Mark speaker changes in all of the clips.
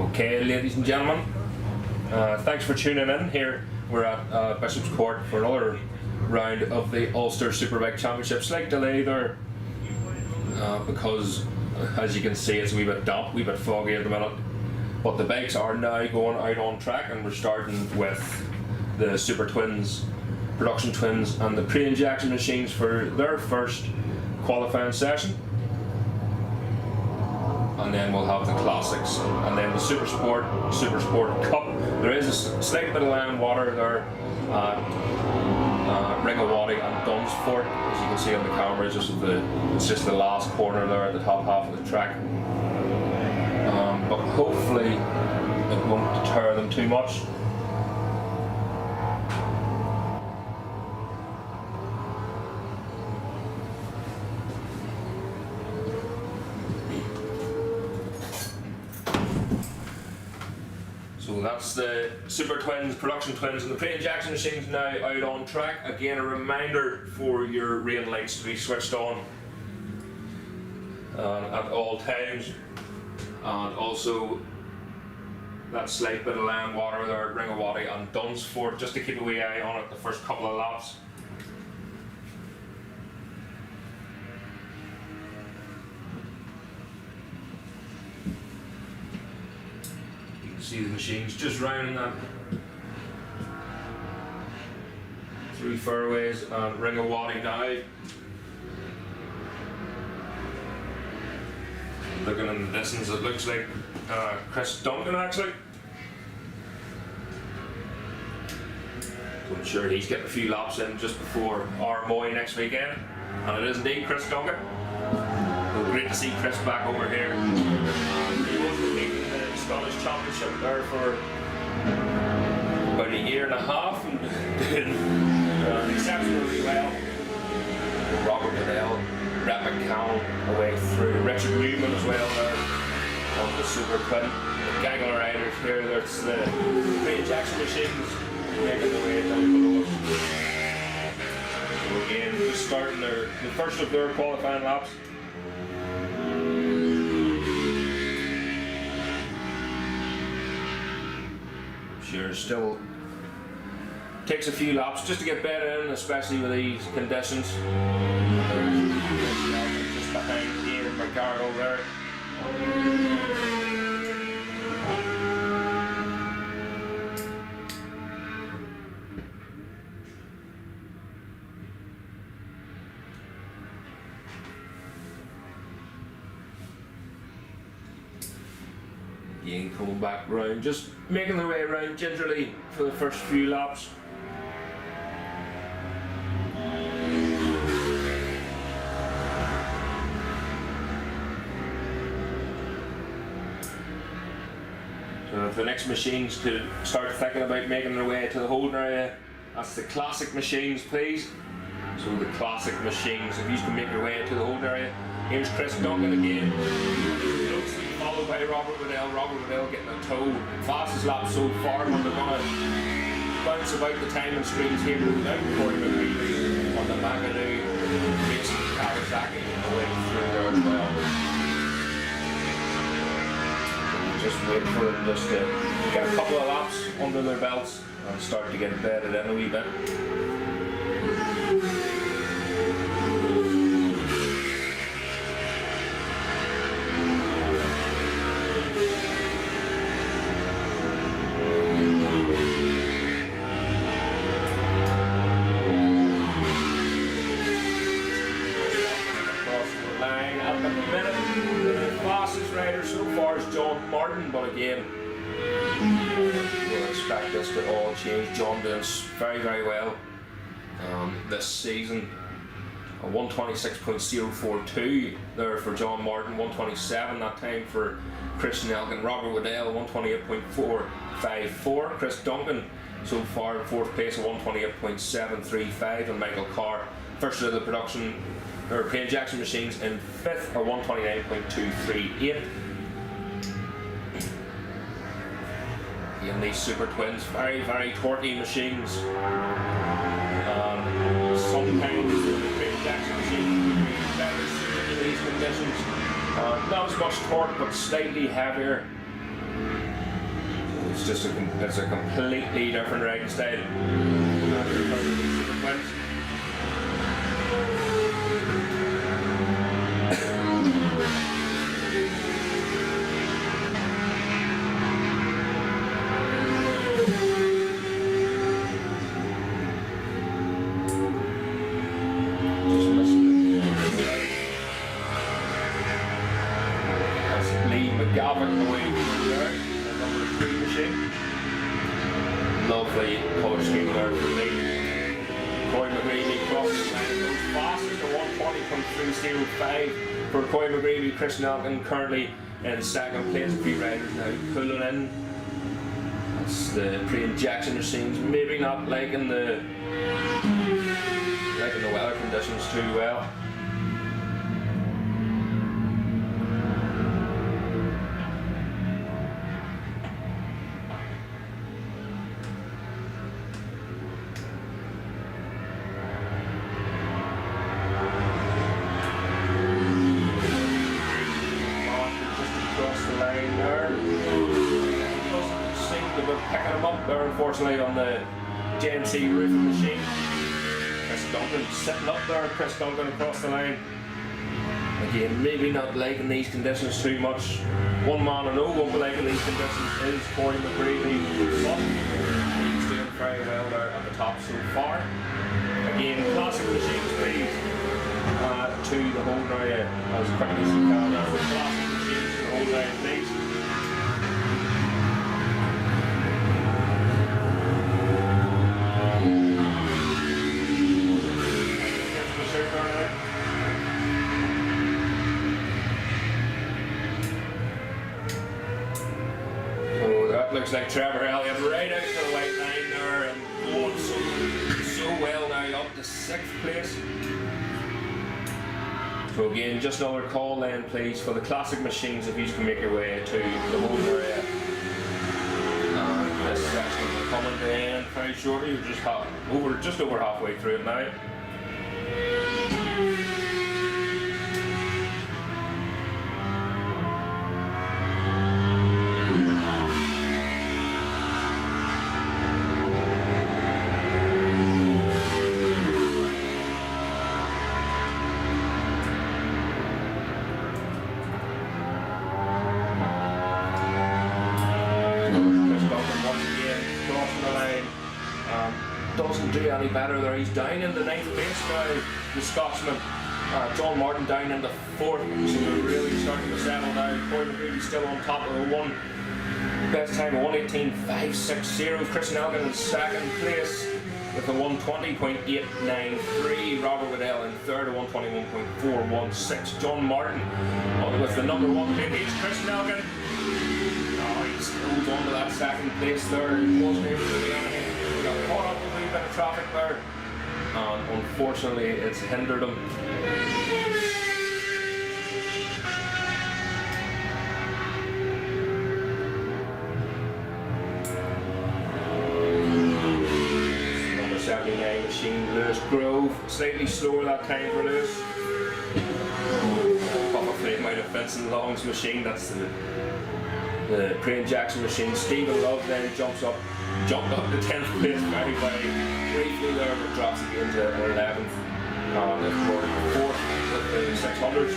Speaker 1: Okay, ladies and gentlemen, thanks for tuning in. Here we're at Bishopscourt for another round of the Ulster Superbike Championships. Slight delay there because, as you can see, it's a wee bit damp, a wee bit foggy at the minute. But the bikes are now going out on track, and we're starting with the Super Twins, Production Twins, and the pre-injection machines for their first qualifying session. And then we'll have the classics, and then the Supersport Cup. There is a slight bit of land water there at Ringawadi and Dunsford, as you can see on the camera. It's just the last corner there at the top half of the track. But hopefully it won't deter them too much. So that's the Super Twins, Production Twins, and the pre-injection machines now out on track. Again, a reminder for your rain lights to be switched on at all times. And also that slight bit of land water there at Ringawadi and Dunsford, just to keep a wee eye on it the first couple of laps. See the machines just rounding that through fairways and Ringawadi now. Looking in the distance, it looks like Chris Duncan actually. So I'm sure he's getting a few laps in just before Armoy next weekend, and it is indeed Chris Duncan. So great to see Chris back over here. He was competing in the Scottish Championship there for about a year and a half and doing exceptionally well. Robert Liddell, Brett McCallum away through, Richard Newman as well there on the Super Twin. The gaggle of riders here, there's the pre-injection machines making their way down below us. So again, just starting the first of their qualifying laps. Sure, still takes a few laps just to get better in, especially with these conditions. Just behind here, McGargle there. Again, coming back round, just making their way around gingerly for the first few laps. So if the next machines could start thinking about making their way to the holding area, that's the classic machines, please. So the classic machines, if you can make your way to the holding area. Here's Chris Duncan again. Followed by Robert Liddell. Robert Liddell getting a toe. Fastest lap so far, but they're going to bounce about the timing screens here without Corey McCreevy on the McAdoo racing Kawasaki away through there as well. Just wait for them just to get a couple of laps under their belts and start to get bedded in a wee bit. So far is John Martin, but again, we'll expect this to all change. John doing very, very well this season. A 126.042 there for John Martin, 127 that time for Christian Elkin. Robert Liddell, 128.454. Chris Duncan so far in fourth place, a 128.735, and Michael Carr, first of the production or pre-injection machines, in fifth, a 129.238. And these Super Twins, very, very torquey machines. Sometimes the pre-injection machines would be better suited to these conditions. Not as much torque, but slightly heavier. just it's a completely different riding style. Lovely color scheme there for me. Corey McGreevy crosses the line, goes fastest to 120, comes 3:05 for Corey McGreevy. Chris Nelkin currently in second place. A few riders now pulling in. That's the pre-injection machines, maybe not liking the weather conditions too well. Unfortunately on the JMC roof of the machine. Chris Duncan sitting up there, Chris Duncan across the line. Again, maybe not liking these conditions too much. One man I know won't be liking these conditions is Corey McGreevy, but he's doing very well there at the top so far. Again, classic machines please to the hold area as quickly as you can. Classic machines to the hold area please. Looks like Trevor Elliott right out to the white line there and going so well now up to 6th place. So again, just another call then please for the classic machines if you can make your way to the whole area. This section is coming to the end very shortly. We're just over halfway through it now. Doesn't do any better there. He's down in the 9th place now, the Scotsman. John Martin down in the 4th, so they're really starting to settle now. Corey McGreevy still on top of the one. Best time of 1:18.560. Chris Nelkin in 2nd place with a 1:20.893. Robert Waddell in 3rd, a 1:21.416. John Martin with the number 1 plate. He's Chris Nelkin. Oh, he holds on to that 2nd place there. He wasn't able to do anything. He got caught up with a wee bit of traffic there. And unfortunately, it's hindered him. Number 79 machine, Lewis Grove. Slightly slower that time for Lewis. Papa Flame out of Vincent Long's machine. That's the pre-injection machine. Stephen Love then jumped up to 10th place very briefly there, but drops again to 11th. And then 4th with the 600s.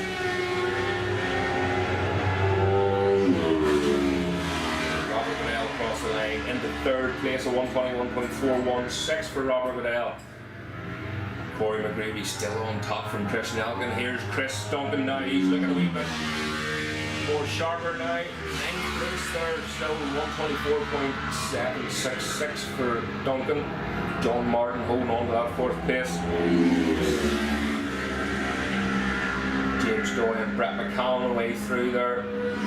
Speaker 1: Robert Waddell across the line into 3rd place, a 1:21.416 for Robert Waddell. Corey McGreevy still on top from Chris Nelkin. Here's Chris Duncan now. He's looking a wee bit more sharper now. 9th place there, still 1:24.766 for Duncan. John Martin holding on to that 4th place. James Doyle and Brett McCallum away through there.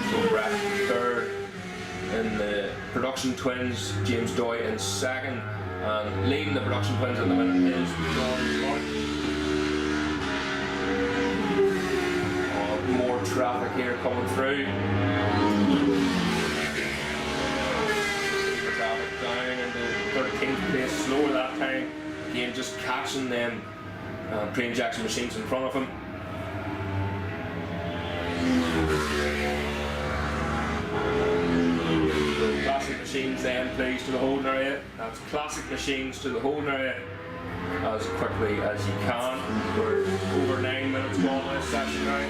Speaker 1: So Brett 3rd in the production twins, James Doyle in 2nd. And leading the production twins at the minute is John Martin. More traffic here coming through. Traffic down into 13th place, slower that time. Again, just catching them pre-injection machines in front of him. The classic machines then please, to the holding area. That's classic machines to the holding area as quickly as you can. We're over 9 minutes gone this session now.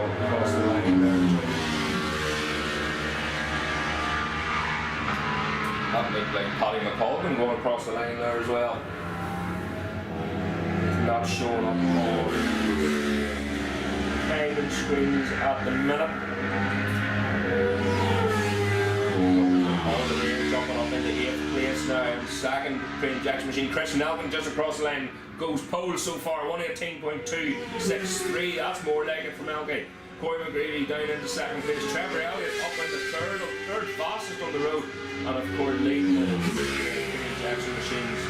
Speaker 1: Across the line there. That looked like Paddy McColgan going across the line there as well. Not showing up on timing screens at the minute. All the rear jumping up into 8th place now in second. Crane Jack's machine. Christian Elkin just across the line. Goes pole so far, 118.263. That's more like it from Elkin. Corey McGreevy down into second place. Trevor Elliott up into third fastest on the road. And of course leading the Jackson machines.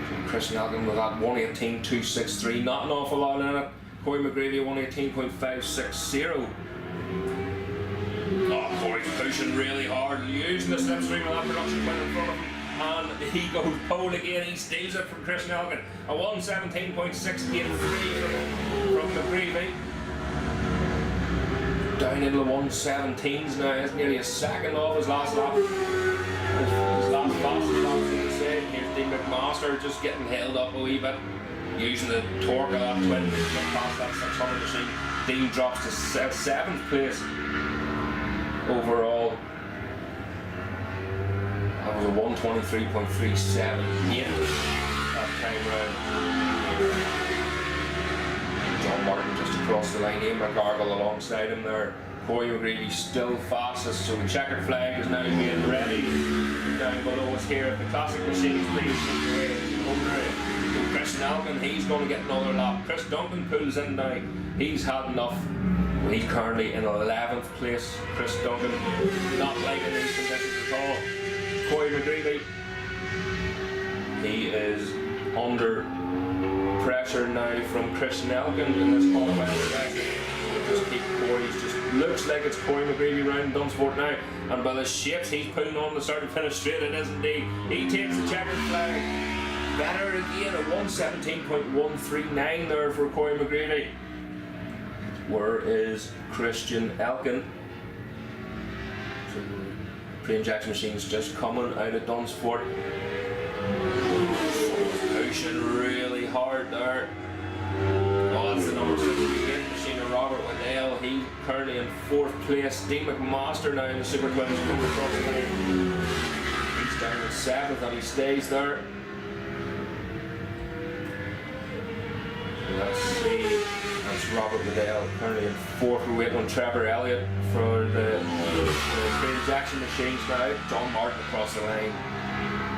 Speaker 1: So Christian Elkin with that 118.263. Not an awful lot in it. Corey McGreevy 118.560. Oh, Corey's pushing really hard, using the slipstream of that production twin in front of him. And he goes pole again, he steals it from Christian Elkin. A 117.683 from McGreevy. Down into the 117s now, it's nearly a second off his last lap. His last fastest lap, as I said. Here's Dean McMaster just getting held up a wee bit, using the torque of that twin to get past that 600 machine. Dean drops to 7th place overall. That was a 123.378 that time round. John Martin just across the line, Ian McGargle alongside him there. Corey McGreevy still fastest, so the checkered flag is now being ready. Down below us here at the classic machines, please make your way over it. So Christian Elkin, he's going to get another lap. Chris Duncan pulls in now, he's had enough. He's currently in 11th place. Chris Duncan not liking these conditions at all. Corey McGreevy, he is under pressure now from Christian Elkin in this qualifying session. Just keep Corey's, just looks like it's Corey McGreevy round Dunsport now, and by the shapes he's putting on the start and finish straight, it is indeed. He takes the checkered flag. Better again at 117.139 there for Corey McGreevy. Where is Christian Elkin? Crane Jack's machine's just coming out of Dunsport. Pushing really hard there. Oh, that's the number 68 machine of Robert Waddell. He's currently in 4th place. Dean McMaster now in the Super Twins coming across the line. He's down in 7th and he stays there. Let's see. That's Robert Waddell currently in 4th. We're waiting on Trevor Elliott for the Crane Jackson machines now. John Martin across the line.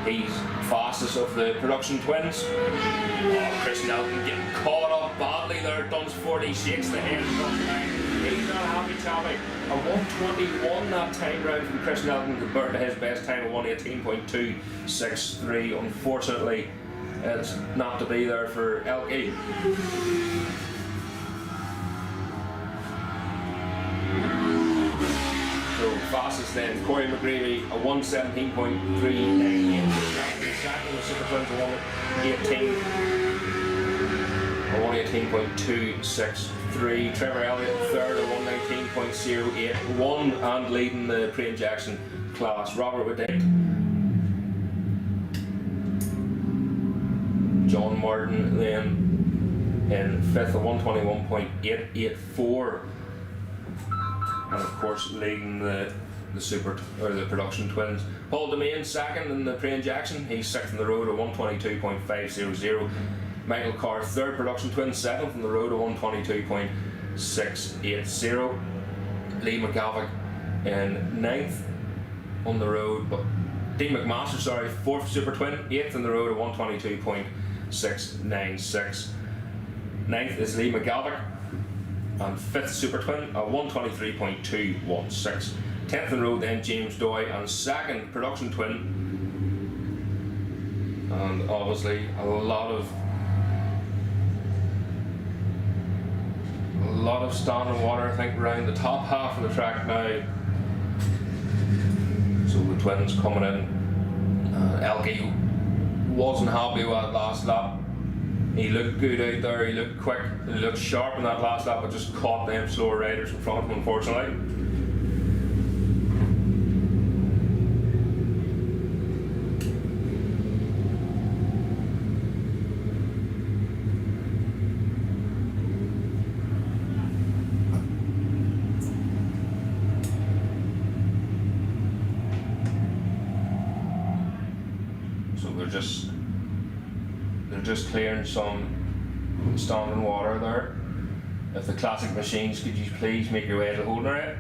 Speaker 1: He's fastest of the production twins. Oh, Christian Elkin getting caught up badly there. Dunsport, he shakes the head across the line. He's not happy, Tommy. A 121 that time round from Christian Elkin compared to his best time of 118.263. Unfortunately, it's not to be there for Elkie. So fastest then, Corey McGreevy, a 117.398. Second, the Super Twins, a 118.263. Trevor Elliott, third, a 119.081, and leading the Crane Jackson class. Robert Waddell. John Martin then in 5th, a 121.884. And of course leading the production twins. Paul Demain second in the Crane Jackson, he's 6th on the road at 122.500. Michael Carr third, production twin 7th on the road at 122.680. Lee McGavick in 9th on the road, but Dean McMaster, sorry, 4th super twin, 8th on the road at 122.696. 9th is Lee McGavick. And 5th super twin, a 123.216. 10th in road then James Doy, and 2nd production twin and obviously a lot of standing water, I think, around the top half of the track now. So the twins coming in. Elke wasn't happy with that last lap. He looked good out there, he looked quick, he looked sharp in that last lap, but just caught them slower riders in front of him, unfortunately. They're just clearing some standing water there. If the classic machines, could you please make your way to the holding area?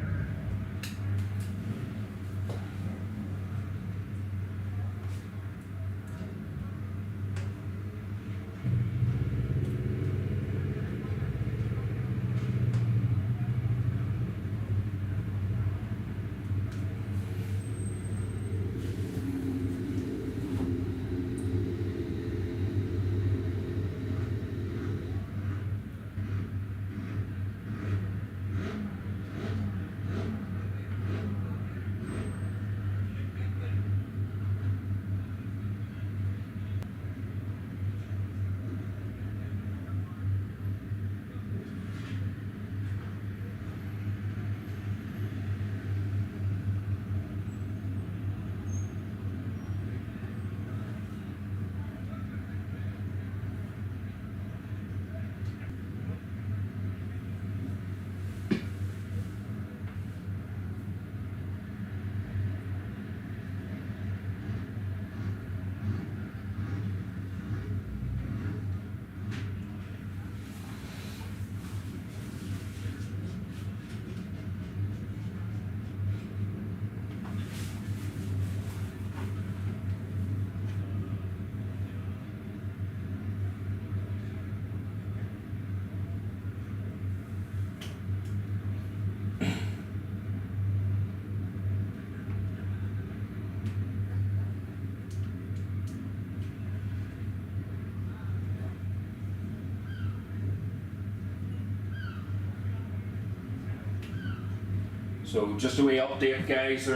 Speaker 1: So just a wee update, guys.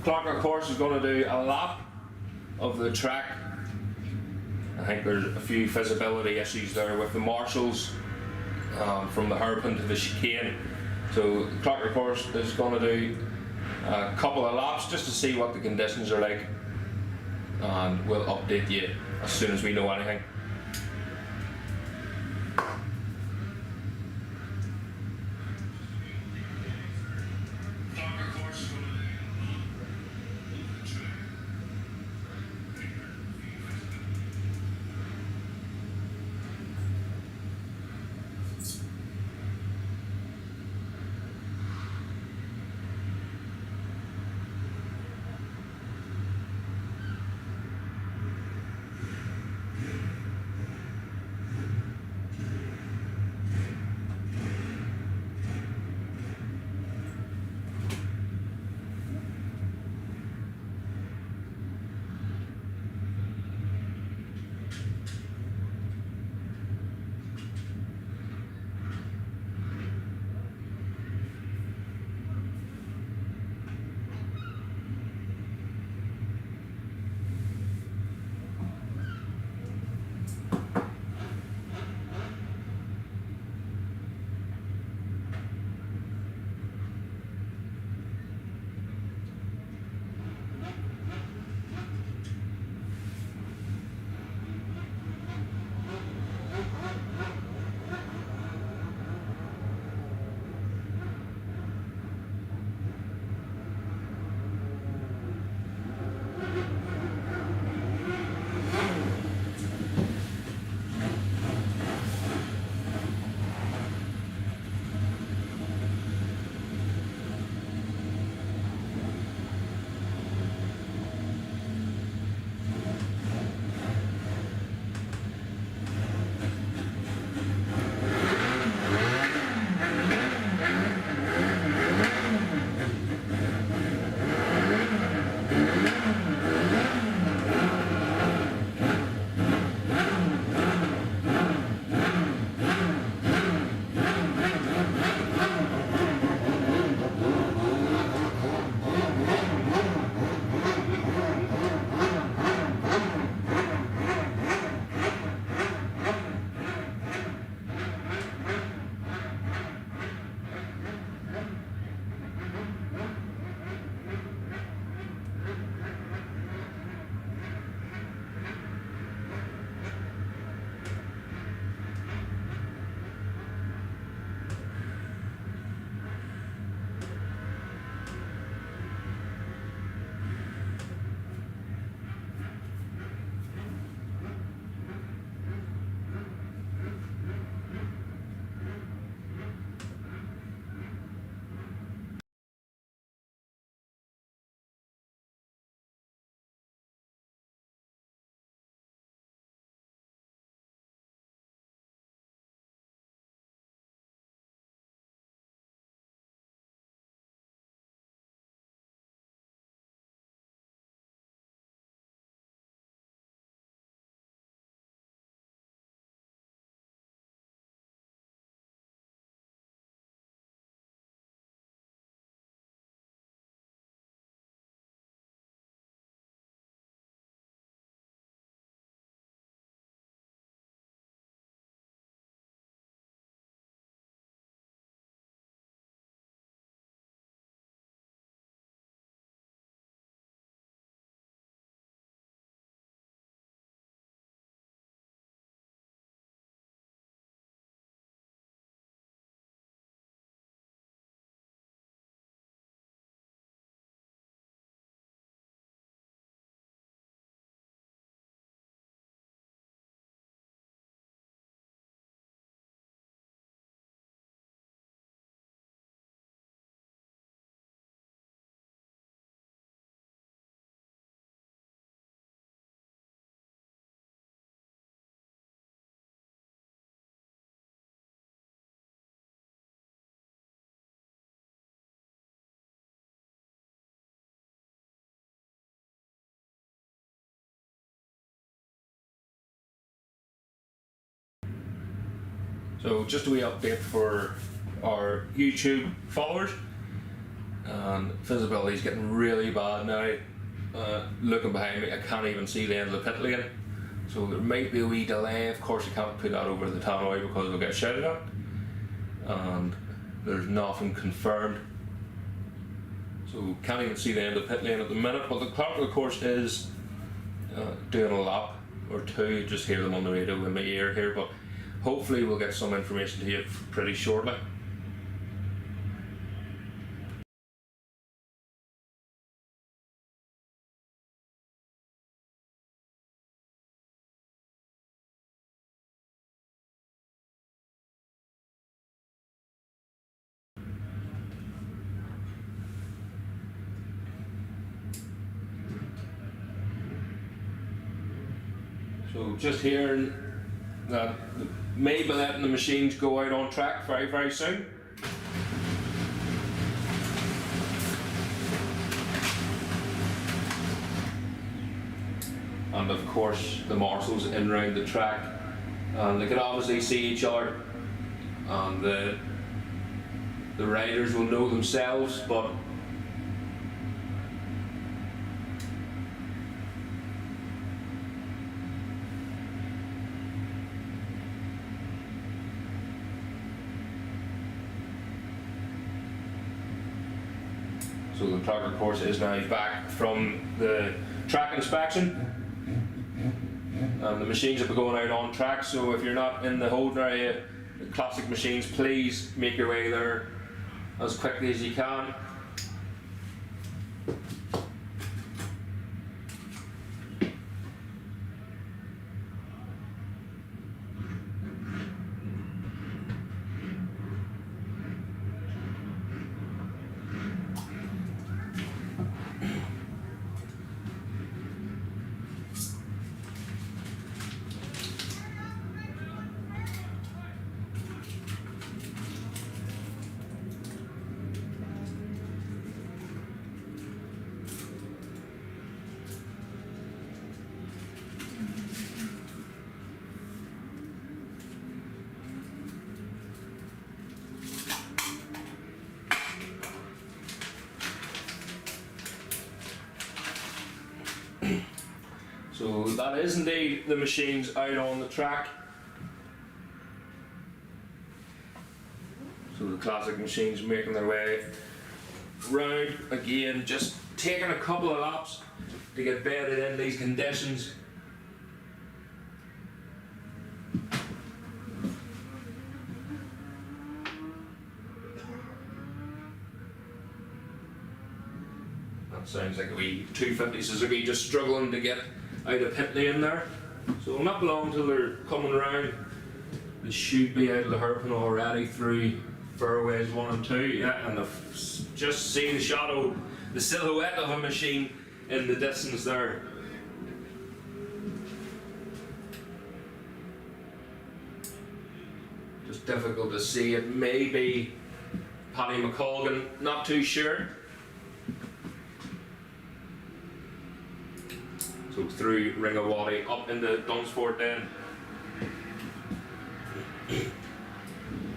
Speaker 1: Clocker course is going to do a lap of the track. I think there's a few visibility issues there with the marshals from the hairpin to the chicane. So the Clocker course is going to do a couple of laps just to see what the conditions are like, and we'll update you as soon as we know anything. So just a wee update for our YouTube followers. Visibility is getting really bad now. Looking behind me, I can't even see the end of the pit lane. So there might be a wee delay. Of course, you can't put that over the tannoy because it'll get shouted at. And there's nothing confirmed. So can't even see the end of the pit lane at the minute. But the clock, of course, is doing a lap or two. Just hear them on the radio in my ear here. But hopefully we'll get some information to you pretty shortly. So just hearing that maybe letting the machines go out on track very, very soon. And of course the marshals in around the track, and they can obviously see each other, and the riders will know themselves, but so the track, of course, is now back from the track inspection, and the machines have been going out on track. So if you're not in the holding area, the classic machines, please make your way there as quickly as you can. So that is indeed the machines out on the track. So the classic machines making their way round again, just taking a couple of laps to get bedded in these conditions. That sounds like a wee 250 Suzuki just struggling to get out of pit lane there. So it'll not be long till they're coming around. They should be out of the hairpin already through fairways 1 and 2. Yeah, and I've just seen the shadow, the silhouette of a machine in the distance there. Just difficult to see. It may be Paddy McColgan, not too sure. So through Ringawadi up into Dunsford then.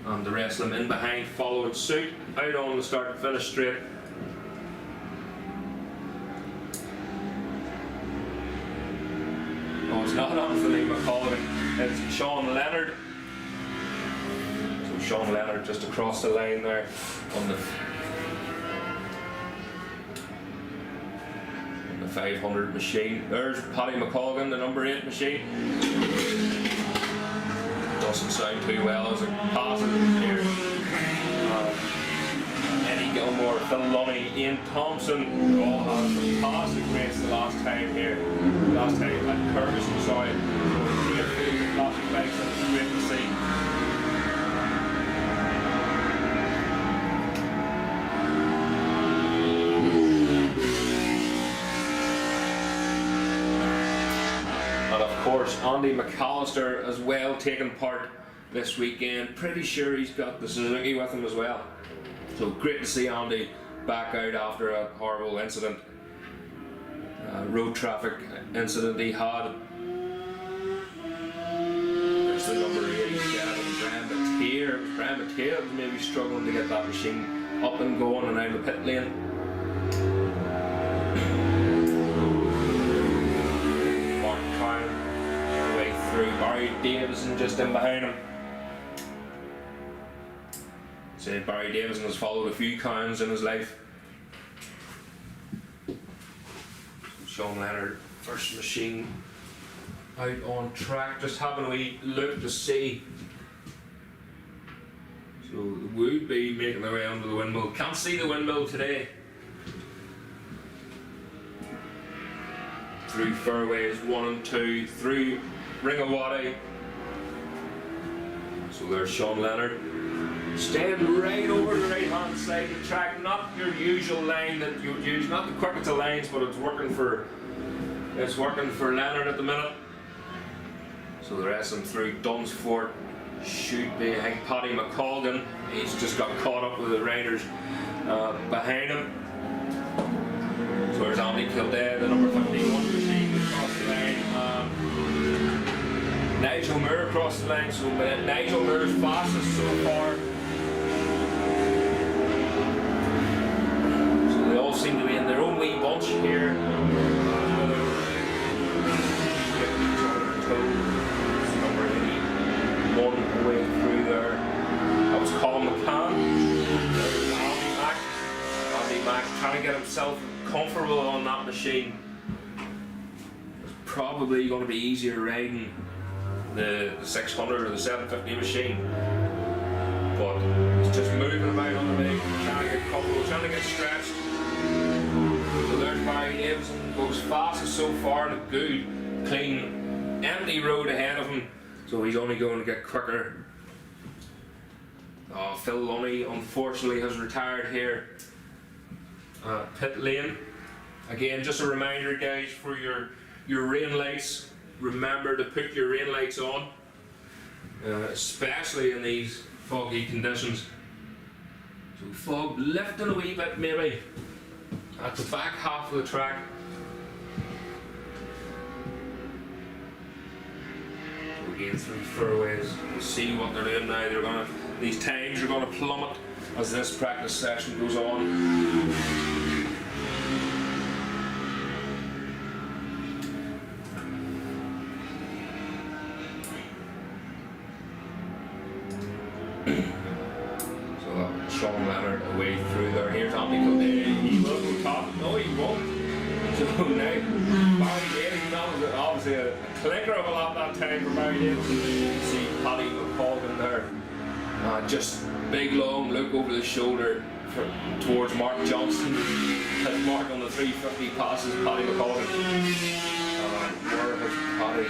Speaker 1: And the rest of them in behind following suit, out on the start and finish straight. Oh, it's not Anthony McColgan, it's Sean Leonard. So Sean Leonard just across the line there on the 500 machine. There's Paddy McColgan, the number 8 machine. Doesn't sound too well as it passes here. Eddie Gilmore, Phil Lunny, Ian Thompson all had a fantastic race the last time here. Last time at Ferguson, sorry. Great field of classic bikes, and it's great to see. Of course, Andy McAllister as well taking part this weekend. Pretty sure he's got the Suzuki with him as well. So great to see Andy back out after a horrible incident, road traffic incident he had. There's the number 87, Brandon Simon Taylor was maybe struggling to get that machine up and going and out of the pit lane. Mark Cowan way through, Barry Davison just in behind him. So Barry Davison has followed a few Cowans in his life. Sean Leonard, first machine out on track, just having a wee look to see. So they would be making their way onto the windmill. Can't see the windmill today. Through fairways 1 and 2, through Ringawaddy. So there's Sean Leonard. Staying right over the right hand side of the track, not your usual line that you would use, not the quickest of lines, but it's working for Leonard at the minute. So the rest of them through Dunsford should be, I think, Paddy McColgan. He's just got caught up with the riders behind him. So there's Andy Kildare, the number 51 machine across the line. Nigel Moore across the line, so Nigel Moore's fastest so far. So they all seem to be in their own wee bunch here. Number 81 way through there. That was Colin McCann. There's Andy Mack trying to get himself comfortable on that machine. It's probably going to be easier riding the 600 or the 750 machine, but it's just moving about on the bike, trying to get comfortable, trying to get stretched. So there's Barry Davison, goes fastest so far in a good, clean, empty road ahead of him, so he's only going to get quicker. Phil Lunny unfortunately has retired here. Pit lane. Again, just a reminder, guys, for your rain lights. Remember to put your rain lights on, especially in these foggy conditions. So fog lifting a wee bit maybe at the back half of the track. So again through fairways, we'll see what they're doing now. These times are going to plummet as this practice session goes on. Sean Leonard away through there. Here's Andy Kildare. He will go top. No, he won't. So now Barry Davison, that was obviously a clinker of a lap that time for Barry Davison. You can see Paddy McColgan there. Just big long look over the shoulder towards Mark Johnson. His mark on the 350 passes Paddy McColgan. Where has Paddy?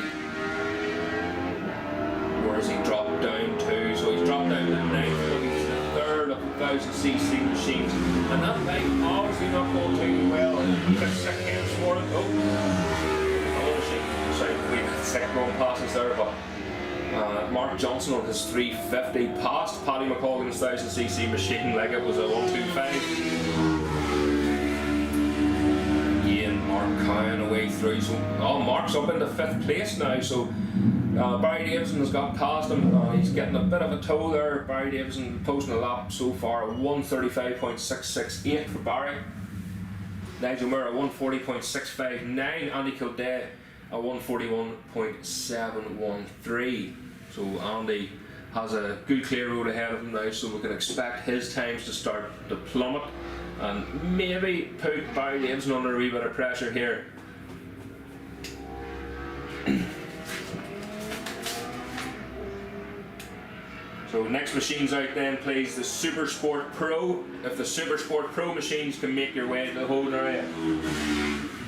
Speaker 1: Where has he dropped down to? So he's dropped down to 9th. Third of 1000cc machines, and that bike obviously not going too well. Gets second for it. Another machine. Sorry, we had second going passes there, but Mark Johnson on his 350 passed Paddy McColgan's 1000cc machine like it was a 125. Again, Mark Cowan away through. So Mark's up into 5th place now. So Barry Davison has got past him. He's getting a bit of a tow there. Barry Davison posting a lap so far at 135.668 for Barry. Nigel Moore at 140.659. Andy Kildare at 141.713. So Andy has a good clear road ahead of him now, so we can expect his times to start to plummet and maybe put Barry Davison under a wee bit of pressure here. So next machines out then, please, the Supersport Pro. If the Supersport Pro machines can make your way to the holding area.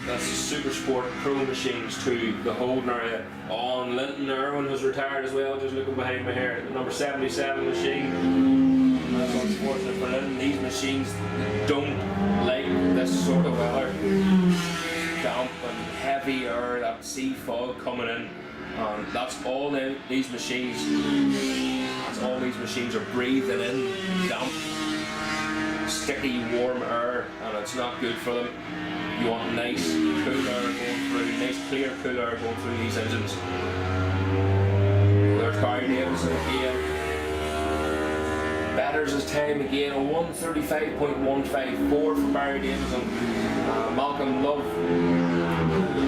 Speaker 1: That's the Supersport Pro machines to the holding area. Linton Irwin has retired as well, just looking behind me here. The number 77 machine. That's unfortunate for Linton. These machines don't like this sort of weather. Damp and heavy air, that sea fog coming in. That's all these machines. All these machines are breathing in damp, sticky, warm air, and it's not good for them. You want nice, cool air going through, nice, clear, cool air going through these engines. There's Barry Davison again. betters his time again, a 1:35.154 for Barry Davison. Malcolm Love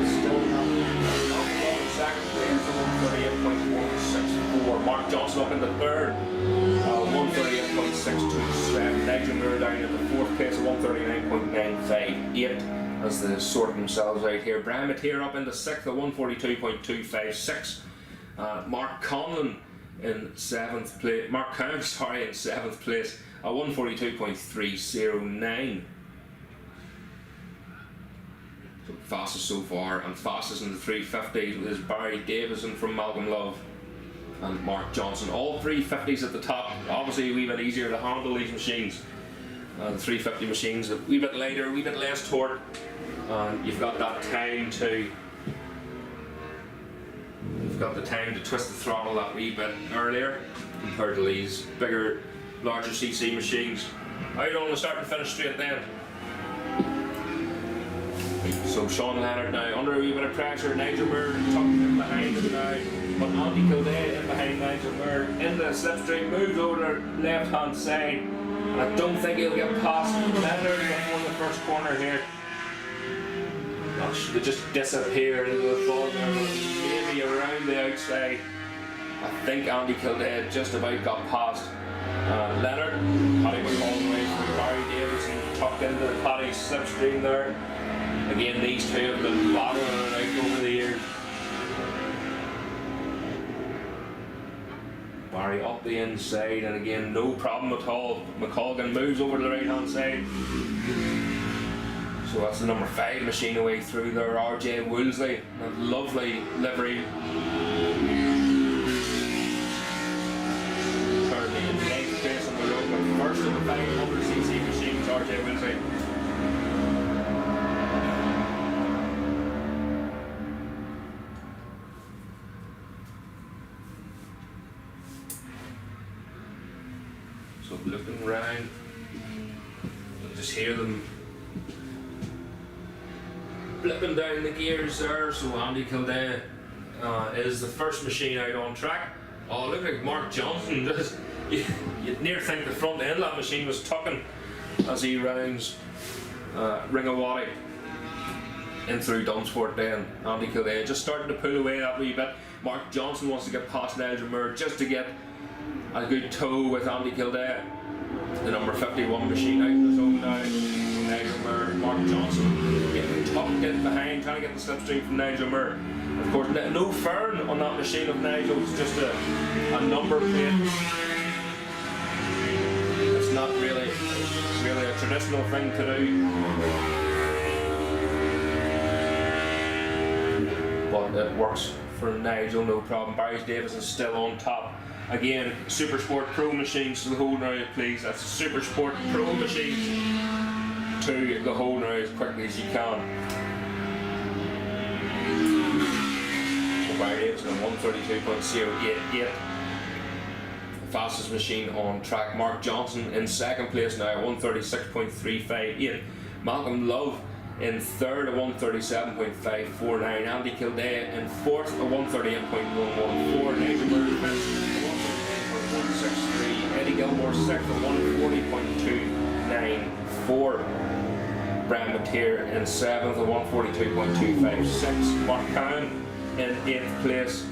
Speaker 1: still not in second place, a 1:38.164. Mark Johnson up in the third, 1:38.627. Nigel Moore down in the fourth place, 1:39.958 as they sort themselves out here. Brian Mateer up in the sixth, a 1:42.256. Mark Conlon in seventh place. Mark Cowan, in seventh place, a 1:42.309. So fastest so far, and fastest in the 350s is Barry Davison from Malcolm Love and Mark Johnson. All 350s at the top. Obviously a wee bit easier to handle these machines. The 350 machines a wee bit lighter, a wee bit less torque, and you've got that time to twist the throttle that wee bit earlier compared to these bigger, larger CC machines. Out on the start and finish straight then. So Sean Leonard now under a wee bit of pressure. Nigel Moore tucked in behind him now, but Andy Kildare in behind Nigel Moore in the slipstream, moves over the left hand side, and I don't think he'll get past Leonard before the first corner here. They just disappear into the fog, maybe around the outside. I think Andy Kildare just about got past Leonard. Paddy McCall away from Barry Davison, tucked into Paddy's slipstream there. Again, these two have been battling it out over the years. Barry up the inside, and again, no problem at all. McColgan moves over to the right hand side. So that's the number 5 machine away through there, RJ Woolsey. That lovely livery. Currently in 9th place on the road, but first of the 500cc machines, RJ Woolsey. So looking round, just hear them flipping down the gears there. So Andy Kildare is the first machine out on track. Oh, look at Mark Johnson. Just, you'd near think the front end of that machine was tucking as he rounds Ringawati in through Dunsport then. Andy Kildare just starting to pull away that wee bit. Mark Johnson wants to get past Nigel Moore just to get a good toe with Andy Kildare. The number 51 machine out in the zone now. Nigel Moore, Mark Johnson getting tucked in behind, trying to get the slipstream from Nigel Moore. Of course, no fern on that machine of Nigel's, just a number plate. It's not really a traditional thing to do. But it works for Nigel, no problem. Barry Davis is still on top. Again, Supersport Pro machines to the whole now, please. That's Supersport Pro machines to the whole now as quickly as you can. Barry Davis on 1:32.088. Fastest machine on track. Mark Johnson in second place now, 1:36.358. Malcolm Love in third, a 1:37.549. Andy Kildare in fourth, a 1:38.114. Nigel Moore in fifth, a 1:38.163. Eddie Gilmore sixth, a 1:40.294. Brian Mateer in seventh, a 1:42.256. Mark Cowan in 8th place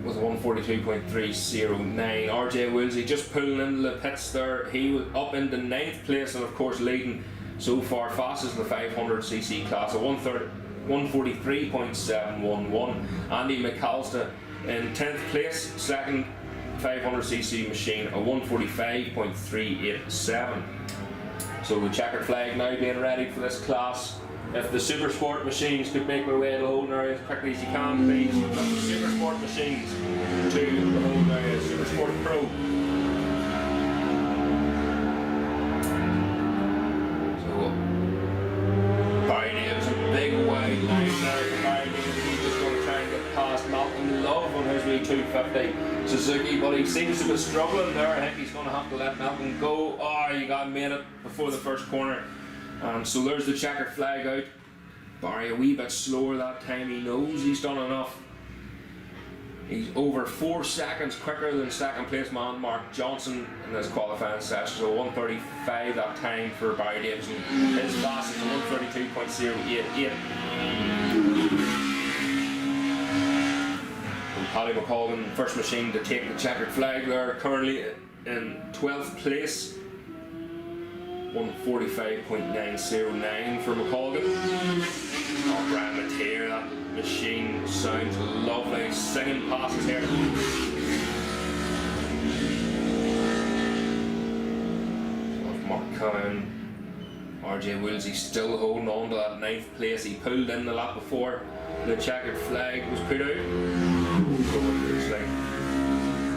Speaker 1: with a 1:42.309. RJ Woolsey just pulling into the pits there. He was up into 9th place and of course leading so far fastest in the 500cc class, a 1:43.711. Andy McAllister in 10th place, second 500cc machine, a 1:45.387. So the checkered flag now being ready for this class. If the Supersport machines could make their way to the holding area as quickly as you can, please. That's the Supersport machines to the holding area, Supersport Pro. So, Barry Davis, a big wide line there for Barry Davis. He's just going to try and get past Malcolm Love on his wee 250 Suzuki, but he seems to be struggling there. I think he's going to have to let Malcolm go. Oh, you got made it before the first corner. So there's the checkered flag out. Barry a wee bit slower that time. He knows he's done enough. He's over 4 seconds quicker than second place man Mark Johnson in this qualifying session. So 1:35 that time for Barry Davison. His fastest is 1:32.088. Paddy McColgan, first machine to take the checkered flag there, currently in 12th place. 1:45.909 for McColgan. Oh, Brian Mateer, that machine sounds lovely, singing passes here. Mark Cowan, RJ Willsey still holding on to that 9th place. He pulled in the lap before the checkered flag was put out. So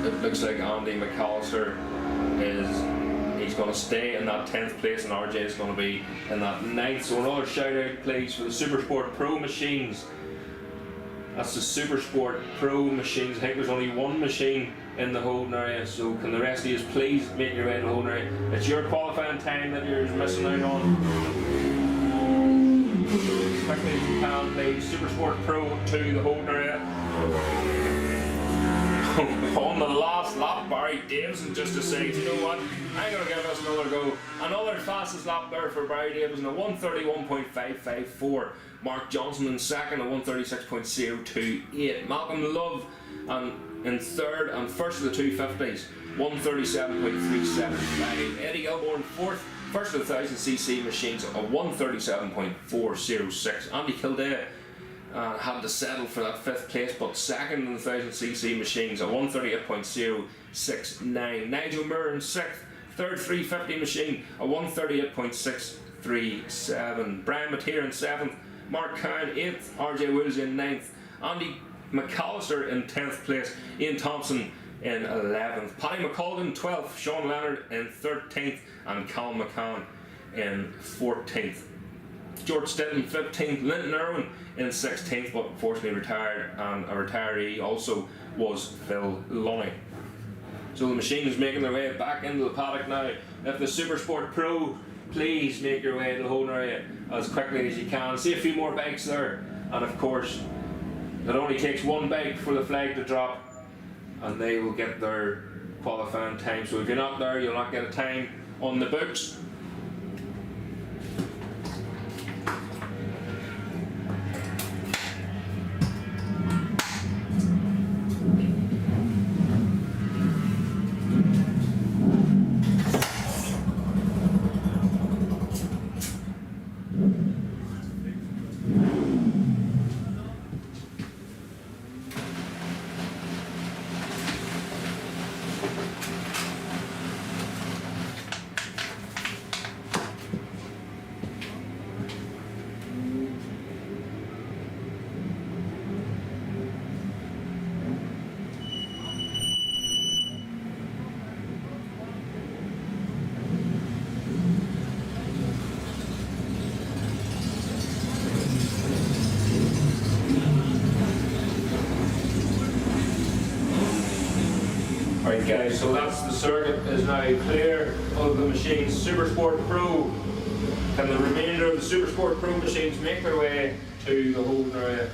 Speaker 1: it looks like Andy McAllister he's going to stay in that 10th place, and RJ is going to be in that 9th. So another shout out please for the Supersport Pro machines. That's the Supersport Pro machines. I think there's only one machine in the holding area, so can the rest of you please make your way to the holding area. It's your qualifying time that you're missing out on. Quickly as you can, please. Supersport Pro to the holding area. On the last lap, Barry Davison just decides, you know what, I'm going to give this another go. Another fastest lap there for Barry Davison, a 1:31.554. Mark Johnson in second, a 1:36.028. Malcolm Love in third and first of the 250s, 1:37.375. Eddie Gilmore fourth, first of the 1000cc machines, a 1:37.406. Andy Kildare had to settle for that 5th place, but second in the 1000cc machines, a 1:38.069. Nigel Moore in 6th, third 350 machine, a 1:38.637. Brian Mateer in 7th, Mark Cowan 8th, RJ Wills in 9th, Andy McAllister in 10th place, Ian Thompson in 11th, Paddy McColgan 12th, Sean Leonard in 13th, and Callum McCann in 14th. George Stetton 15th, Linton Irwin in 16th, but unfortunately retired, and a retiree also was Phil Lunny. So the machine is making their way back into the paddock now. If the Supersport Pro, please make your way to the holding area as quickly as you can. See a few more bikes there, and of course it only takes one bike for the flag to drop and they will get their qualifying time. So if you're not there, you'll not get a time on the books. Right guys, so that's the circuit is now clear of the machines. Supersport Pro. Can the remainder of the Supersport Pro machines make their way to the holding area?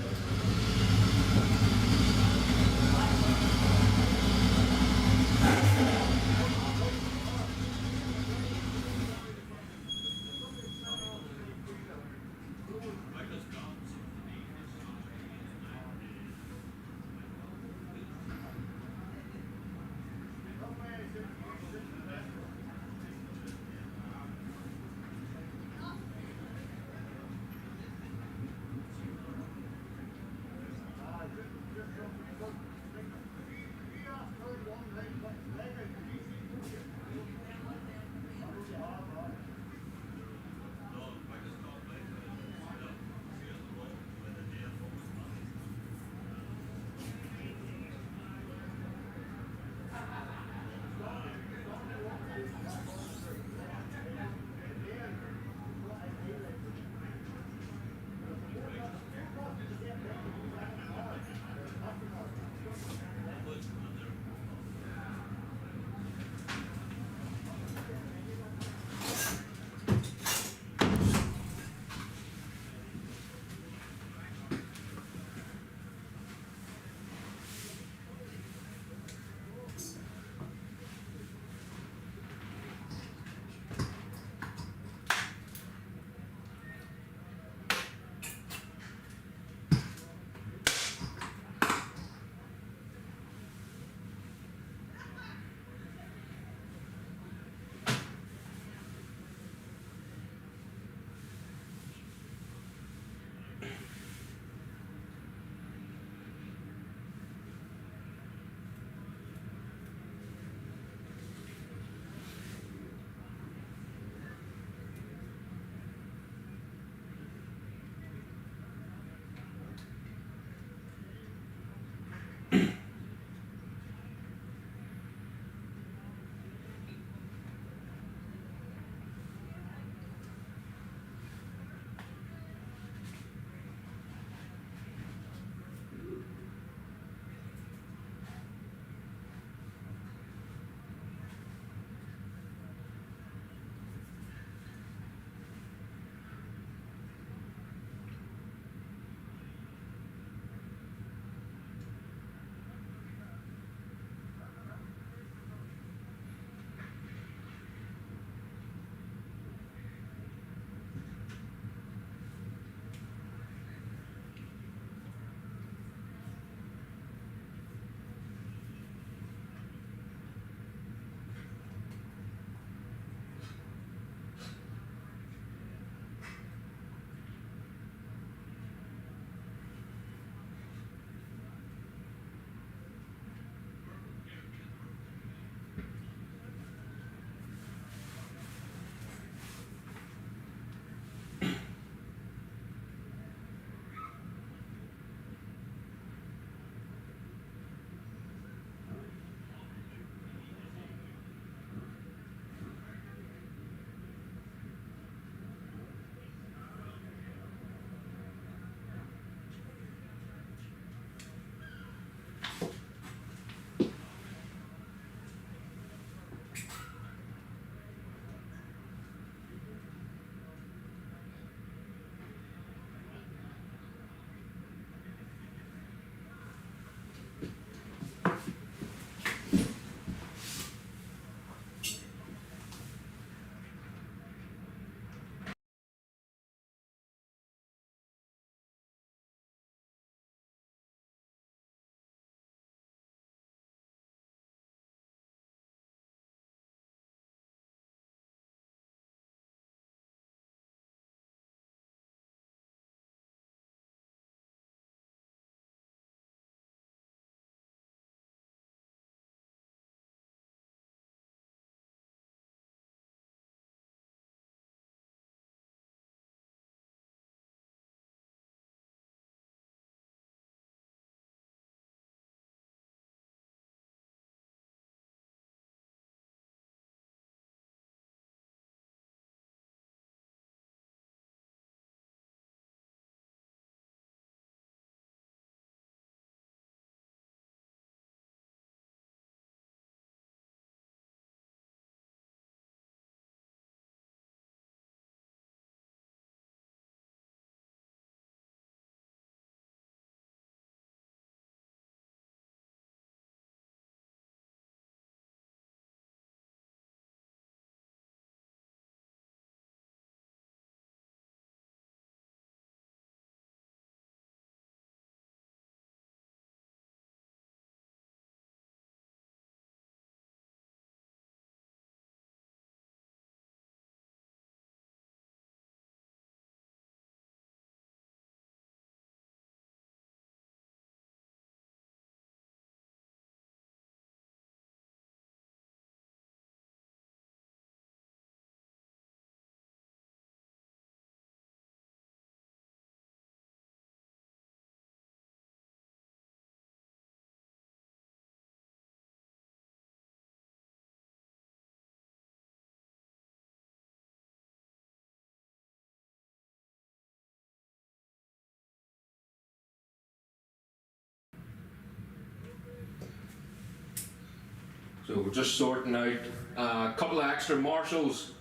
Speaker 1: So we're just sorting out a couple of extra marshals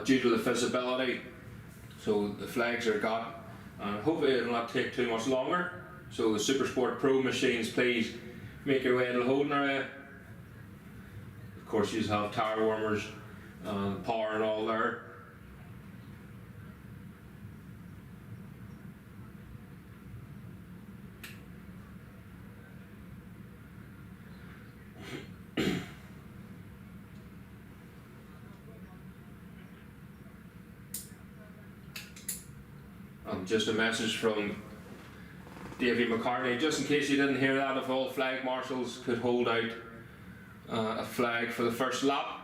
Speaker 1: due to the visibility. So the flags are got, and hopefully it'll not take too much longer. So the Supersport Pro machines, please make your way to the holding area. Of course, you have tire warmers, power and all there. Just a message from Davey McCartney, just in case you didn't hear that, if all flag marshals could hold out a flag for the first lap.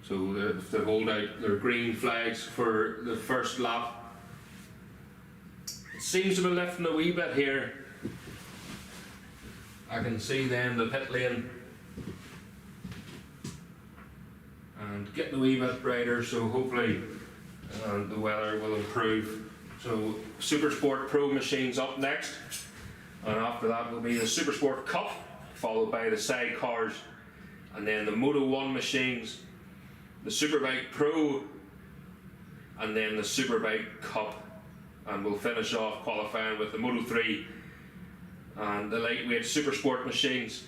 Speaker 1: So if they hold out their green flags for the first lap. It seems to be lifting a wee bit here. I can see then the pit lane and getting a wee bit brighter, so hopefully the weather will improve. So Supersport Pro machines up next, and after that will be the Supersport Cup, followed by the sidecars, and then the Moto 1 machines, the Superbike Pro, and then the Superbike Cup, and we'll finish off qualifying with the Moto 3 and the lightweight Supersport machines.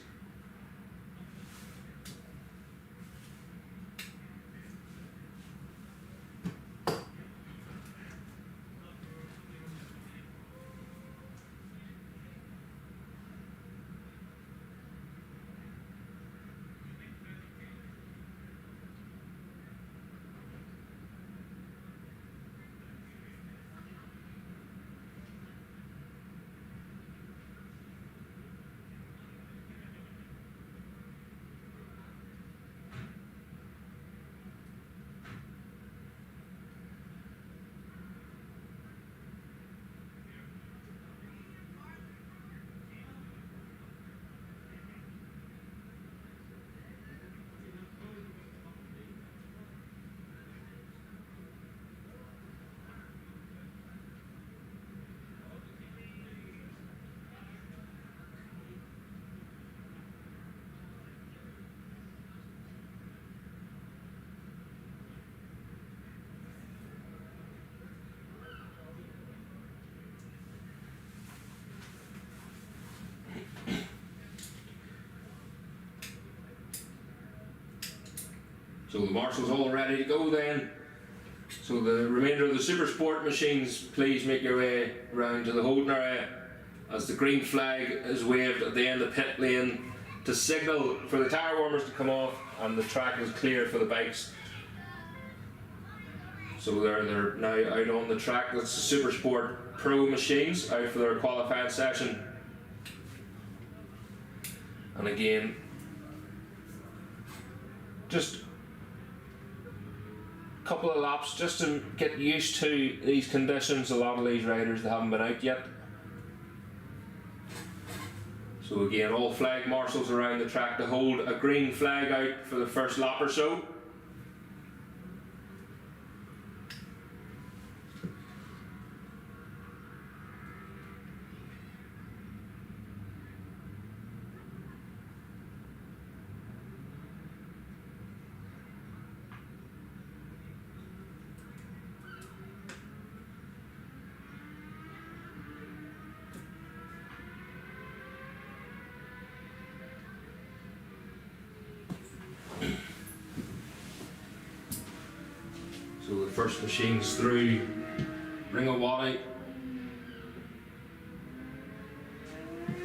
Speaker 1: So the marshal's all ready to go then. So the remainder of the Supersport machines, please make your way around to the holding area as the green flag is waved at the end of pit lane to signal for the tire warmers to come off, and the track is clear for the bikes. So they're now out on the track. That's the Supersport Pro machines out for their qualifying session. And again, just a couple of laps just to get used to these conditions. A lot of these riders, they haven't been out yet. So again, all flag marshals around the track to hold a green flag out for the first lap or so. So the first machine's through Ringawati.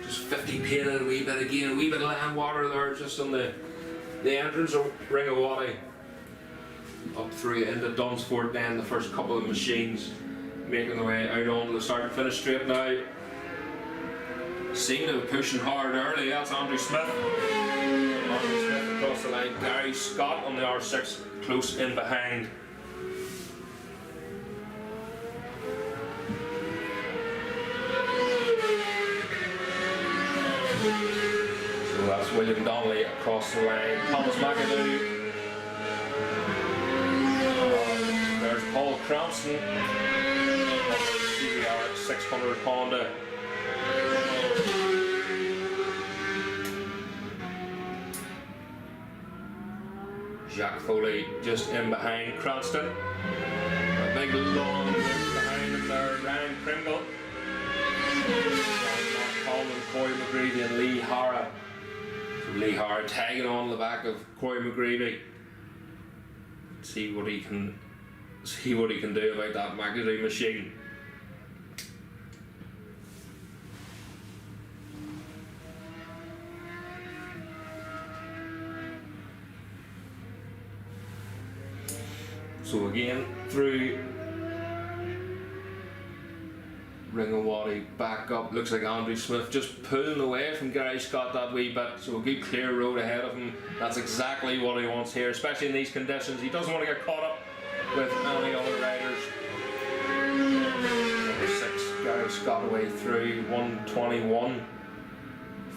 Speaker 1: Just 50 painted a wee bit again, a wee bit of land water there just on the entrance of Ringawati. Up through into Dunsford then, the first couple of machines making their way out onto the start and finish straight now. Seem to be pushing hard early, that's Andrew Smith. Andrew Smith across the line, Gary Scott on the R6 close in behind. So that's William Donnelly across the line, Thomas McAdoo. There's Paul Cranston, CBR 600 Honda. Jack Foley just in behind Cranston. A big long loop behind him there, Ryan Kringle. Mark Collin, Corey McGreevy and Lee Hara. So Lee Hara tagging on the back of Corey McGreevy. See what he can do about that McAdoo machine. So again, through Ringawati back up, looks like Andrew Smith just pulling away from Gary Scott that wee bit, so a good clear road ahead of him. That's exactly what he wants here, especially in these conditions. He doesn't want to get caught up with any other riders. Number 6, Gary Scott away through, 121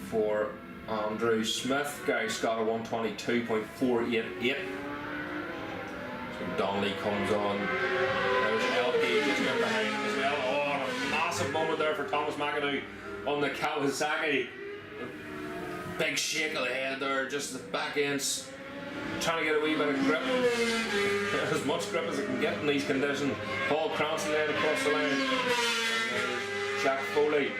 Speaker 1: for Andrew Smith. Gary Scott at 122.488. Donnelly comes on. There's LP just in behind him as well. Oh, a massive moment there for Thomas McAdoo on the Kawasaki. Big shake of the head there, just the back ends. Trying to get a wee bit of grip. As much grip as it can get in these conditions. Paul Cranston then across the line. And there's Jack Foley.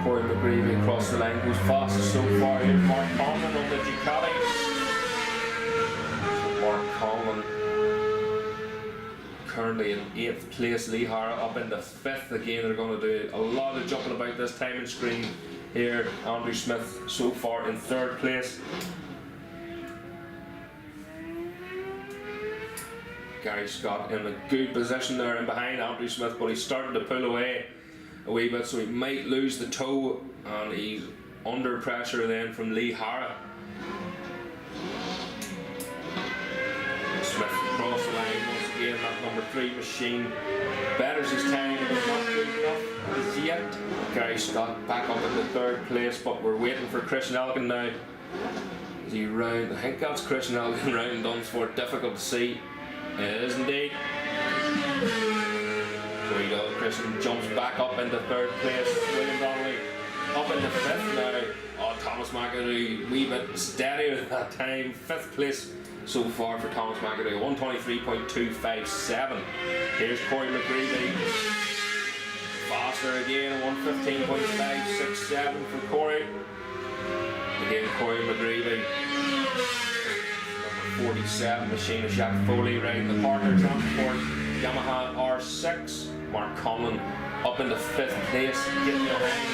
Speaker 1: Corey McGreevy across the line, goes fastest so far. Here's Mark Conlon on the Ducati. So Mark Conlon currently in 8th place. Lee Hara up into 5th. Again, they're going to do a lot of jumping about this timing screen here. Andrew Smith so far in 3rd place. Gary Scott in a good position there in behind Andrew Smith, but he's starting to pull away a wee bit, so he might lose the toe, and he's under pressure then from Lee Hara. Smith across the line once again. That number 3 machine betters his time, but not good enough as yet. Gary Scott back up in the 3rd place, but we're waiting for Christian Elgin now. Is he round? I think that's Christian Elgin round Dunsford. Difficult to see. It is indeed. So we go. Christian jumps back up into 3rd place. William Donnelly up into 5th now. Oh, Thomas McAdoo, wee bit steadier that time. 5th place so far for Thomas McAdoo, 123.257. Here's Corey McGreevy. Faster again, 115.567 for Corey. Again, Corey McGreevy. Number 47 machine of Jack Foley riding the partner transport Yamaha R6. Mark Conlon up into 5th place, getting behind.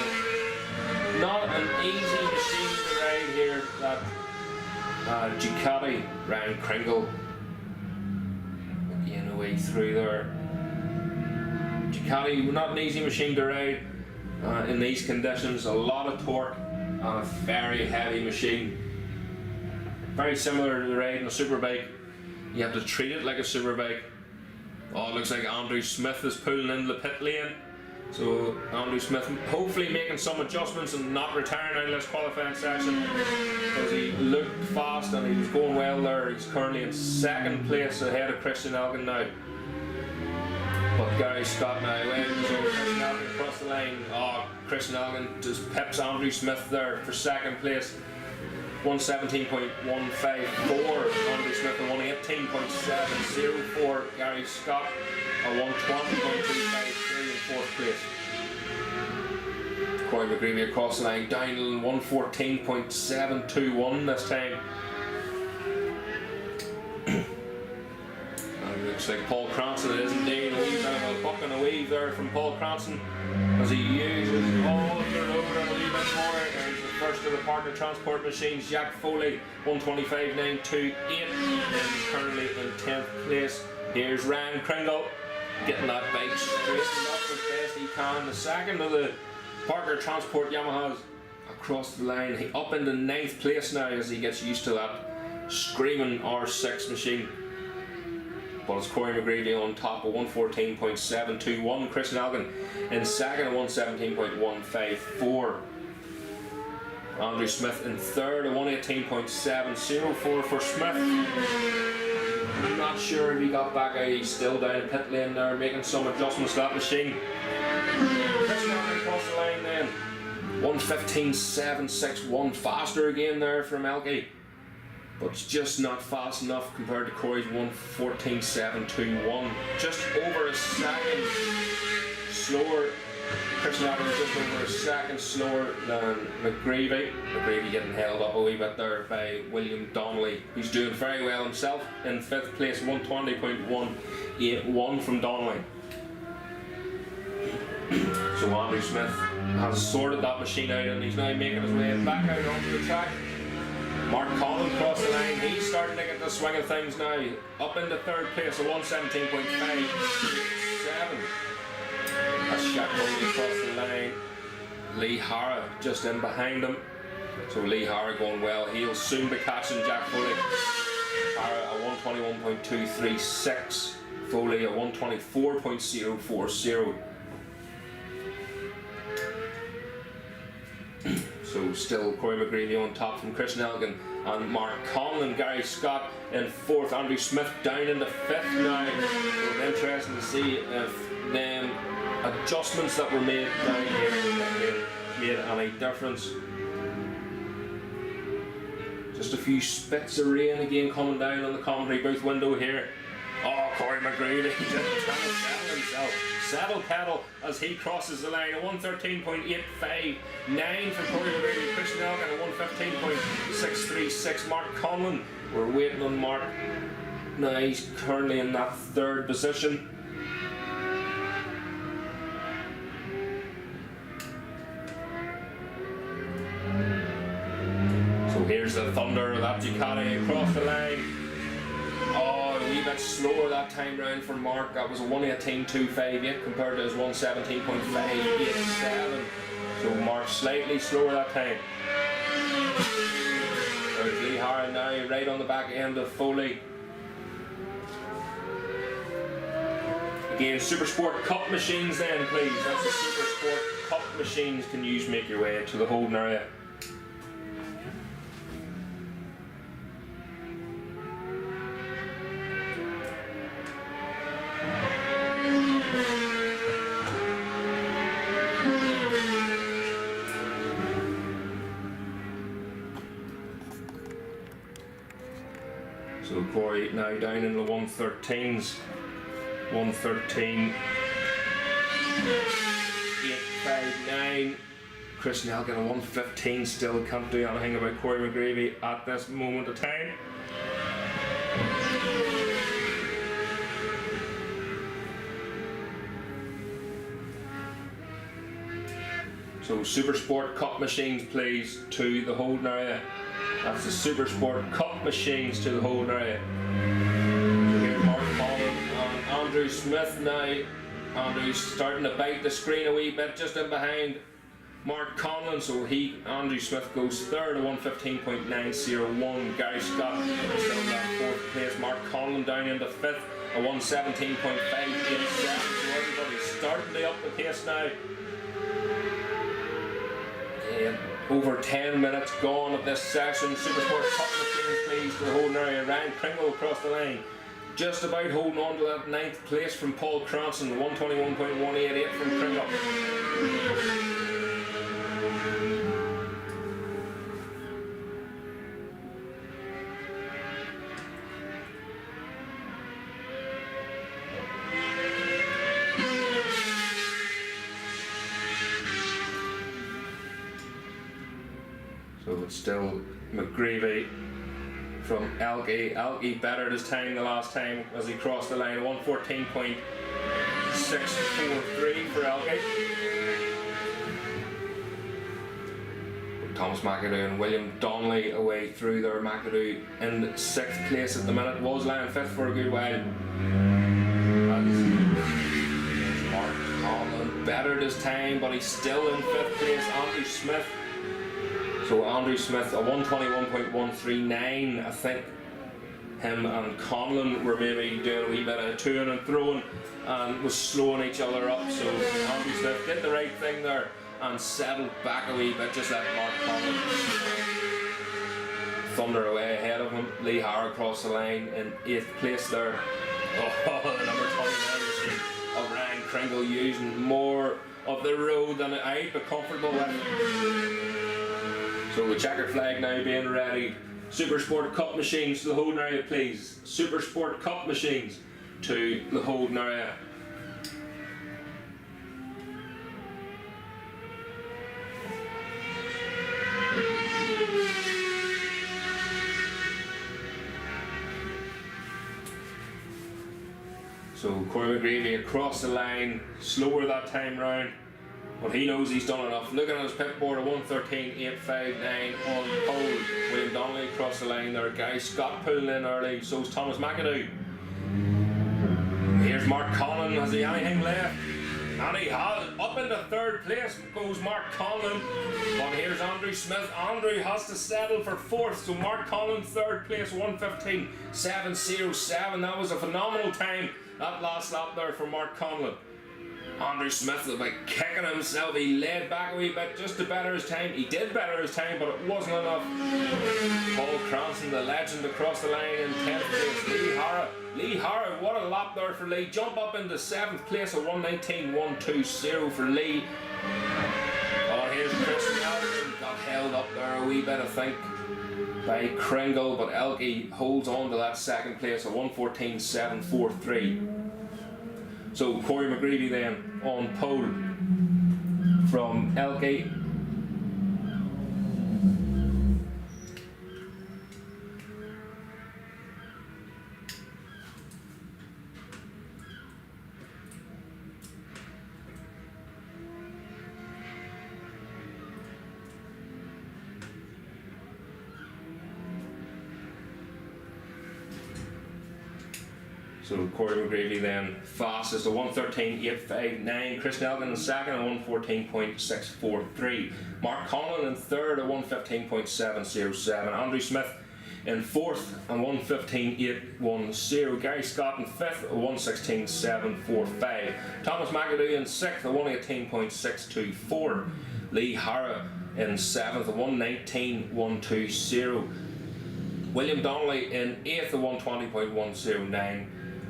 Speaker 1: Not an easy machine to ride here, that Ducati. Ryan Kringle again away through there. Ducati, not an easy machine to ride in these conditions. A lot of torque and a very heavy machine. Very similar to riding a superbike. You have to treat it like a superbike. Oh, it looks like Andrew Smith is pulling in the pit lane. So Andrew Smith hopefully making some adjustments and not retiring out of this qualifying session, because he looked fast and he was going well there. He's currently in 2nd place ahead of Christian Elgin now. But Gary Scott now wins over Christian Elgin across the line. Oh, Christian Elgin just pips Andrew Smith there for 2nd place. 117.154. Andrew Smith at 118.704. Gary Scott at 120.253 in 4th place. Corey McGreevy across the line, down 114.721 this time. And looks like Paul Cranston, it is indeed a wee bit of a buck and a weave there from Paul Cranston as he uses all of it over a wee bit more. There's the first of the partner transport machines, Jack Foley, 125.928, and currently in 10th place. Here's Ryan Kringle getting that bike straightened up as best he can. The 2nd of the partner transport Yamahas across the line. He up into 9th place now as he gets used to that screaming R6 machine. But it's Corey McGreevy on top of 114.721. Christian Elgin in 2nd at 117.154. Andrew Smith in 3rd at 118.704 for Smith. I'm not sure if he got back out. He's still down the pit lane there, making some adjustments to that machine. Chris Nelson across the line then. 1:15.761 faster again there from Elkie. But it's just not fast enough compared to Corey's 1:14.721. Just over a second slower. Chris Nelson is just over a second slower than McGreevy. McGreevy getting held up a wee bit there by William Donnelly, who's doing very well himself in 5th place, 1:20.181 from Donnelly. So Andrew Smith has sorted that machine out and he's now making his way back out onto the track. Mark Collin across the line, he's starting to get the swing of things now. Up into 3rd place, a 1:17.57. That's Jack Foley across the line. Lee Hara just in behind him. So Lee Hara going well. He'll soon be catching Jack Foley. Hara a 1:21.236. Foley a 1:24.040. So still Corey McGreevy on top from Chris Nelson and Mark Conlon. Gary Scott in 4th. Andrew Smith down into 5th now. So interesting to see if them adjustments that were made down here made any difference. Just a few spits of rain again coming down on the commentary booth window here. Oh, Corey McGreevy just trying to settle himself. Settle pedal as he crosses the line. A 1:13.859 for Corey McGreevy. Chris Nelson a 1:15.636. Mark Conlon, we're waiting on Mark. Now he's currently in that 3rd position. So here's the thunder of that Ducati across the line. Oh, a wee bit slower that time round for Mark. That was a 1:18.258 compared to his 1:17.587. So Mark slightly slower that time. There's Lee Hara now right on the back end of Foley. Again, Supersport Cup machines then please. That's the Supersport Cup machines. Can you make your way to the holding area? So Corey now down in the 1:13s. 1:13.859. Chris Nelson a 1:15 still can't do anything about Corey McGreevy at this moment of time. So Supersport Cup machines please to the holding area. That's the Supersport Cup machines to the holding area. So here's Mark Collin and Andrew Smith now. Andrew's starting to bite the screen a wee bit just in behind Mark Conlon. So Andrew Smith goes 3rd, a 1:15.901. Gary Scott still in that 4th place. Mark Conlon down into 5th, a 1:17.587. So everybody's starting to up the pace now. Over 10 minutes gone of this session. Supersport Cup machines please to the holding area. Ryan Kringle across the line. Just about holding on to that 9th place from Paul Cranston. 1:21.188 from Kringle. So it's still McGreevy from Elkie. Elkie bettered his time the last time as he crossed the line. 1:14.643 for Elkie. Thomas McAdoo and William Donnelly away through there. McAdoo in 6th place at the minute. Was lying 5th for a good while. Mark Conlon bettered his time, but he's still in 5th place. Andrew Smith. So Andrew Smith a 1:21.139. I think him and Conlon were maybe doing a wee bit of toing and throwing and was slowing each other up. So Andrew Smith did the right thing there and settled back a wee bit, just like Mark Conlon. thunder away ahead of him. Lee Hara across the line in 8th place there. Oh, the number 29 of Ryan Kringle using more of the road than I'd be comfortable with. So the checkered flag now being ready. Supersport Cup machines to the holding area, please. Supersport Cup machines to the holding area. So Corey McGreevy across the line, slower that time round, but he knows he's done enough. Looking at his pit board, a 1:13.859 on pole. William Donnelly across the line there. Guy Scott pulling in early, so's Thomas McAdoo. Here's Mark Conlon, has he anything left? And he has. Up into 3rd place goes Mark Conlon. But here's Andrew Smith. Andrew has to settle for 4th, so Mark Conlon 3rd place, 1:15.707. That was a phenomenal time, that last lap there for Mark Conlon. Andrew Smith was like kicking himself. He laid back a wee bit just to better his time. He did better his time, but it wasn't enough. Paul Cranston, the legend, across the line in 10th place. Lee Hara. Lee Hara, what a lap there for Lee. Jump up into 7th place, a 1:19.120 for Lee. Oh, here's Chris Nelson. Got held up there a wee bit, I think, by Kringle, but Elke holds on to that 2nd place, a 1:14.743. So Corey McGreevy then on pole from Elke. So Corey McGreevy then fastest, a 1:13.859. Chris Nelson in 2nd, a 1:14.643. Mark Conlon in 3rd, a 1:15.707. Andrew Smith in 4th, a 1:15.810. Gary Scott in 5th, a 1:16.745. Thomas McAdoo in 6th, a 1:18.624. Lee Hara in 7th, a 1:19.120. William Donnelly in 8th, a 1:20.109.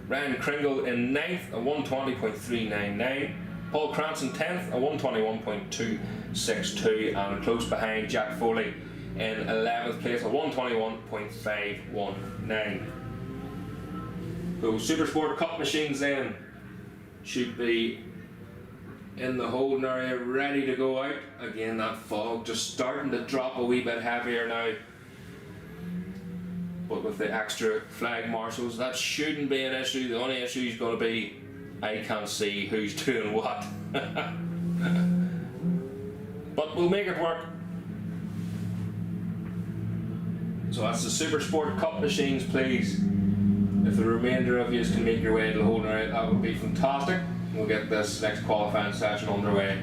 Speaker 1: Ryan Kringle in 9th, a 1:20.399. Paul Cranston 10th, a 1:21.262, and close behind Jack Foley in 11th place, a 1:21.519. Those Supersport Cup machines then should be in the holding area, ready to go out. Again, that fog just starting to drop a wee bit heavier now. But with the extra flag marshals, that shouldn't be an issue. The only issue is going to be I can't see who's doing what. But we'll make it work. So that's the Supersport Cup machines, please. If the remainder of you can make your way to the holding area, that would be fantastic. We'll get this next qualifying session underway.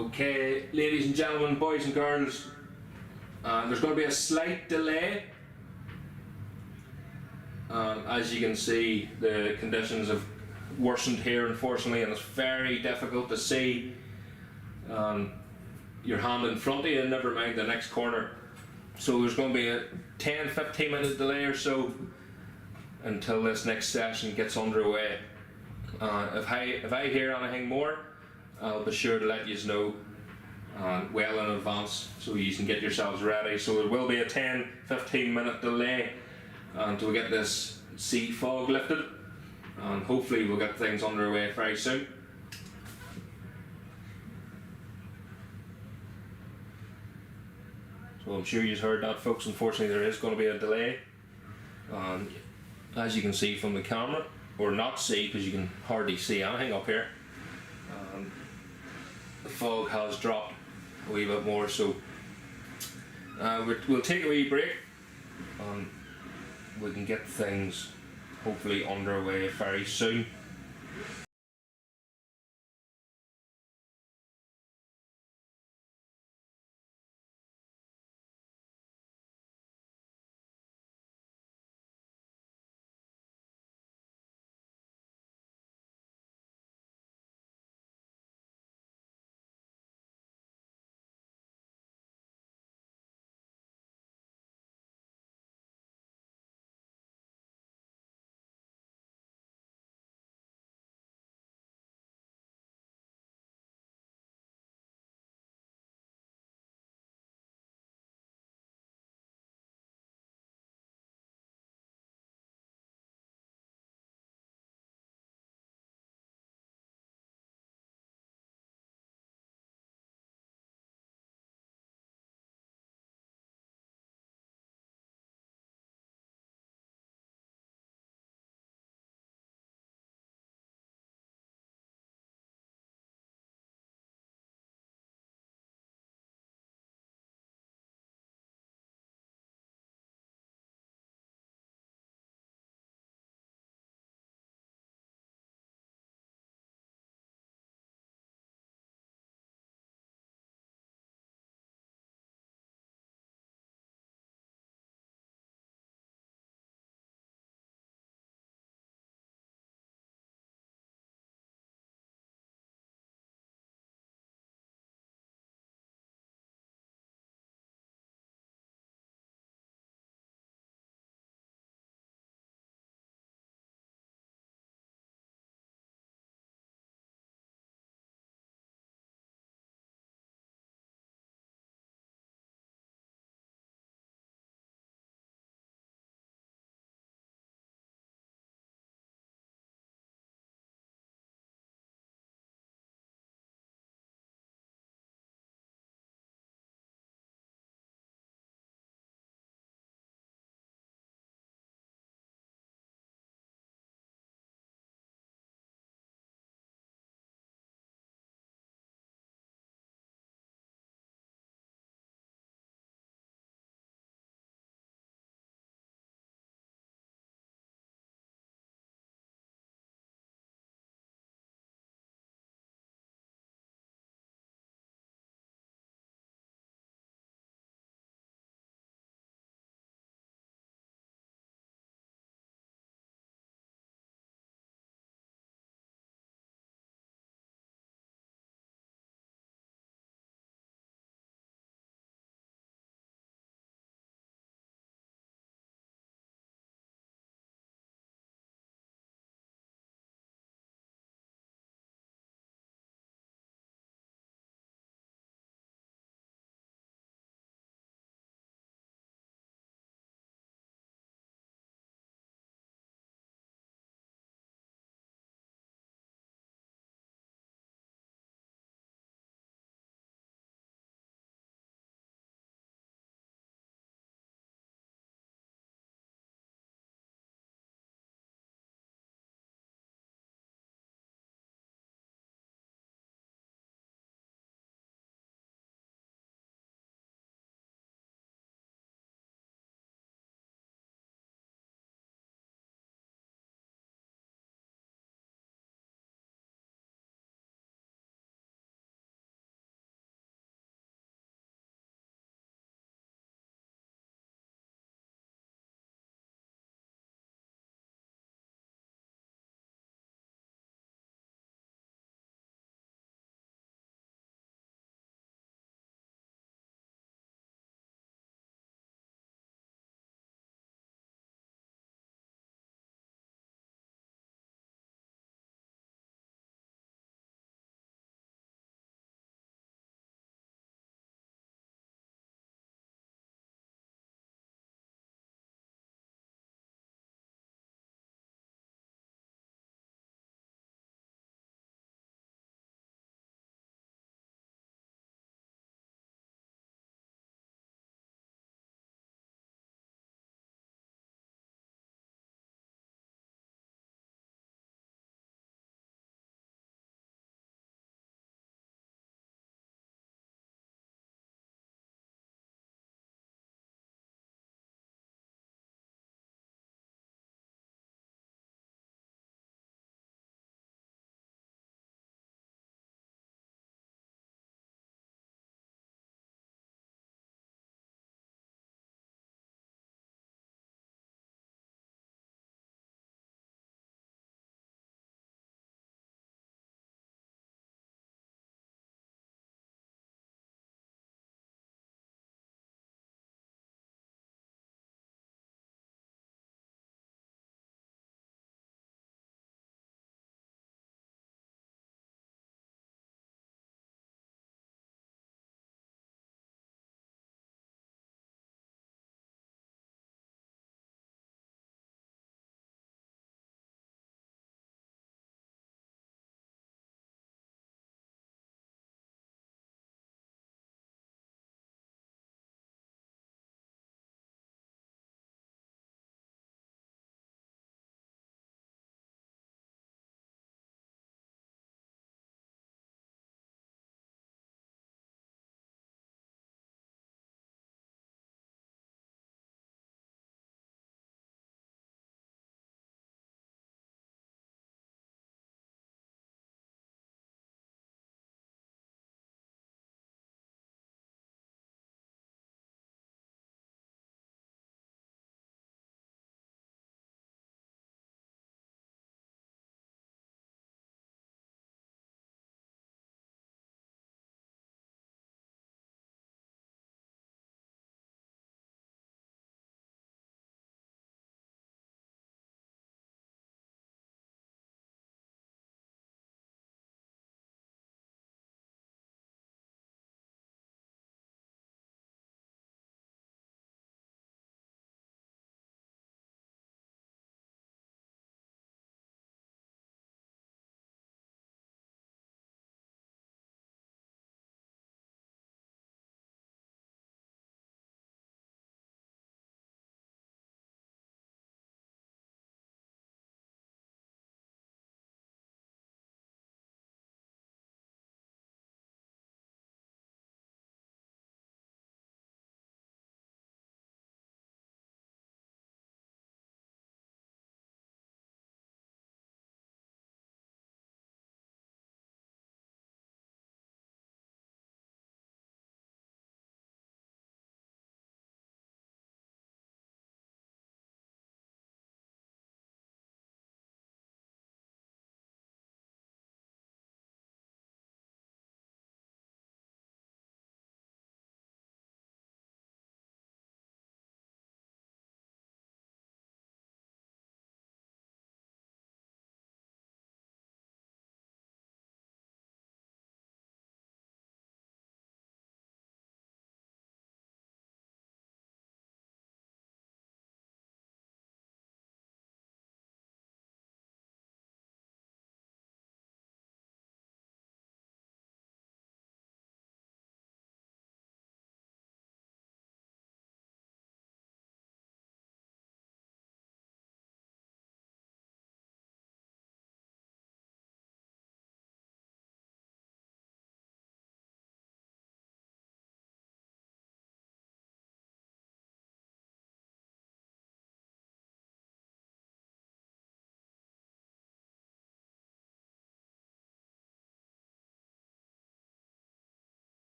Speaker 1: Okay, ladies and gentlemen, boys and girls, there's going to be a slight delay. As you can see, the conditions have worsened here, unfortunately, and it's very difficult to see your hand in front of you, never mind the next corner. So there's going to be a 10-15 minute delay or so until this next session gets underway. If I hear anything more, I'll be sure to let you know well in advance so you can get yourselves ready. So there will be a 10-15 minute delay until we get this sea fog lifted, and hopefully we'll get things underway very soon. So I'm sure you've heard that, folks. Unfortunately there is going to be a delay, as you can see from the camera, or not see because you can hardly see anything up here. The fog has dropped a wee bit more, so we'll take a wee break and we can get things hopefully underway very soon.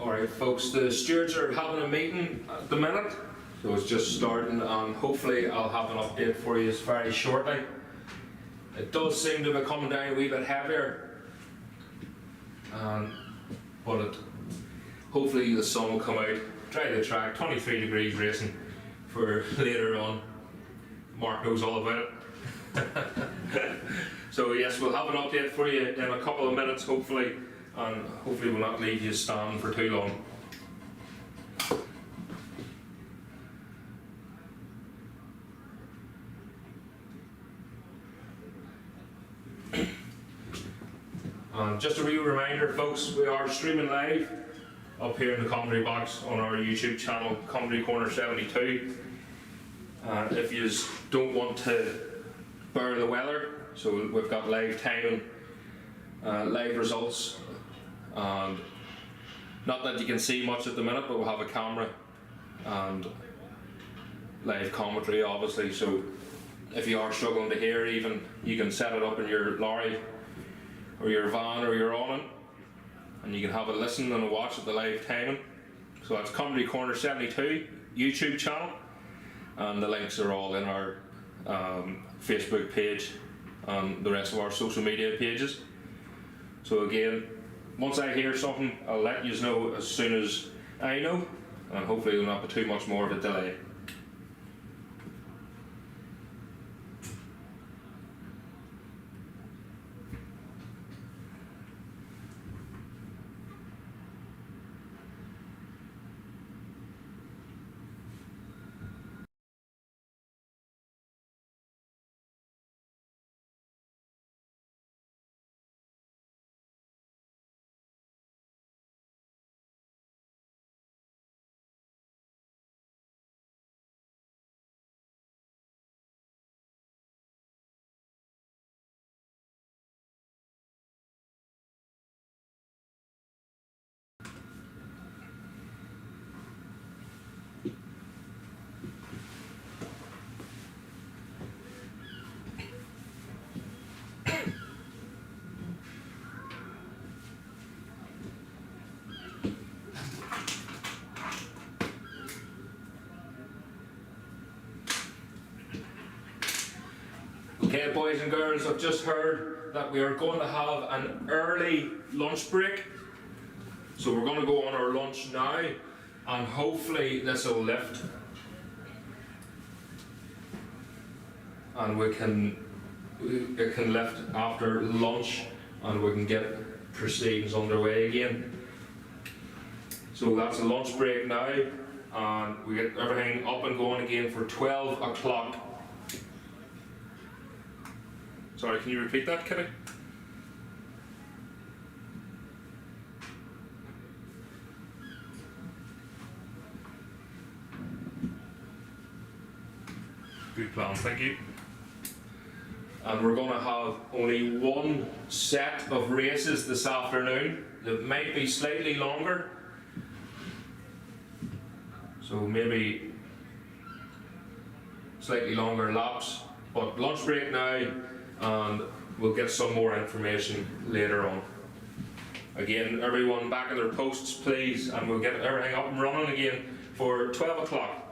Speaker 1: Alright folks, the stewards are having a meeting at the minute, so it's just starting, and hopefully I'll have an update for you very shortly. It does seem to be coming down a wee bit heavier, but hopefully the sun will come out, dry the track. 23 degrees racing for later on. Mark knows all about it. So yes, we'll have an update for you in a couple of minutes hopefully, and hopefully we'll not leave you standing for too long. And just a wee reminder folks, we are streaming live up here in the commentary box on our YouTube channel, Commentary Corner 72. If you don't want to bear the weather, so we've got live timing, live results, and not that you can see much at the minute, but we'll have a camera and live commentary obviously, so if you are struggling to hear even, you can set it up in your lorry or your van or your awning, and you can have a listen and a watch at the live timing. So that's Comedy Corner 72 YouTube channel, and the links are all in our Facebook page and the rest of our social media pages. So again, once I hear something, I'll let you know as soon as I know, and hopefully it will not be too much more of a delay. Okay boys and girls, I've just heard that we are going to have an early lunch break. So we're going to go on our lunch now, and hopefully this will lift. And it can lift after lunch, and we can get proceedings underway again. So that's a lunch break now, and we get everything up and going again for 12 o'clock. Sorry, can you repeat that, Kitty? Good plan, thank you. And we're going to have only one set of races this afternoon that might be slightly longer. So maybe slightly longer laps, but lunch break now, and we'll get some more information later on. Again, everyone back in their posts please, and we'll get everything up and running again for 12 o'clock.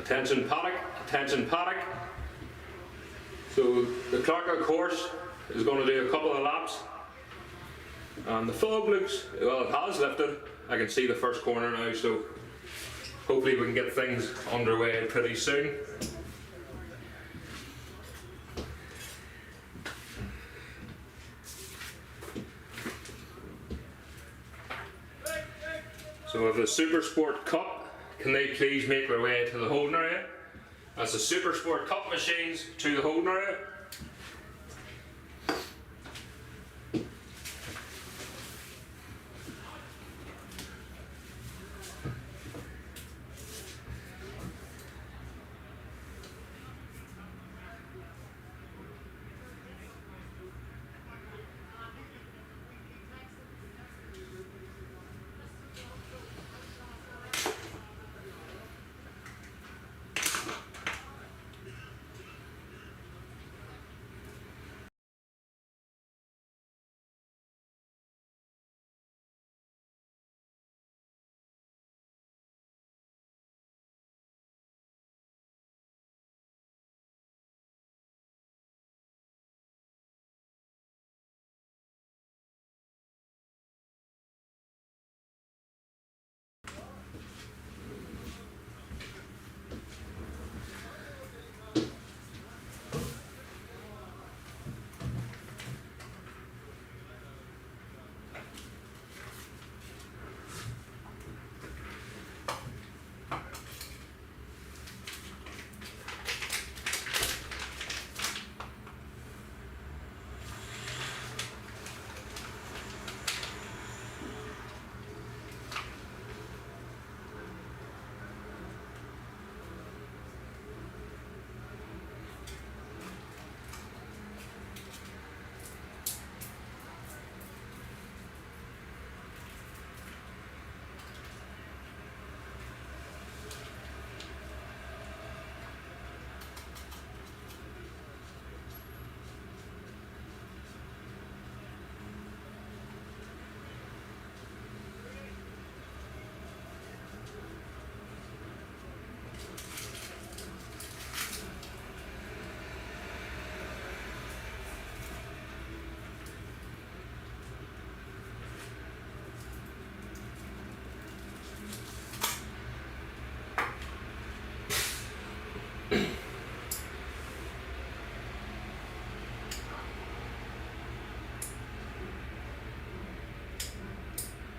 Speaker 1: Attention paddock, attention paddock. So the Clonard course is going to do a couple of laps. And the fog looks, well, it has lifted. I can see the first corner now, so hopefully we can get things underway pretty soon. So with the Supersport Cup, can they please make their way to the holding area? That's the Supersport Cup machines to the holding area.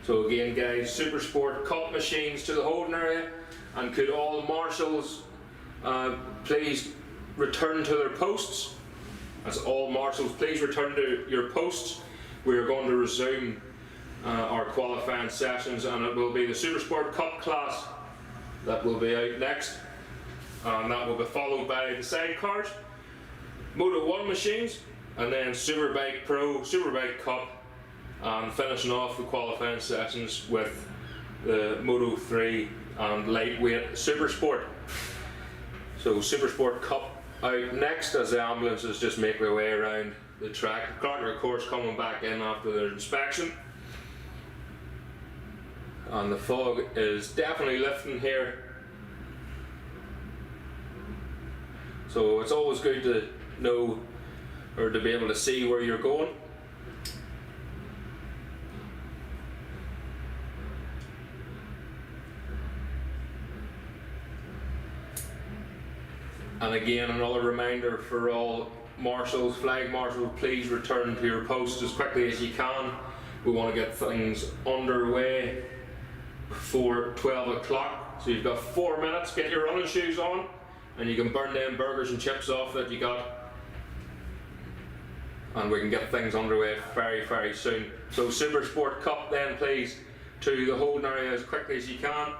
Speaker 1: So again guys, Supersport Cup machines to the holding area, and could all marshals please return to their posts. As all marshals, please return to your posts. We are going to resume our qualifying sessions, and it will be the Supersport Cup class that will be out next, and that will be followed by the sidecars, Moto 1 machines, and then Superbike Pro, Superbike Cup, and finishing off the qualifying sessions with the Moto 3 and lightweight Supersport. So Supersport Cup out next as the ambulances just make their way around the track. Clonard of course coming back in after their inspection. And the fog is definitely lifting here. So it's always good to know, or to be able to see where you're going. And again, another reminder for all marshals, flag marshals, please return to your posts as quickly as you can. We want to get things underway before 12 o'clock. So you've got 4 minutes, get your running shoes on, and you can burn them burgers and chips off that you got. And we can get things underway very, very soon. So Supersport Cup then please to the holding area as quickly as you can.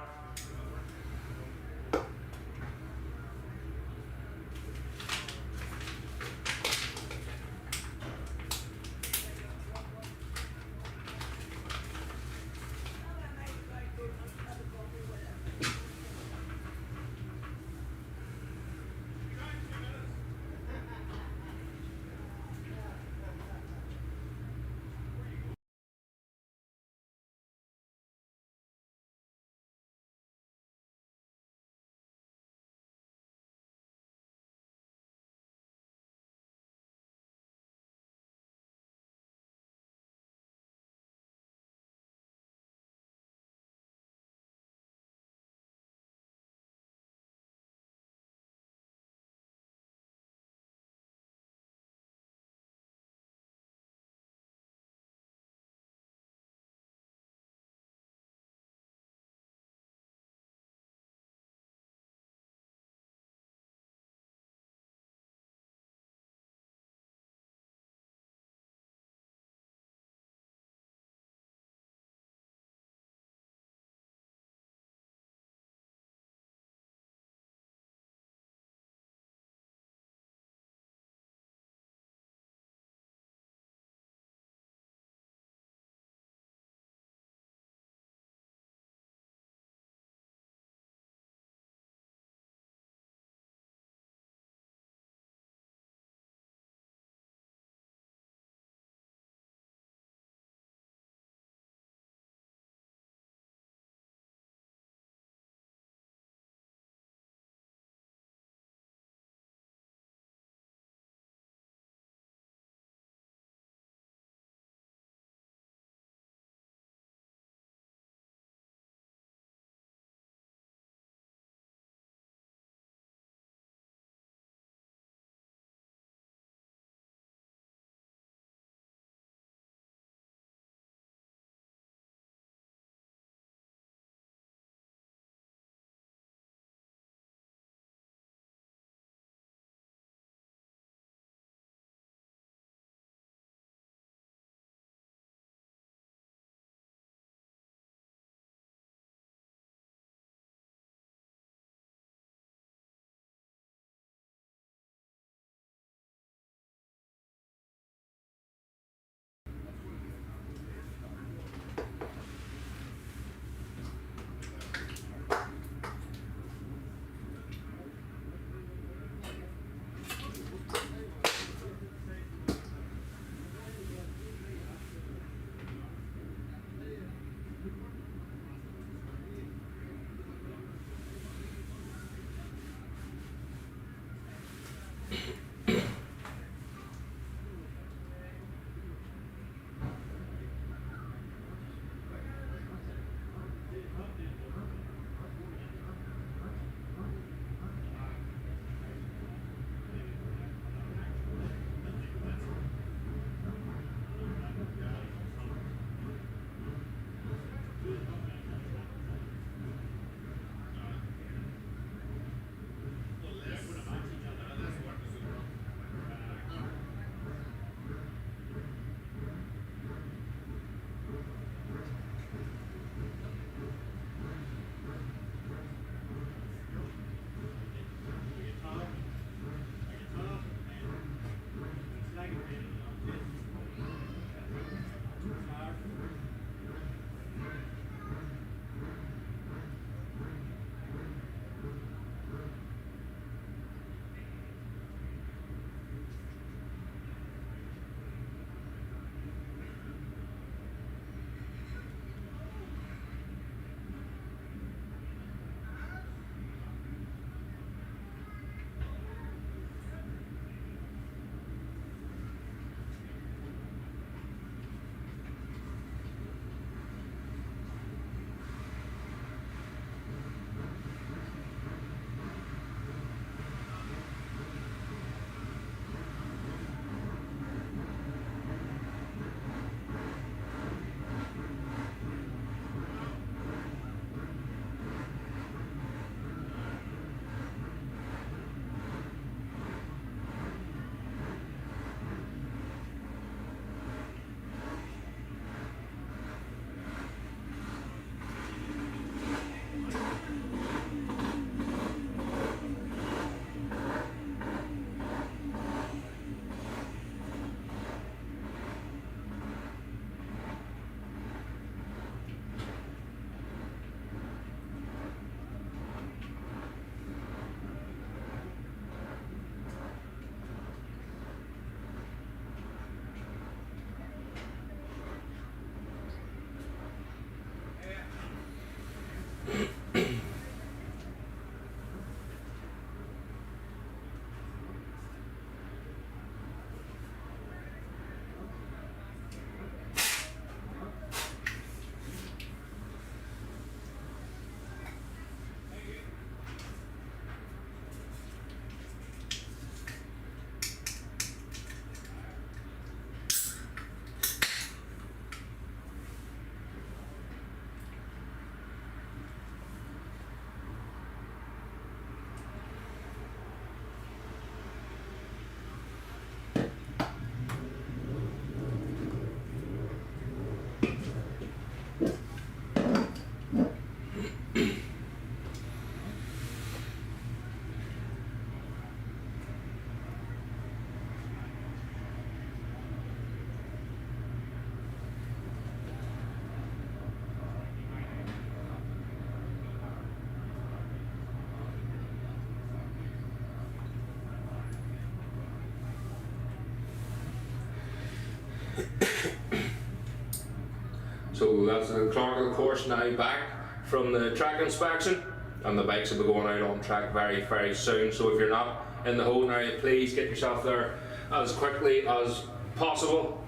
Speaker 1: So that's the Clonakil course now back from the track inspection, and the bikes will be going out on track very soon. So if you're not in the holding area, please get yourself there as quickly as possible.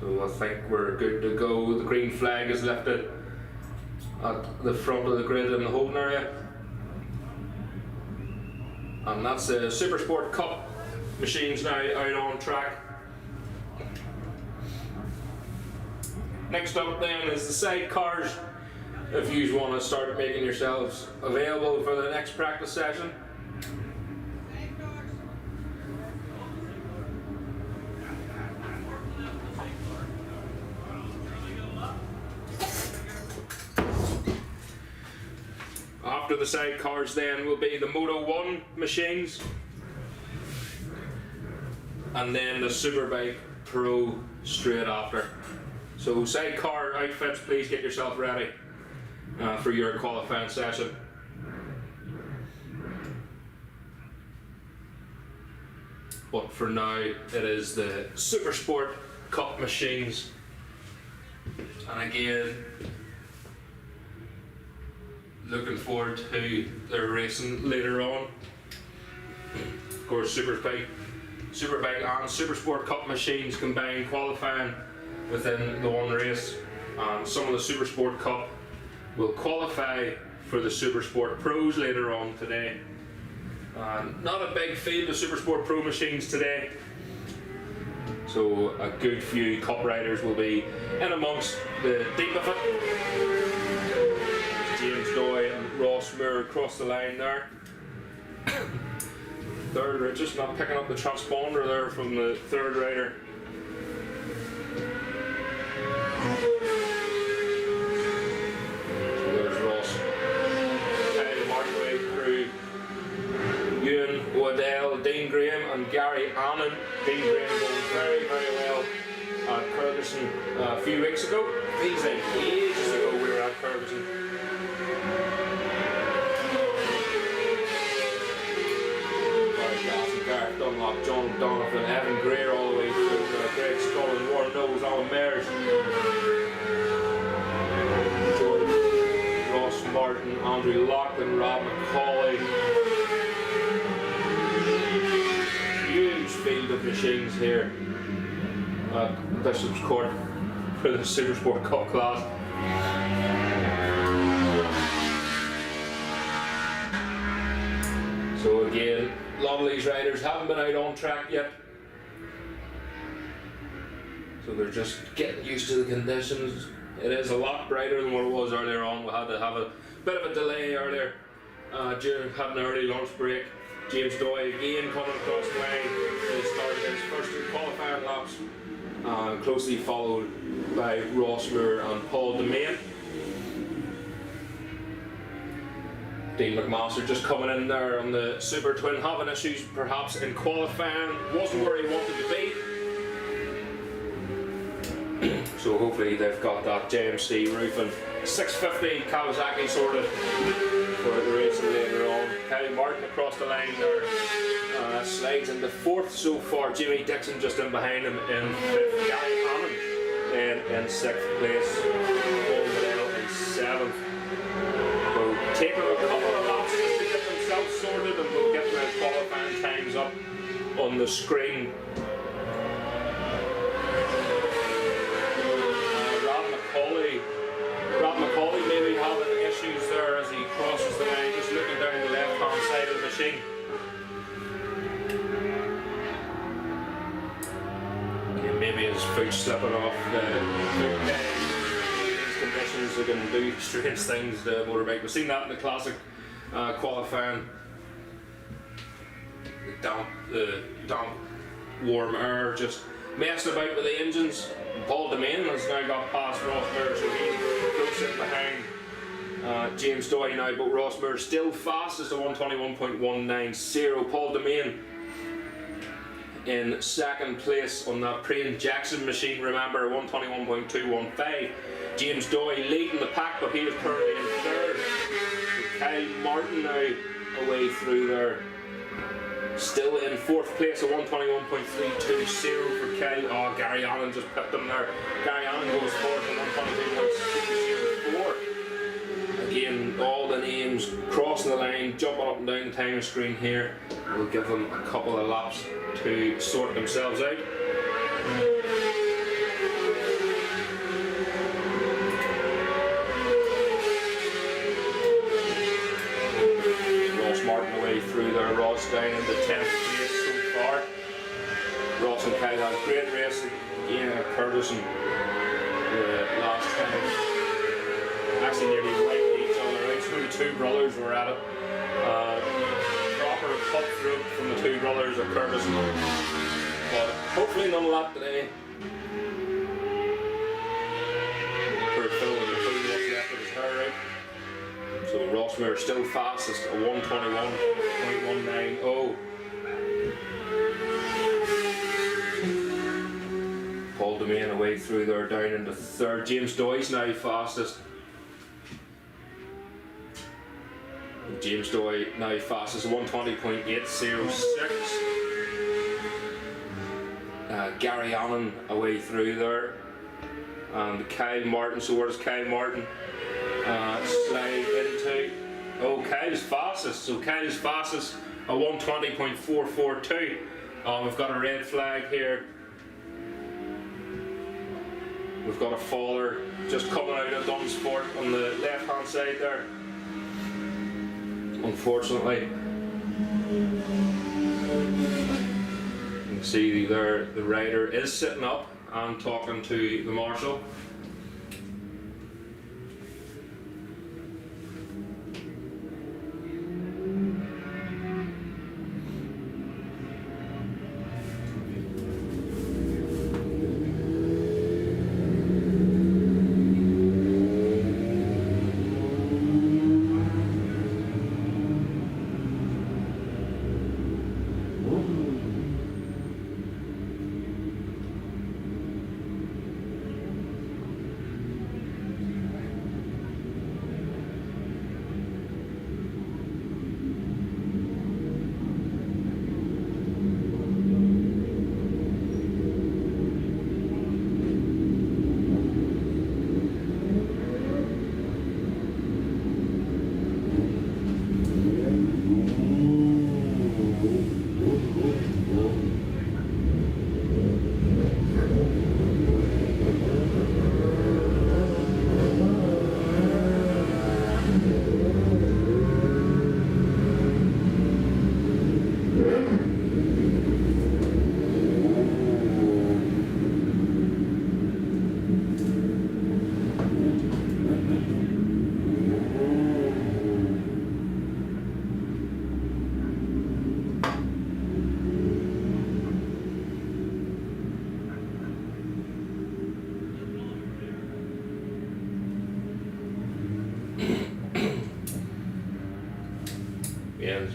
Speaker 1: So I think we're good to go. The green flag is lifted at the front of the grid in the holding area, and that's the Supersport Cup machines now out on track. Next up then is the sidecars. If you want to start making yourselves available for the next practice session. After the sidecars then will be the Moto 1 machines, and then the Superbike Pro straight after. So sidecar outfits, please get yourself ready for your qualifying session. But for now, it is the Supersport Cup machines. And again, looking forward to their racing later on. Of course, Superbike and Supersport Cup machines combine qualifying within the one race. Some of the Supersport Cup will qualify for the Supersport Pros later on today. Not a big field of Supersport Pro machines today, so a good few Cup riders will be in amongst the deep of it. James Doy and Ross Moore across the line there. Third rider, just not picking up the transponder there from the third rider. So there's Ross. Kyle Markway through Ewan Waddell, Dean Graham and Gary Annan. Dean Graham going very well at Ferguson a few weeks ago. Feels like ages ago we were at Ferguson. Dunlop, John Donovan, Evan Greer all the way through Greg Scullin, Warren Knowles, Alan Mears, Jordan Ross Martin, Andrew Loughlin, Rob McCauley. Huge field of machines here at Bishopscourt for the Supersport Cup class. So again, a lot of these riders haven't been out on track yet, so they're just getting used to the conditions. It is a lot brighter than what it was earlier on. We had to have a bit of a delay earlier during having an early lunch break. James Doy again coming across the line. He started his first two qualifying laps, closely followed by Ross Moore and Paul DeMain. Dean McMaster just coming in there on the Super Twin, having issues perhaps in qualifying, wasn't where he wanted to be. So hopefully they've got that JMC roofing 650 Kawasaki sorted for the race later on. Kyle Martin across the line there, slides into fourth so far. Jimmy Dixon just in behind him in fifth. Gary Hannon in sixth place. Paul Liddell in seventh. Take a couple of laps just to get themselves sorted, and we'll get their qualifying times up on the screen. Rob McCauley maybe having issues there as he crosses the line, just looking down the left hand side of the machine. Okay, maybe his foot's slipping off the conditions are going to do strange things to motorbike. We've seen that in the classic qualifying. The damp warm air, just messing about with the engines. Paul Demain has now got past Ross Muir, so he's close in behind James Doyle now, but Ross Muir still fastest at 121.190. Paul Demain in second place on that pre-injection machine, remember, 121.215. James Doyle leading the pack, but he is currently in third. So Kyle Martin now away through there. Still in fourth place at 121.320 for Kyle. Oh, Gary Allen just pipped him there. Gary Allen goes forward to 122.604. Again, all the names crossing the line, jumping up and down the timer screen here. We'll give them a couple of laps to sort themselves out. Ross Martin away through there, Ross down in the 10th place so far. Ross and Kyle had a great race again at Curtis and last time actually nearly wiped each other out. So the two brothers were at it. Proper cutthroat from the two brothers at Curtis, but hopefully none of that today. Poor Phil with the full what's left of his hair out. So Ross Muir still fastest at 121.190. Paul Demain away through there down into third. James Doyle's now fastest. James Doyle now fastest at 120.806. Gary Allen away through there. And Kyle Martin, so where does Kyle Martin slide into? Oh, Kyle's fastest. So Kyle's fastest at 120.442. We've got a red flag here. We've got a faller just coming out of Dunsport on the left hand side there. Unfortunately, you can see there the rider is sitting up and talking to the marshal.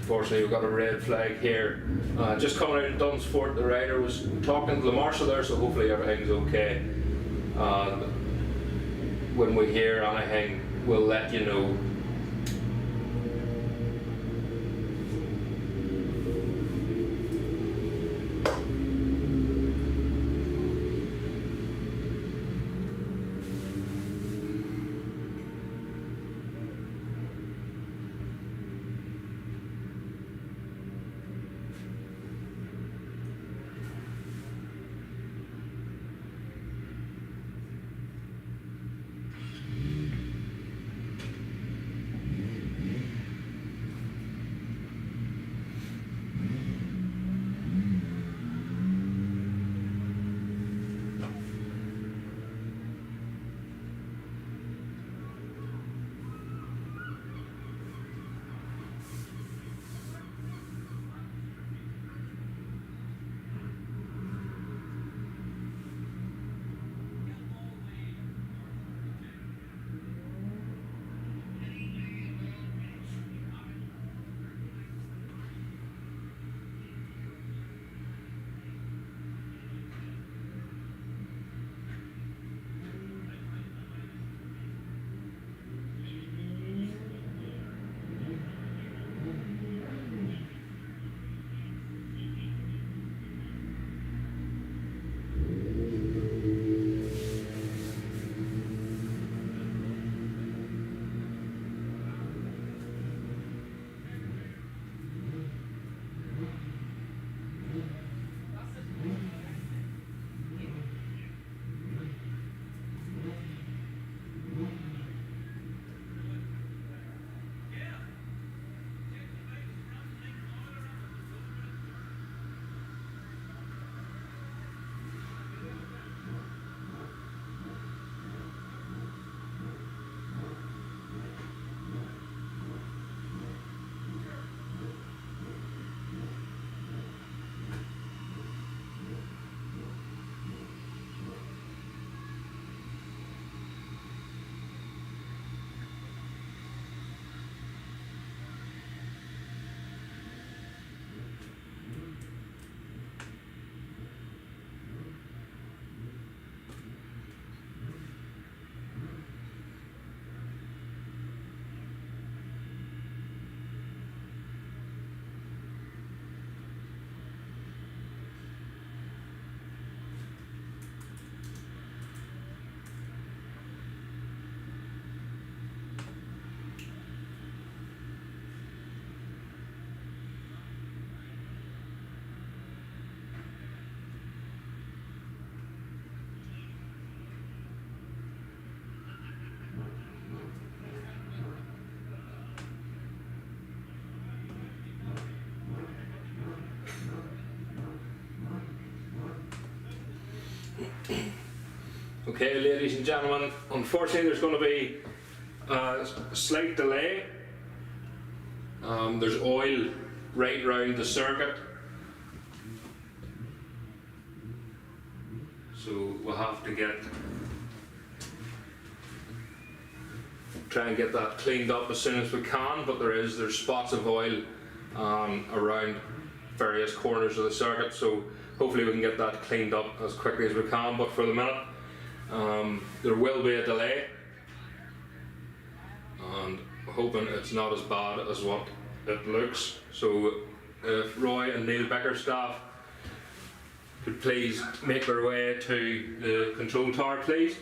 Speaker 1: Unfortunately, we've got a red flag here. Just coming out of Dunsport, the rider was talking to the marshal there, so hopefully everything's okay. When we hear anything, we'll let you know. Okay, ladies and gentlemen, unfortunately there's going to be a slight delay. There's oil right round the circuit, so we'll have to try and get that cleaned up as soon as we can, but there's spots of oil around various corners of the circuit, so hopefully we can get that cleaned up as quickly as we can. But for the minute there will be a delay, and hoping it's not as bad as what it looks. So if Roy and Neil Bickerstaff could please make their way to the control tower, please.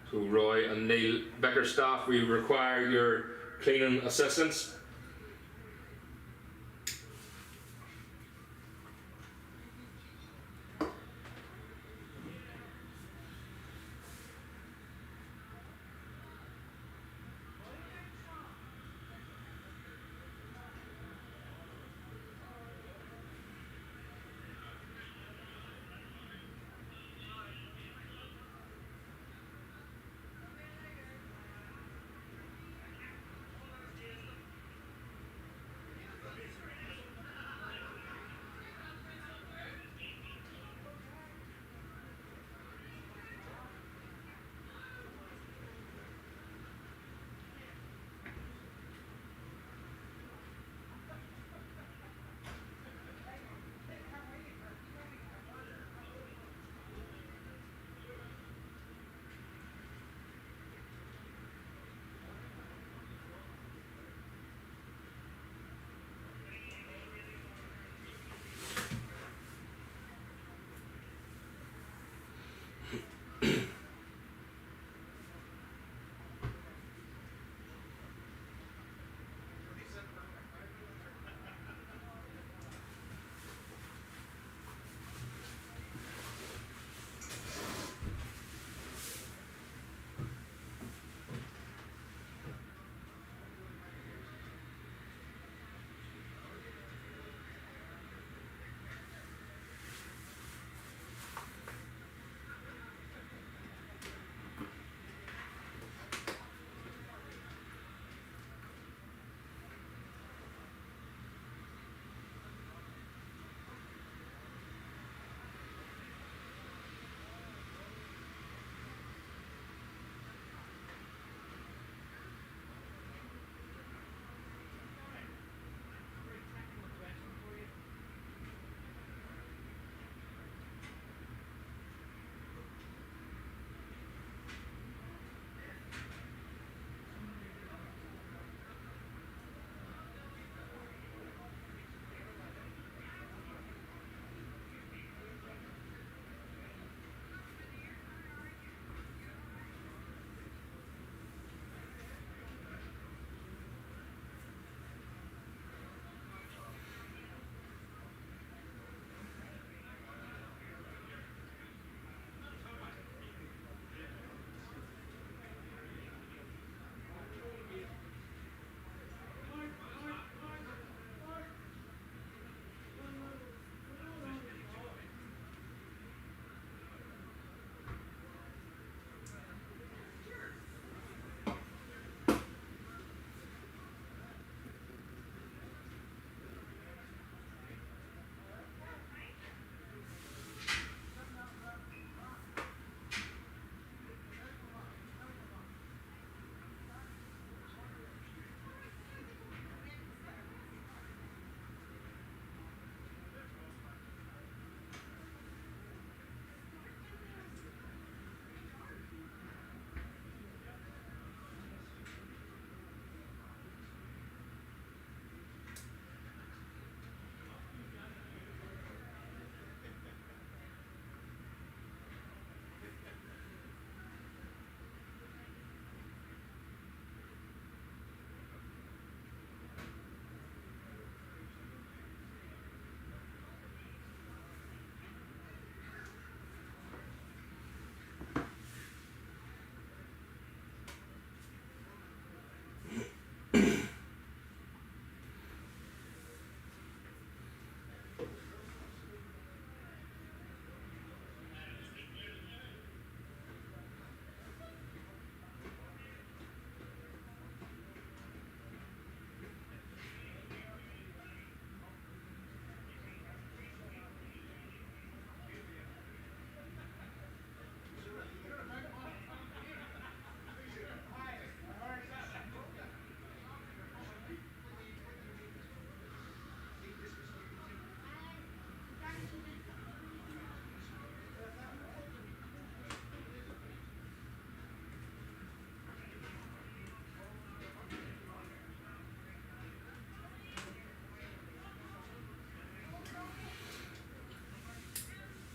Speaker 1: So Roy and Neil Bickerstaff, we require your cleaning assistance.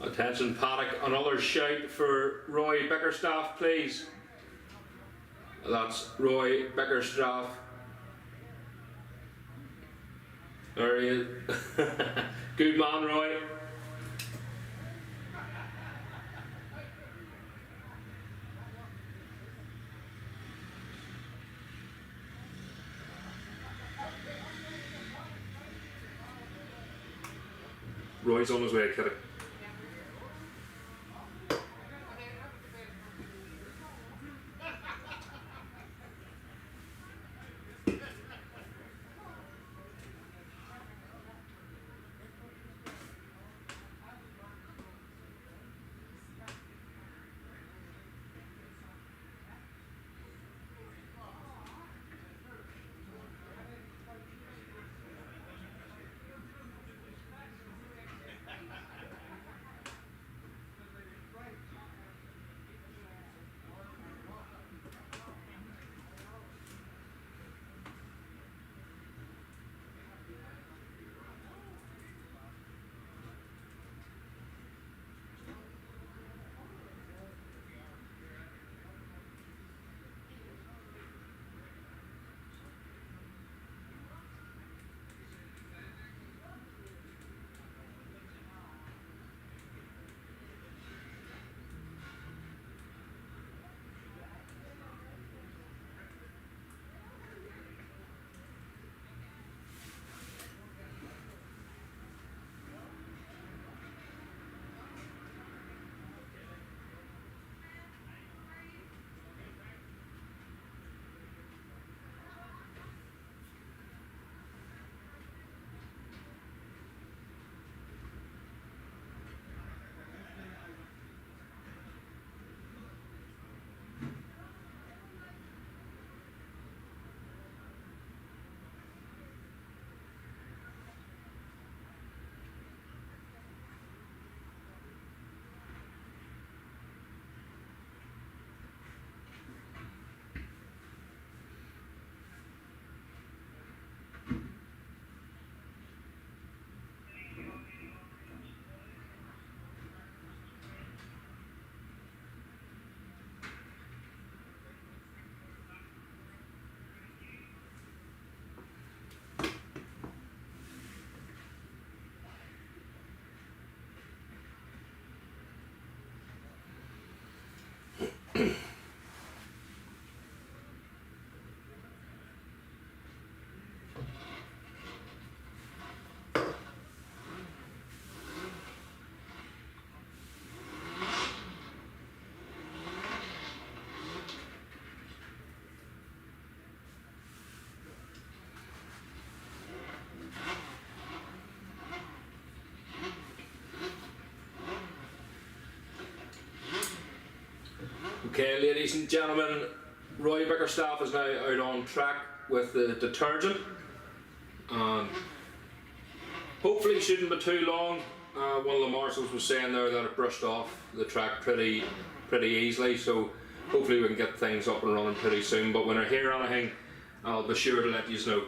Speaker 1: Attention paddock, another shout for Roy Bickerstaff, please. That's Roy Bickerstaff. There he is. Good man, Roy. Roy's on his way, Kitty. Okay, ladies and gentlemen, Roy Bickerstaff is now out on track with the detergent. Hopefully it shouldn't be too long. One of the marshals was saying there that it brushed off the track pretty easily, so hopefully we can get things up and running pretty soon. But when I hear anything, I'll be sure to let you know.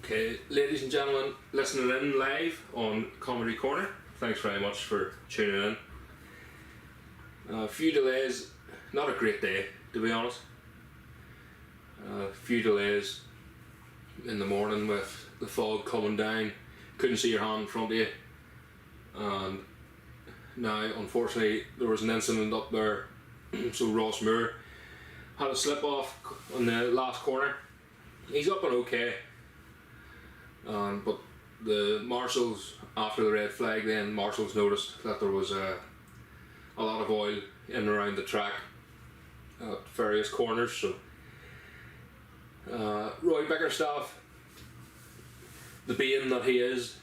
Speaker 1: Okay, ladies and gentlemen, listening in live on Comedy Corner, thanks very much for tuning in. A few delays, not a great day to be honest. A few delays in the morning with the fog coming down, couldn't see your hand in front of you, and now unfortunately there was an incident up there. So Ross Moore had a slip off on the last corner. He's up and okay, but the marshals, after the red flag, then marshals noticed that there was a lot of oil in and around the track at various corners. So Roy Bickerstaff, the being that he is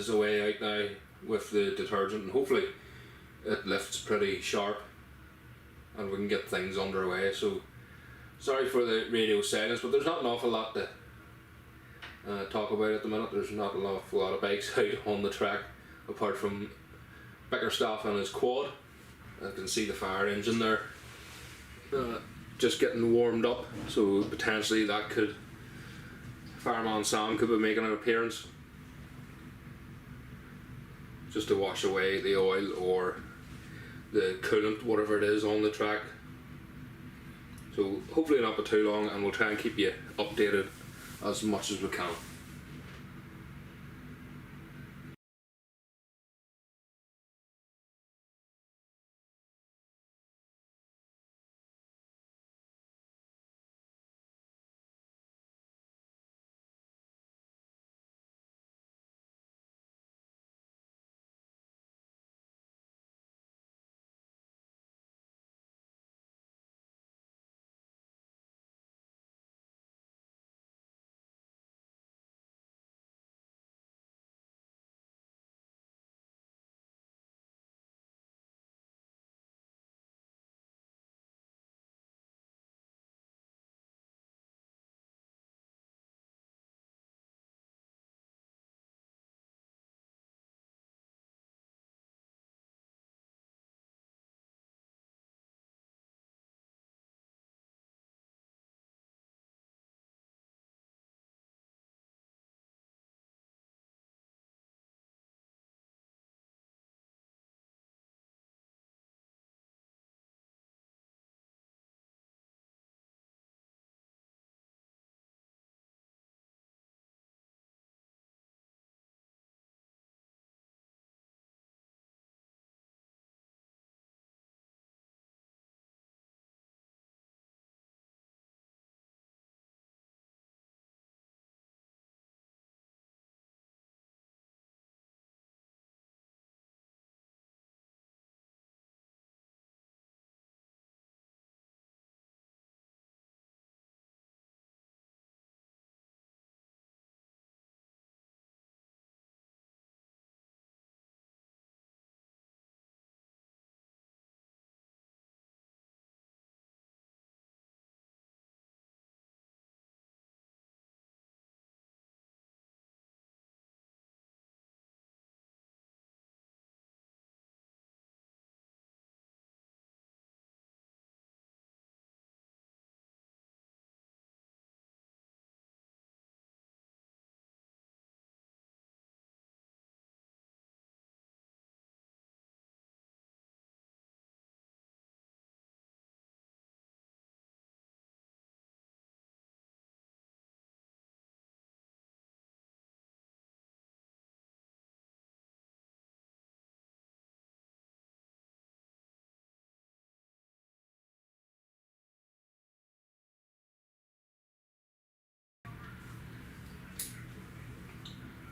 Speaker 1: away out now with the detergent, and hopefully it lifts pretty sharp and we can get things underway. So sorry for the radio silence, but there's not an awful lot to talk about at the minute. There's not an awful lot of bikes out on the track apart from Bickerstaff and his quad. I can see the fire engine there just getting warmed up, so potentially that could, Fireman Sam could be making an appearance just to wash away the oil or the coolant, whatever it is on the track. So hopefully not for too long, and we'll try and keep you updated as much as we can.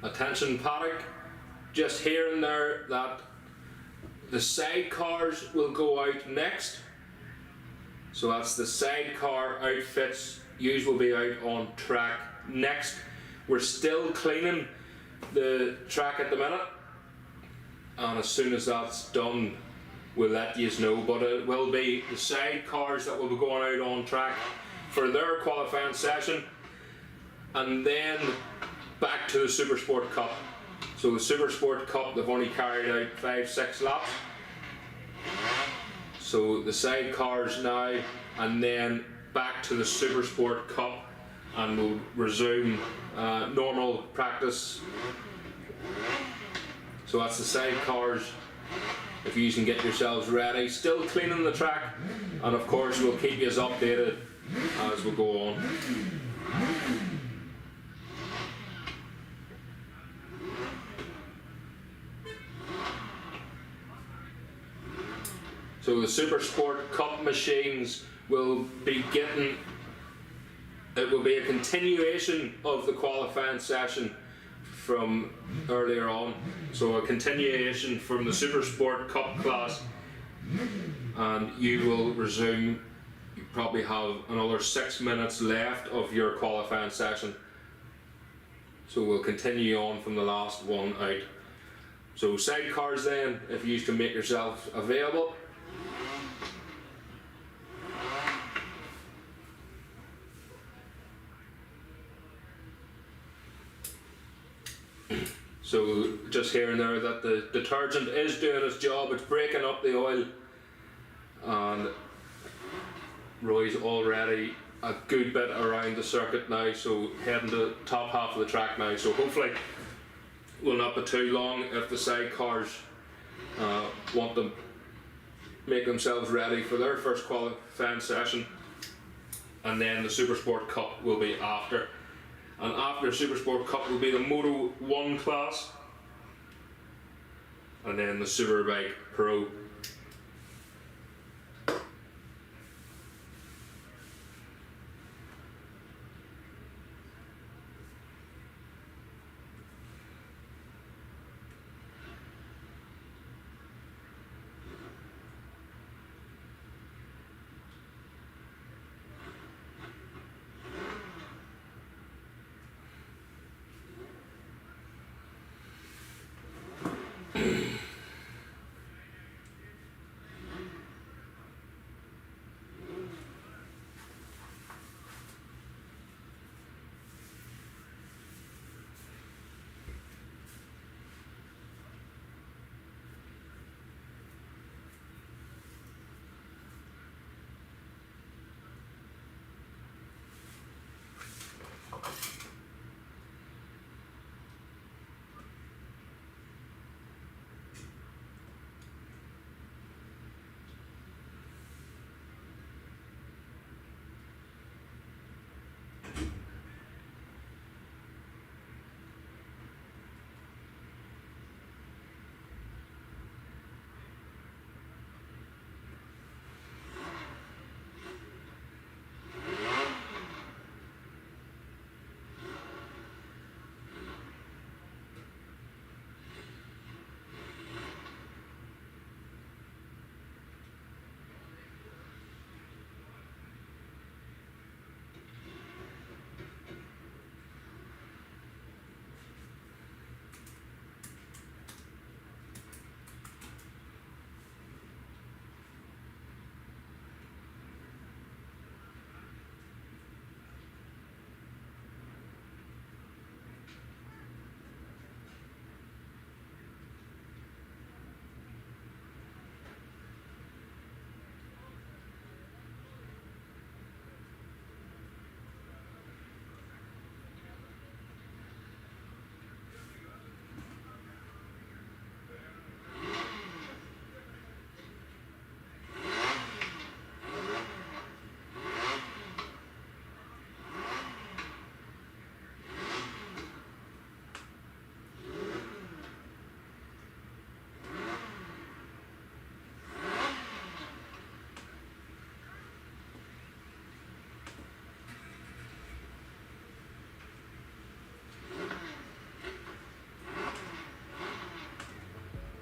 Speaker 1: Attention paddock, just hearing there that the sidecars will go out next. So that's the sidecar outfits, yous will be out on track next. We're still cleaning the track at the minute, and as soon as that's done we'll let yous know, but it will be the sidecars that will be going out on track for their qualifying session, and then back to the Supersport Cup. So the Supersport Cup, they've only carried out 5-6 laps. So the sidecars now, and then back to the Supersport Cup and we'll resume normal practice. So that's the sidecars. If you can get yourselves ready, still cleaning the track, and of course we'll keep you updated as we go on. So the Supersport Cup machines will be getting, it will be a continuation of the qualifying session from earlier on. So a continuation from the Supersport Cup class, and you will resume, you probably have another 6 minutes left of your qualifying session. So we'll continue on from the last one out. So sidecars then, if you can make yourself available. So just hearing there that the detergent is doing its job, it's breaking up the oil, and Roy's already a good bit around the circuit now, so heading to the top half of the track now, so hopefully will not be too long if the sidecars want to make themselves ready for their first qualifying session, and then the Supersport Cup will be after. And after Supersport Cup will be the Moto 1 class, and then the Superbike Pro.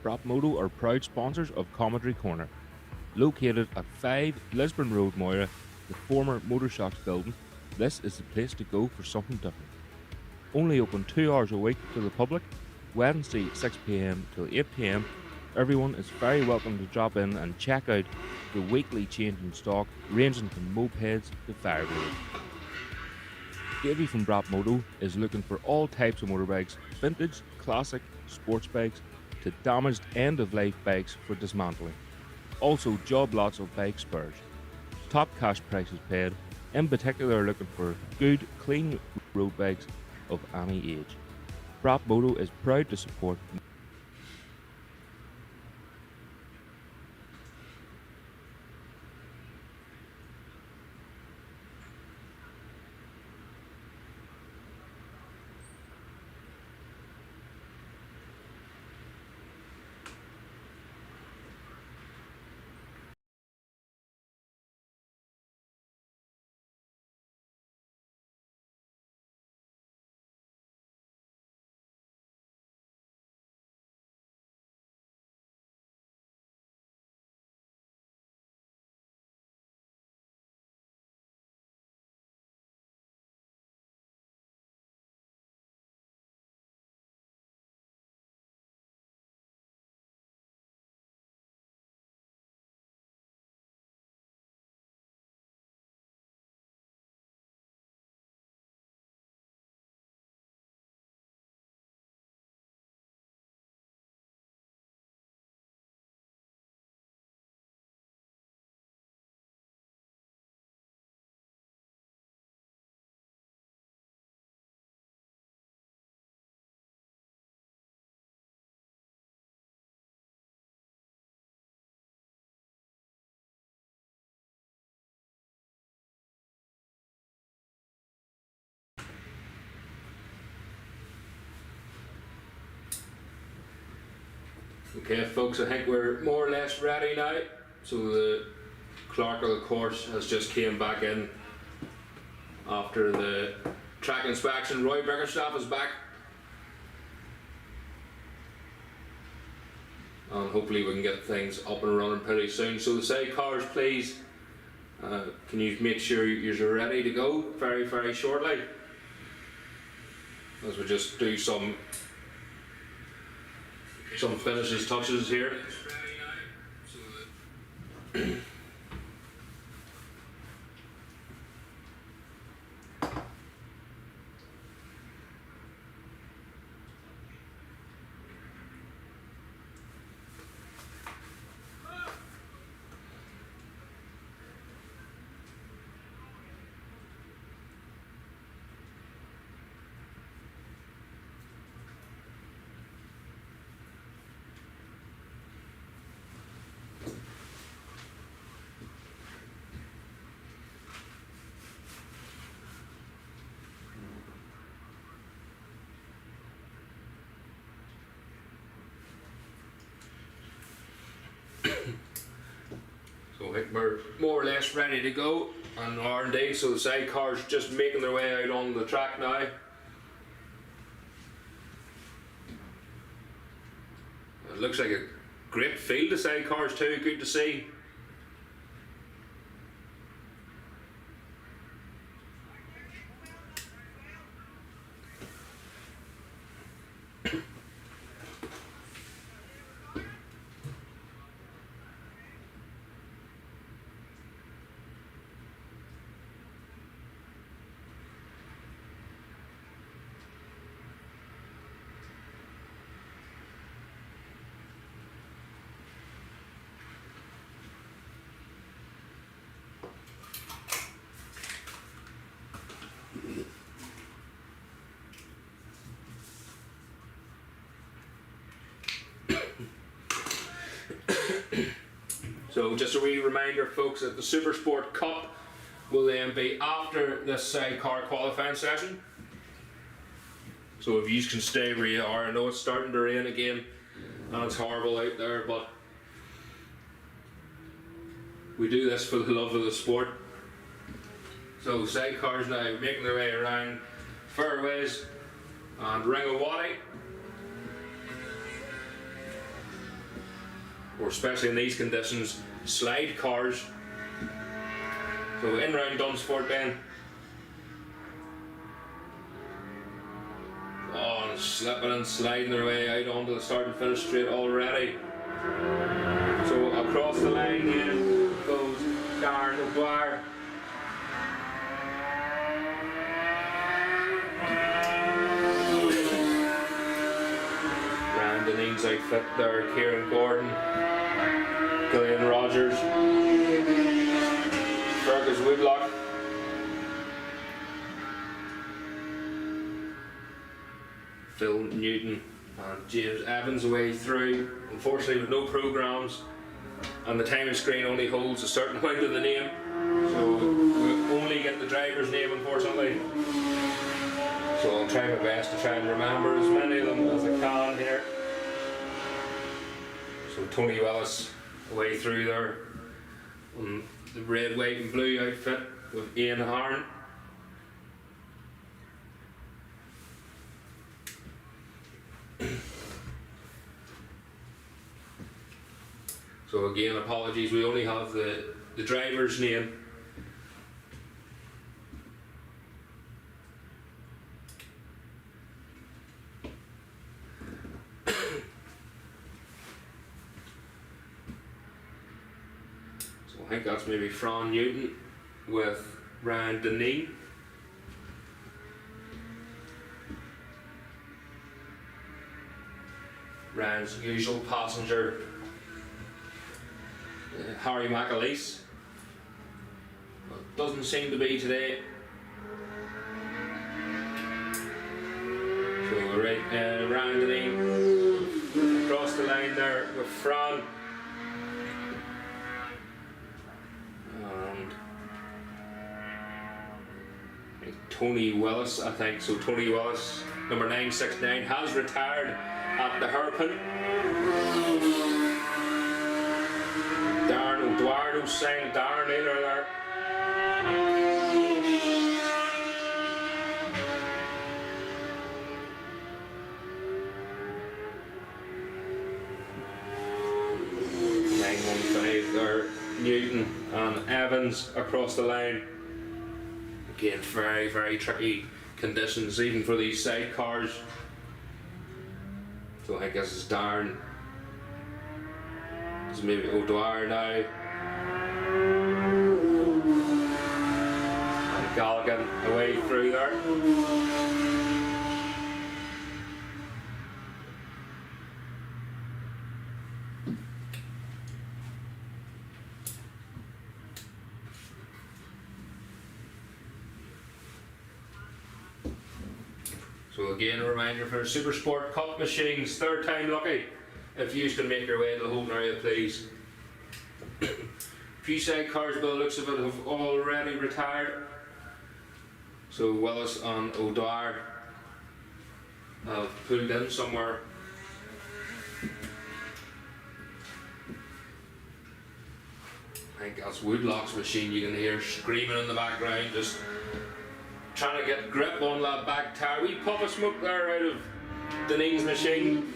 Speaker 2: Brapmoto are proud sponsors of Commentary Corner. Located at 5 Lisburn Road, Moira, the former Motor Shocks building, this is the place to go for something different. Only open 2 hours a week to the public, Wednesday 6 PM till 8 PM. Everyone is very welcome to drop in and check out the weekly change in stock, ranging from mopeds to fireblades. Davey from Brapmoto is looking for all types of motorbikes, vintage, classic, sports bikes, to damaged end-of-life bikes for dismantling. Also job lots of bike spares. Top cash prices paid, in particular looking for good clean road bikes of any age. Brap Moto is proud to support
Speaker 1: Okay folks, I think we're more or less ready now. So the clerk of the course has just came back in after the track inspection. Roy Bickerstaff is back. And hopefully we can get things up and running pretty soon. So the sidecars, please, can you make sure you're ready to go very, very shortly? As we just do some finishes touches here. So I think we're more or less ready to go on R&D. So the sidecars just making their way out on the track now. It looks like a great field of sidecars too, good to see. So just a wee reminder folks that the Supersport Cup will then be after this Sidecar Qualifying session. So if you can stay where you are, I know it's starting to rain again and it's horrible out there, but we do this for the love of the sport. So sidecars now making their way around fairways and Ring of Waddy. Or especially in these conditions, slide cars. So in round Dunsford then. Oh, and slipping and sliding their way out onto the start and finish straight already. So across the line then goes Darren O'Dwyer. Deneen's outfit there, Kieran Gordon, Gillian Rogers, Fergus Woodlock. Phil Newton and James Evans away through. Unfortunately, with no programmes, and the timing screen only holds a certain amount of the name, so we only get the driver's name, unfortunately. So I'll try my best to try and remember as many of them as I can here. So Tony Willis away through there on the red, white and blue outfit with Ian Harn. So again, apologies, we only have the driver's name. So I think that's maybe Fran Newton with Ryan Deneen. Ryan's usual passenger, Harry McAleese, but doesn't seem to be today. So Ryan Deneen across the line there with Fran, and Tony Willis, I think. So Tony Willis, number 969, has retired at the hairpin. Darren O'Dwyer saying Darren Naylor there. There, Newton and Evans across the line. Again, very, very tricky conditions even for these sidecars. So I guess it's Darren. It's maybe O'Dwyer now. And Galligan away through there. So again, a reminder for Supersport Cup machines, third time lucky. If you can make your way to the holding area, please. A few sidecars by the looks of it have already retired. So Willis and O'Dwyer have pulled in somewhere. I think that's Woodlock's machine. You can hear screaming in the background, just trying to get grip on that back tire. Wee puff of smoke there out of Deneen's machine.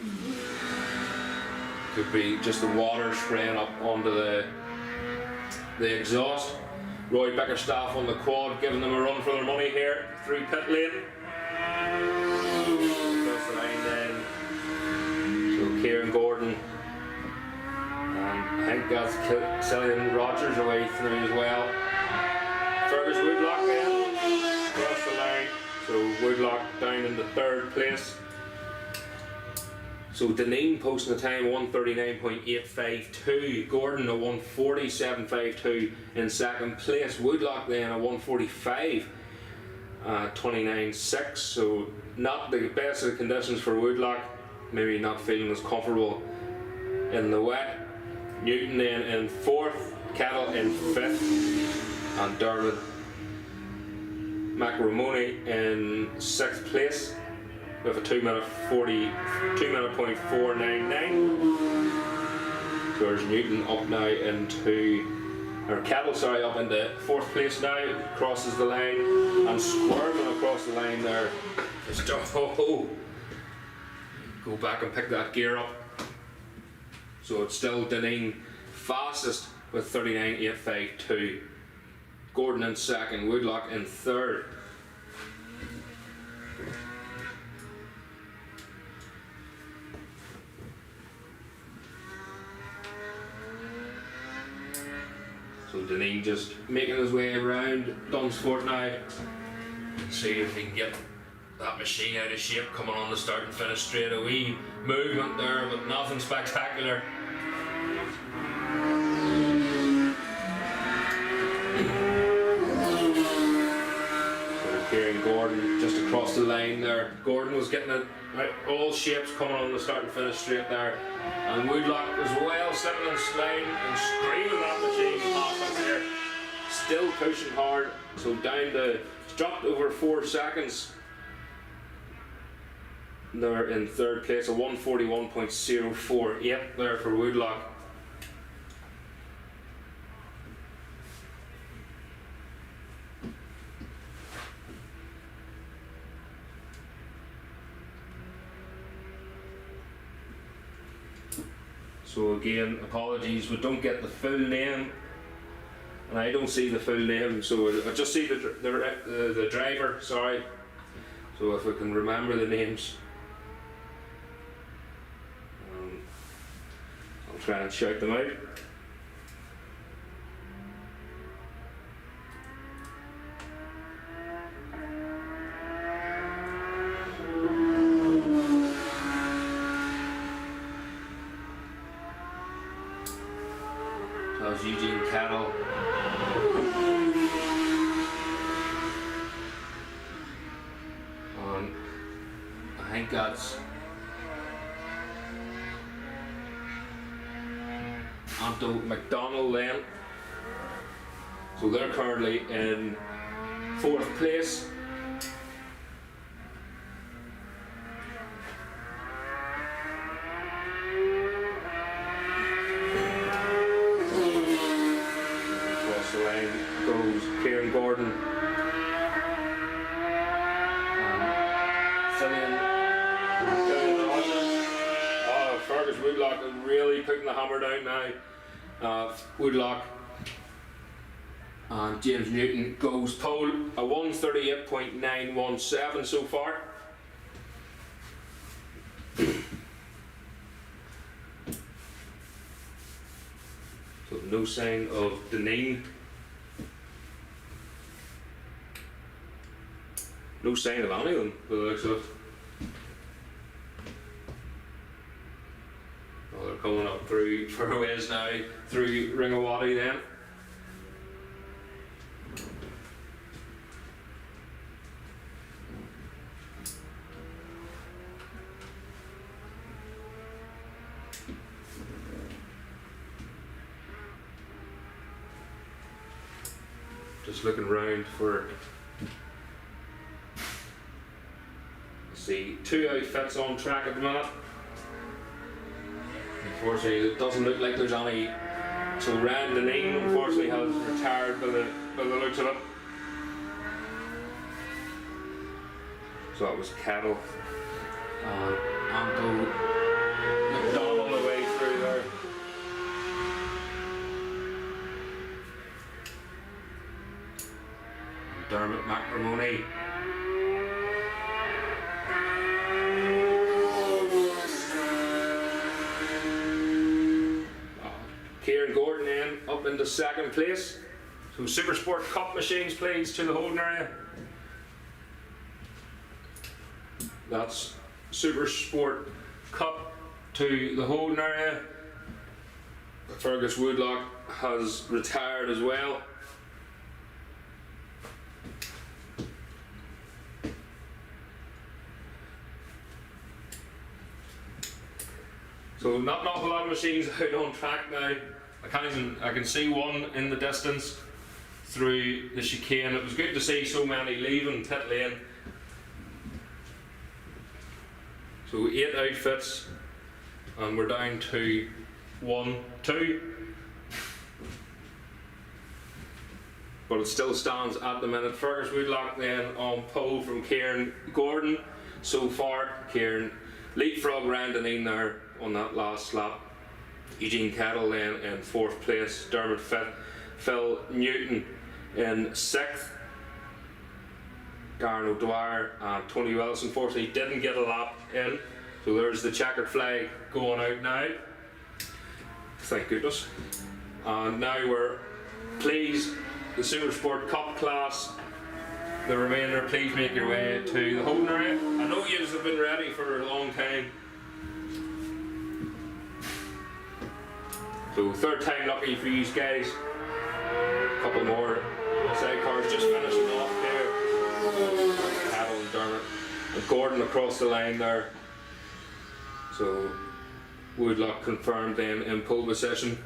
Speaker 1: Could be just the water spraying up onto the exhaust. Roy Bickerstaff on the quad, giving them a run for their money here through pit lane. Across the line then. So Kieran Gordon, and I think that's Cillian Rogers away through as well. Fergus Woodlock then across the line. So Woodlock down in the third place. So Deneen posting a time 1:39.852, Gordon a 1:47.52 in second place, Woodlock then a 1:45.29.6. So not the best of the conditions for Woodlock, maybe not feeling as comfortable in the wet. Newton then in fourth, Kettle in fifth, and Dermot McRomoni in sixth place with a 2:40.499. So there's Newton up now into, or Kettle, sorry, up into fourth place now, crosses the line, and squirming across the line there is go back and pick that gear up. So it's still Deneen fastest with 39.852. Gordon in second, Woodlock in third. So Deneen just making his way around Dunsfort now. See if he can get that machine out of shape coming on the start and finish straight. A wee movement there, but nothing spectacular. So Kieran Gordon just across the line there. Gordon was getting it right, all shapes coming on the start and finish straight there. And Woodlock as well, slipping and sliding and screaming that machine past up there. Still pushing hard, so down to, it's dropped over 4 seconds. They're in third place, a 141.048 there for Woodlock. So again, apologies, we don't get the full name, and I don't see the full name, so I just see the driver, sorry. So if we can remember the names. I'll try and shout them out. That was Eugene Cattle. I think that's Anto McDonald then. So they're currently in 4th place. Across the line goes Kieran Gordon. Fergus Woodlock is really putting the hammer down now. Woodlock and James Newton goes pole, a 138.917 so far. So no sign of Deneen. No sign of any of them, by the looks of it. Well, they're coming up through Fairways now, through Ringawati then. Just looking round for, see, 2 outfits on track at the minute. Unfortunately, it doesn't look like there's any. So Rand Deneen unfortunately has retired by the looks of it. So that was Cattle. Anto McDonald away through there. Dermot McRamoni. Kieran Gordon then up into 2nd place. So Supersport Cup machines please to the holding area. That's Supersport Cup to the holding area. Fergus Woodlock has retired as well. So not an awful lot of machines out on track now. I can see one in the distance through the chicane. It was good to see so many leaving pit lane. So 8 outfits, and we're down to 1, 2. But it still stands at the minute. Fergus Woodlock then on pole from Kieran Gordon. So far, Kieran leapfrog Randonine there on that last lap. Eugene Cattle then in 4th place. Dermot 5th. Phil Newton in 6th. Darren O'Dwyer and Tony Willis unfortunately didn't get a lap in. So there's the checkered flag going out now. Thank goodness. And now we're pleased, the Supersport Cup class, the remainder, please make your way to the holding area. I know you have been ready for a long time. So 3rd time lucky for you guys. A couple more sidecars just finishing off there. Cattle and Dermot Gordon across the line there. So Woodlock confirmed then in pole position.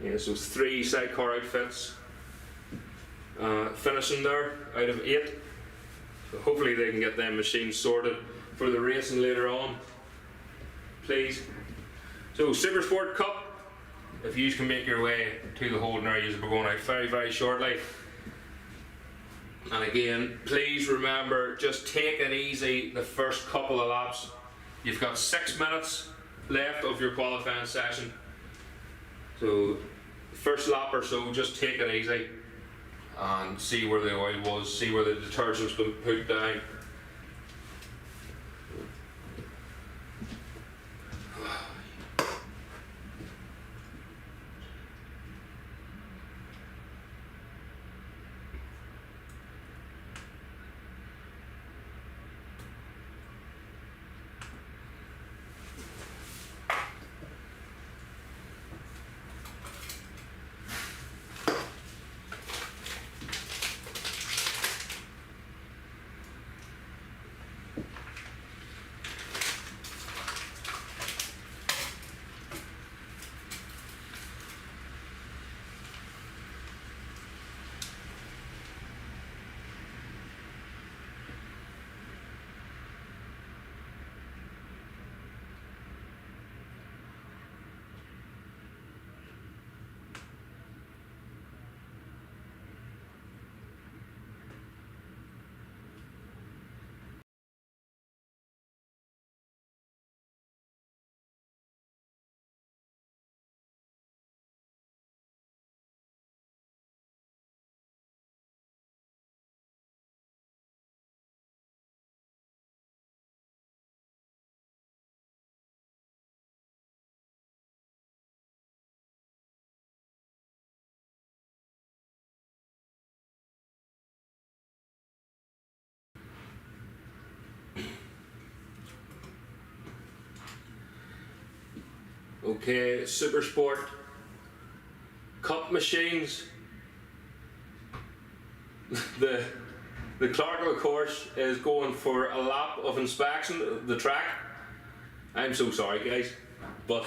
Speaker 1: Yeah, so 3 sidecar outfits finishing there out of 8. So hopefully they can get them machines sorted for the racing later on, please. So Supersport Cup, if you can make your way to the holding area, you'll be going out very, very shortly. And again, please remember, just take it easy the first couple of laps. You've got 6 minutes left of your qualifying session. So first lap or so, just take it easy and see where the oil was, see where the detergent's been put down. Okay, Supersport Cup machines. The Clerkenwell course is going for a lap of inspection of the track. I'm so sorry guys, but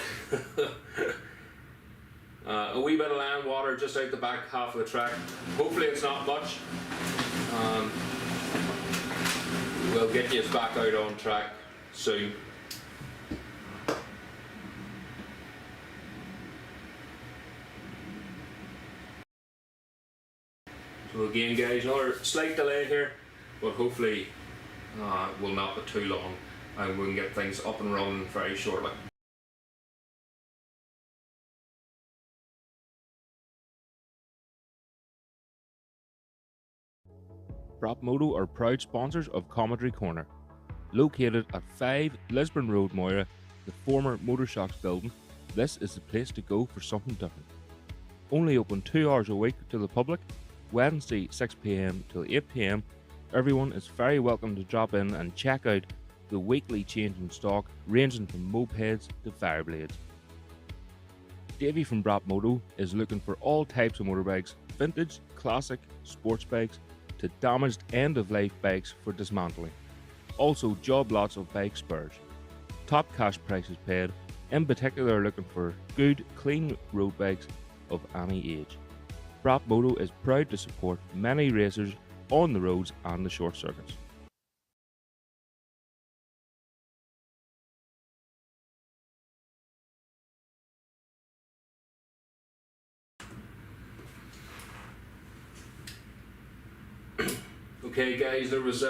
Speaker 1: a wee bit of land water just out the back half of the track. Hopefully it's not much. We'll get you back out on track soon. So again guys, another slight delay here, but hopefully it will not be too long and we can get things up and running very shortly.
Speaker 2: Brapmoto are proud sponsors of Commentary Corner. Located at 5 Lisburn Road, Moira, the former Motorshocks building, this is the place to go for something different. Only open 2 hours a week to the public, Wednesday 6 PM till 8 PM. Everyone is very welcome to drop in and check out the weekly change in stock, ranging from mopeds to fireblades. Davey from Brapmoto is looking for all types of motorbikes, vintage, classic, sports bikes, to damaged end-of-life bikes for dismantling. Also job lots of bike spares. Top cash prices paid, in particular looking for good, clean road bikes of any age. Brapmoto is proud to support many racers on the roads and the short circuits.
Speaker 1: Okay guys, there was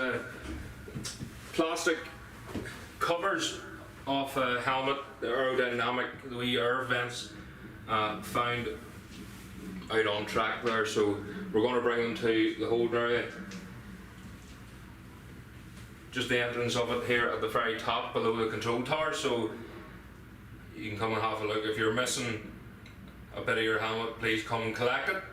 Speaker 1: plastic covers off a helmet, the aerodynamic, the wee air vents found out on track there, so we're going to bring them to the holding area. Just the entrance of it here at the very top below the control tower, so you can come and have a look. If you're missing a bit of your helmet, please come and collect it.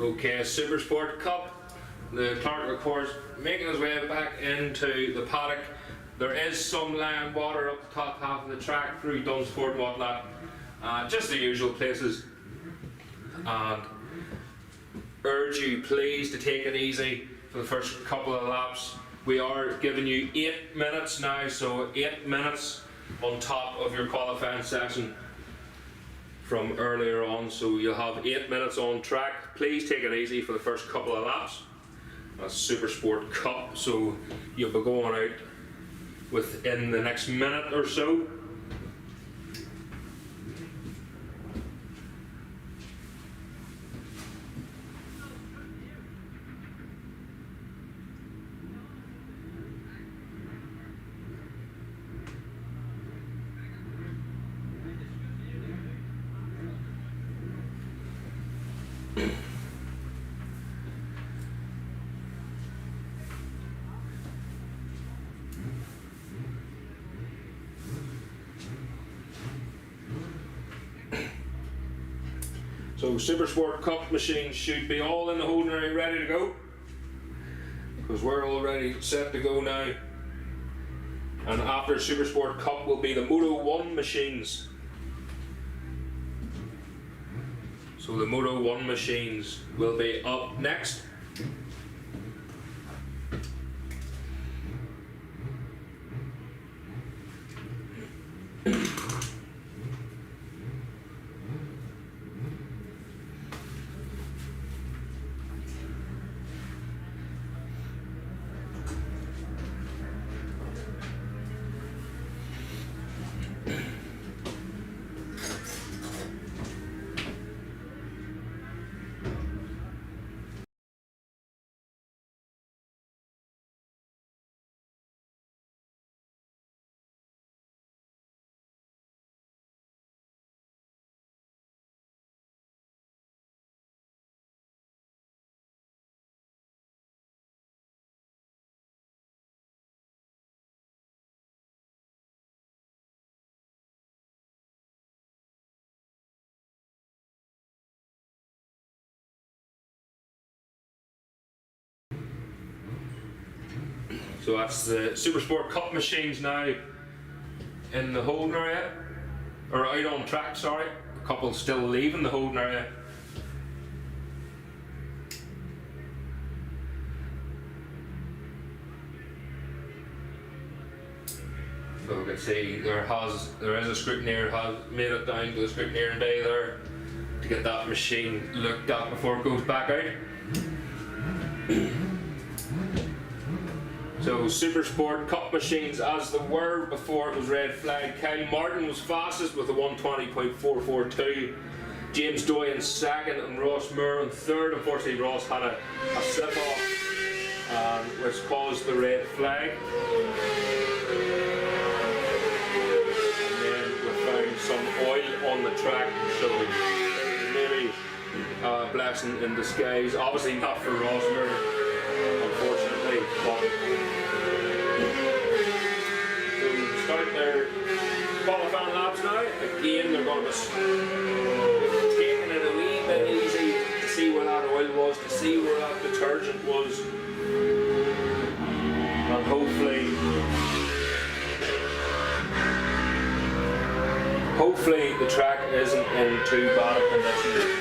Speaker 1: Okay, Supersport Cup. The clerk, of course, making his way back into the paddock. There is some land water up the top half of the track through Dunsport and whatnot. Just the usual places. And urge you please to take it easy for the first couple of laps. We are giving you 8 minutes now, so 8 minutes on top of your qualifying session from earlier on, so you'll have 8 minutes on track. Please take it easy for the first couple of laps. That's Supersport Cup, so you'll be going out within the next minute or so. So Supersport Cup machines should be all in the holding area ready to go, because we're already set to go now. And after Supersport Cup will be the Moto 1 machines. So the Moto 1 machines will be up next. So that's the Supersport Cup machines now in the holding area, or out on track, sorry. A couple still leaving the holding area. So we can see there is a scrutineer has made it down to the scrutineering bay there to get that machine looked at before it goes back out. So Supersport Cup machines as they were before it was red flag. Kyle Martin was fastest with a 120.442. James Doyen second and Ross Moore in third. Unfortunately Ross had a slip off which caused the red flag. And then we found some oil on the track, so maybe a blessing in disguise. Obviously not for Ross Moore, unfortunately, but start their qualifying laps now. Again, they're going to be taking it a wee bit easy to see where that oil was, to see where that detergent was, and hopefully the track isn't in too bad a condition.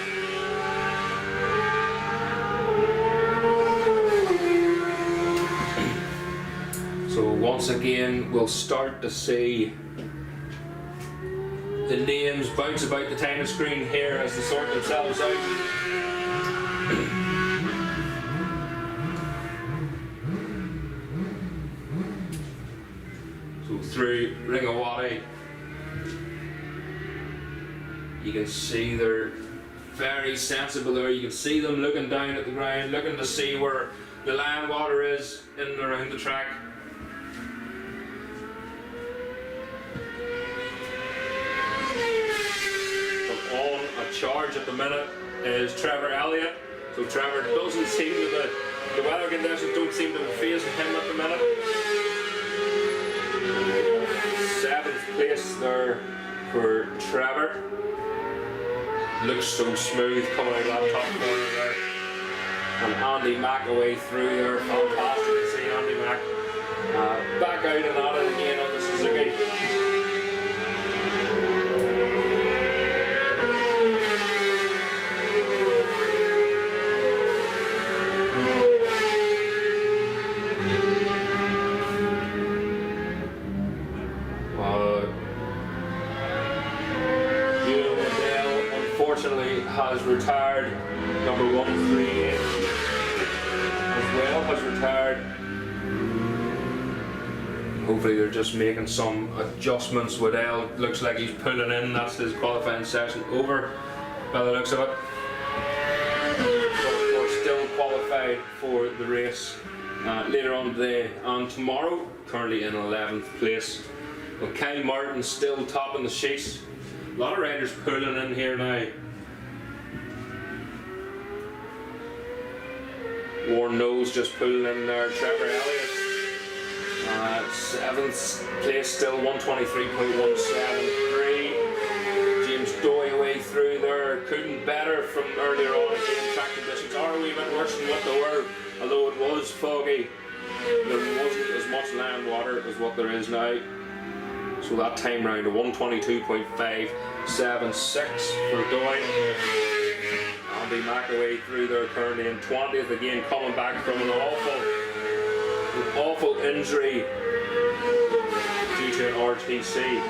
Speaker 1: So once again, we'll start to see the names bounce about the timing screen here as they sort themselves out. So through Ringawati, you can see they're very sensible there. You can see them looking down at the ground, looking to see where the land water is in and around the track. Charge at the minute is Trevor Elliott. So Trevor doesn't seem to the weather conditions don't seem to be facing him at the minute. 7th place there for Trevor. Looks so smooth coming out of that top corner there. And Andy Mack away through there. Fantastic to see Andy Mack back out and at it again on the Suzuki. Unfortunately has retired. Number 138 as well has retired. Hopefully they're just making some adjustments. Waddell looks like he's pulling in. That's his qualifying session over by the looks of it. But we're still qualified for the race later on today and tomorrow. Currently in 11th place. Well, Kyle Martin still topping the sheets. A lot of riders pulling in here now. Warren Knowles just pulling in there. Trevor Elliott, 7th place still, 123.173. James Doyle away through there. Couldn't better from earlier on. Again, track conditions are a wee bit worse than what they were, although it was foggy. There wasn't as much land water as what there is now. So that time round to 122.576 for Doyle. Andy Mack away through there currently in 20th, again coming back from an awful injury due to an RTC.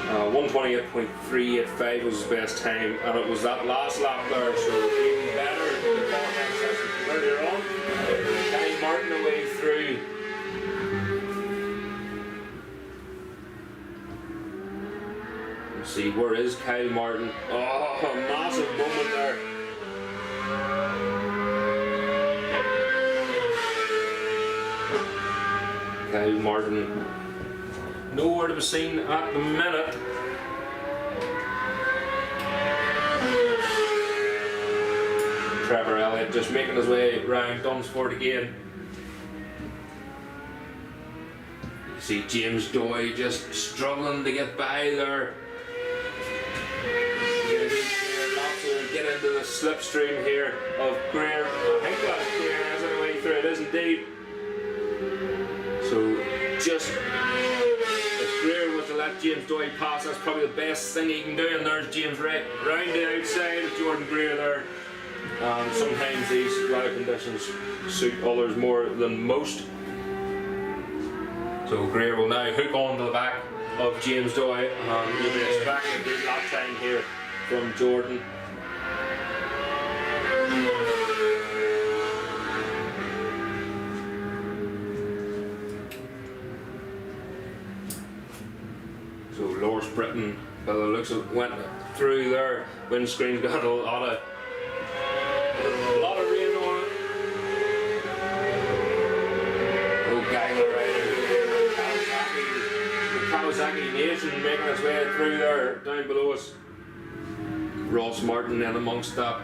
Speaker 1: 128.385 was his best time, and it was that last lap there, so even better than the qualifying session from earlier on. Kyle Martin away through. See, where is Kyle Martin? Oh, a massive moment there. Kyle Martin nowhere to be seen at the minute. Trevor Elliott just making his way round Dunsford again. You see James Doyle just struggling to get by there. Get into the slipstream here of Greer. I think that's Greer as it way through. It is indeed. So just if Greer was to let James Doyle pass, that's probably the best thing he can do. And there's James Ray round the outside of Jordan Greer there. Sometimes these weather conditions suit others more than most. So Greer will now hook onto the back of James Doyle, and you'll be expecting a good lap time here from Jordan. So Loris Britton, by the looks of it, went through there. Windscreen's got a lot of rain on it. Oh, Geiger rider, the Kawasaki Nation making its way through there, down below us. Ross Martin in amongst that.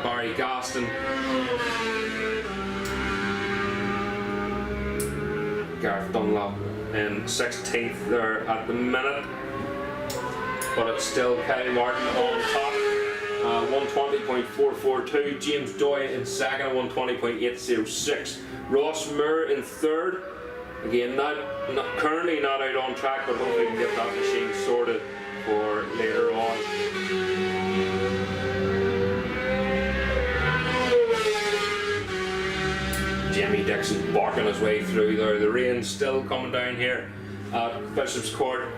Speaker 1: Barry Gaston. Gareth Dunlop in 16th there at the minute. But it's still Kyle Martin on top. 120.442. James Doyle in second, 120.806. Ross Moore in third. Again, currently not out on track, but hopefully we can get that machine sorted for later on. Jamie Dixon barking his way through there. The rain's still coming down here at Bishopscourt.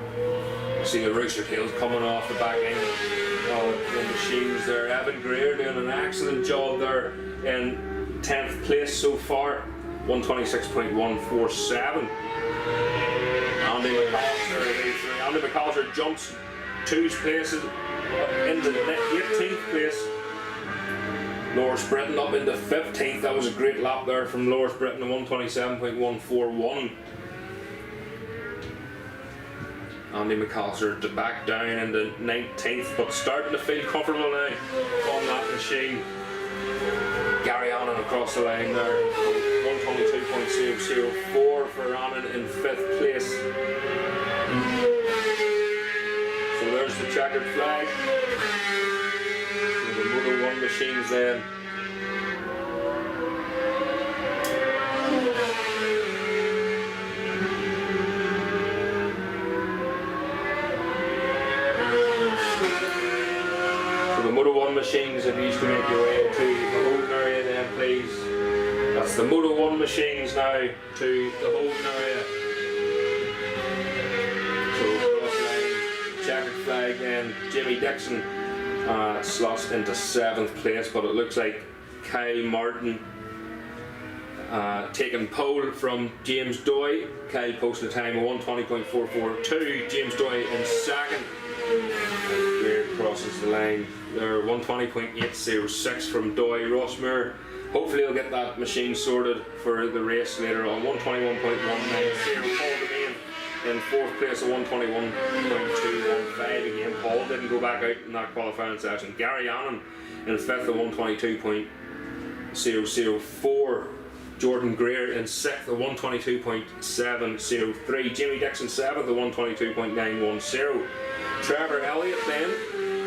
Speaker 1: See the rooster tails coming off the back end of the machines there. Evan Greer doing an excellent job there in 10th place so far. 126.147. Andy McAllister jumps 2 places into the 18th place. Loris Britton up into 15th. That was a great lap there from Loris Britton at 127.141. Andy McAllister back down into 19th, but starting to feel comfortable now on that machine. Gary Annan across the line there. 122.004 for Annan in 5th place. So there's the checkered flag. So the Moto 1 machines then machines, if you used to make your way to the holding area then please. That's the Moto 1 machines now to the holding area. So cross line, checkered flag, and Jimmy Dixon slots into 7th place, but it looks like Kyle Martin taking pole from James Doy. Kyle posted a time of 1:20.442. James Doy in 2nd. Greer crosses the line there, 1:20.806 from Doy. Ross Moore, hopefully he'll get that machine sorted for the race later on. 1:21.190. Paul Demain in 4th place at 1:21.215. Again, Paul didn't go back out in that qualifying session. Gary Annan in 5th at 1:22.004. Jordan Greer in 6th at 1:22.703. Jimmy Dixon 7th at 1:22.910. Trevor Elliott then,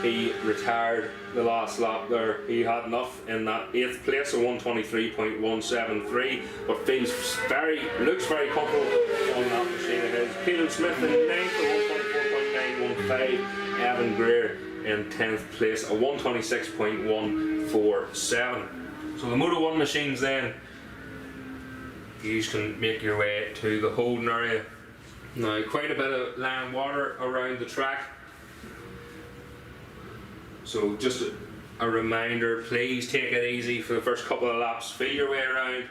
Speaker 1: he retired the last lap there. He had enough in that 8th place at 1:23.173, but looks very comfortable on that machine of his. Keelan Smith in 9th at 1:24.915. Evan Greer in 10th place at 1:26.147. So the Moto 1 machines then, you can make your way to the holding area. Now, quite a bit of land water around the track. So just a reminder, please take it easy for the first couple of laps. Feel your way around.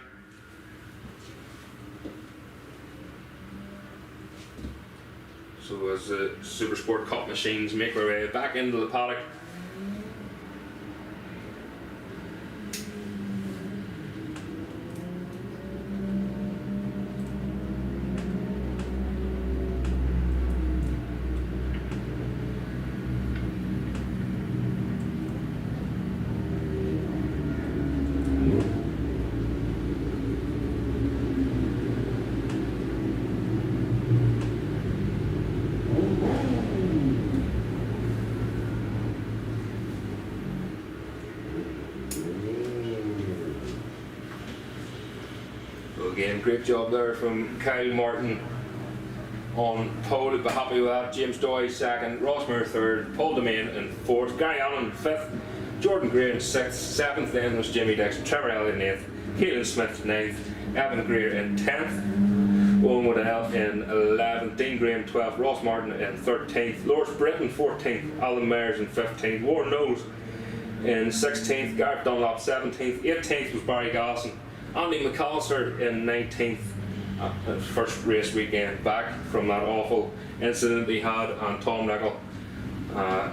Speaker 1: So as the Supersport Cup machines make their way back into the paddock. Again, great job there from Kyle Martin on pole. I'd be happy with that. James Doy 2nd, Ross Moore 3rd, Paul Demain in 4th, Gary Allen 5th, Jordan Greer in 6th, 7th then was Jimmy Dixon, Trevor Elliott in 8th, Keelan Smith 9th, Evan Greer in 10th, Owen Waddell in 11th, Dean Graham 12th, Ross Martin in 13th, Lawrence Britton 14th, Alan Myers in 15th, Warren Knowles in 16th, Gareth Dunlop 17th, 18th was Barry Gallison, Andy McAllister in 19th, his first race weekend back from that awful incident he had, and Tom Nicol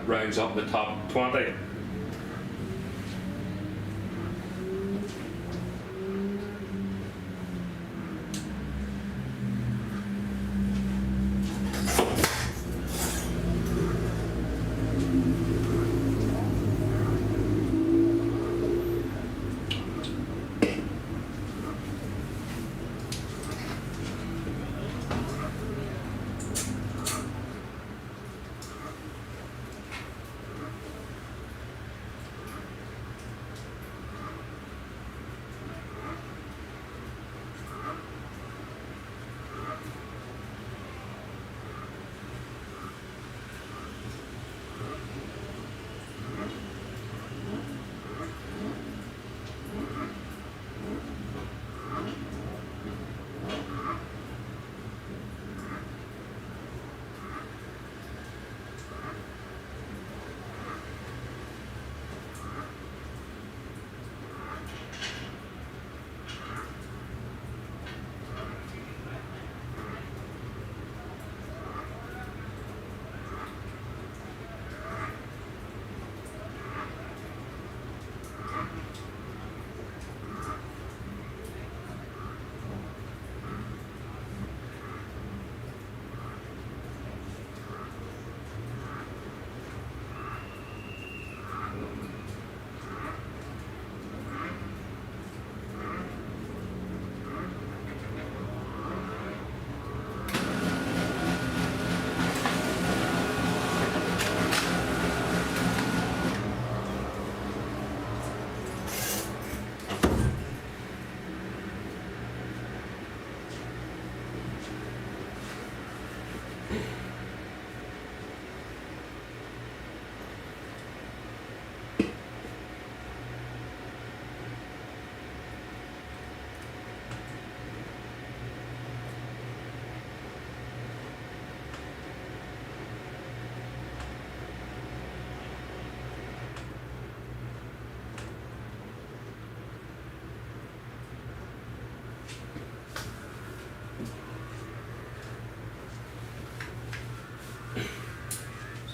Speaker 1: rounds up the top 20.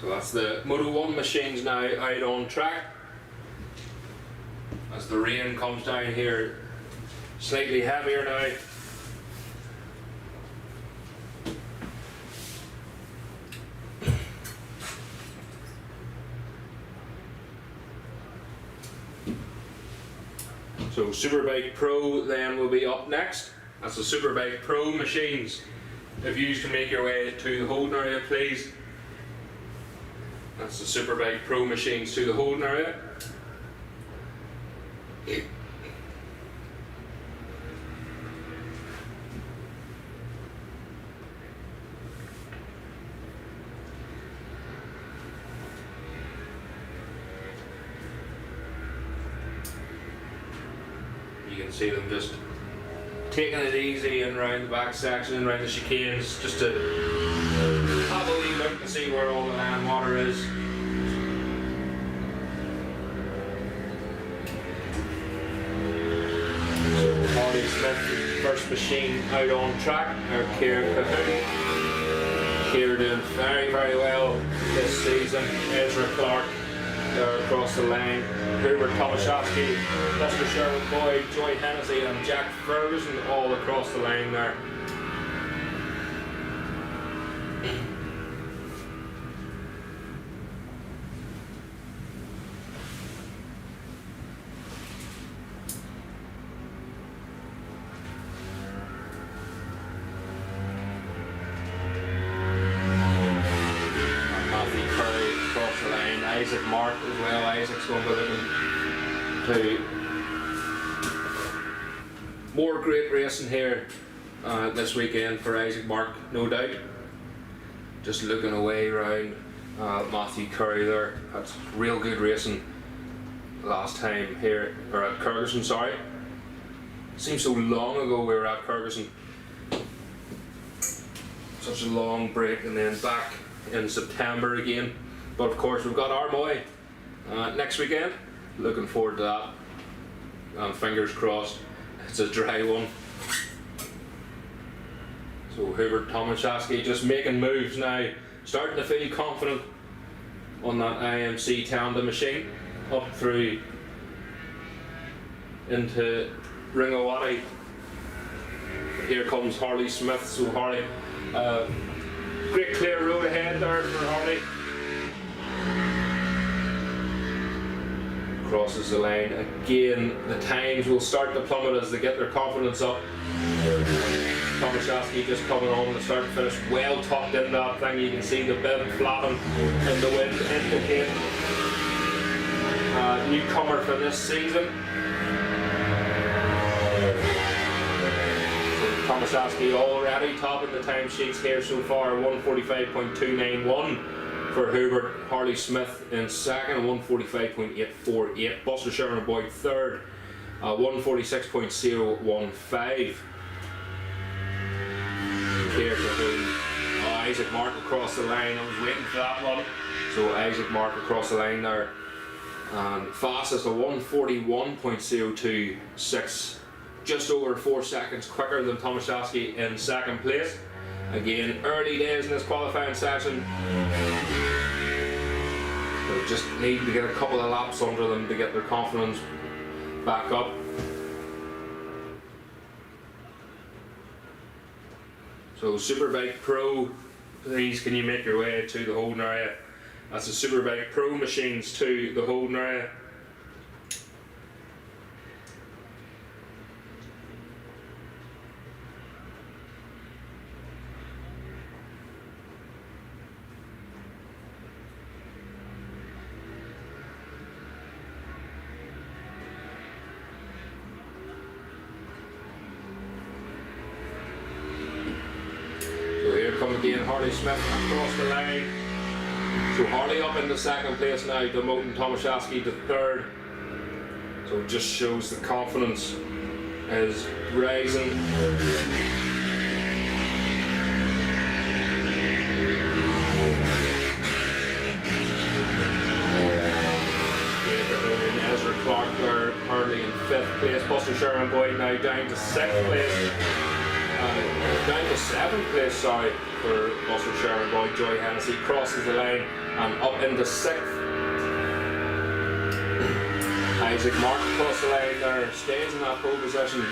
Speaker 1: So that's the Moto 1 machines now out on track. As the rain comes down here, slightly heavier now. So Superbike Pro then will be up next. That's the Superbike Pro machines. If you can make your way to the holding area, please. That's the Superbike Pro machines to the holding area. You can see them just taking it easy and around the back section and around the chicanes, just to have a wee look to see where all the land water is. So Harley Smith, first machine out on track, our Ciara Cahoon. Ciara doing very, very well this season. Ezra Clark across the line. Hubert Tomaszewski, Lester Sherwood Boyd, Joy Hennessy and Jack Ferguson all across the line there. Isaac Mark as well. Isaac's going to be looking to more great racing here this weekend for Isaac Mark, no doubt. Just looking away around Matthew Curry there. That's real good racing last time here, or at Kyrgyzstan, sorry. Seems so long ago we were at Kyrgyzstan. Such a long break, and then back in September again. But of course we've got Armoy next weekend. Looking forward to that. And fingers crossed it's a dry one. So Hubert Tomaszewski just making moves now. Starting to feel confident on that IMC tandem machine. Up through into Ringawati. Here comes Harley Smith. So Harley, great clear road ahead there for Harley. Crosses the line again. The times will start to plummet as they get their confidence up. Tomaszewski just coming on the start and finish, well tucked in that thing. You can see the bib flapping in the wind, indicating newcomer for this season. So Tomaszewski already topping the timesheets here so far, 145.291. For Hubert. Harley Smith in second, 145.848. Buster Sherman Boyd third, 146.015. Ciara Cahoon. Isaac Mark across the line. I was waiting for that one. So Isaac Mark across the line there. And fastest, a 141.026. Just over 4 seconds quicker than Tomaszewski in second place. Again, early days in this qualifying session. They'll just need to get a couple of laps under them to get their confidence back up. So Superbike Pro, please can you make your way to the holding area. That's the Superbike Pro machines to the holding area. Come again, Harley Smith across the line. So Harley up into second place now, demoting Tomaszewski to third. So it just shows the confidence is rising. Ezra Clark there, Harley in fifth place. Buster Sherman Boyd now down to sixth place. Down to 7th place, sorry, for Ulster Sherman boy Joy Hennessy, crosses the line and up into 6th. Isaac Mark across the line there, stays in that pole position.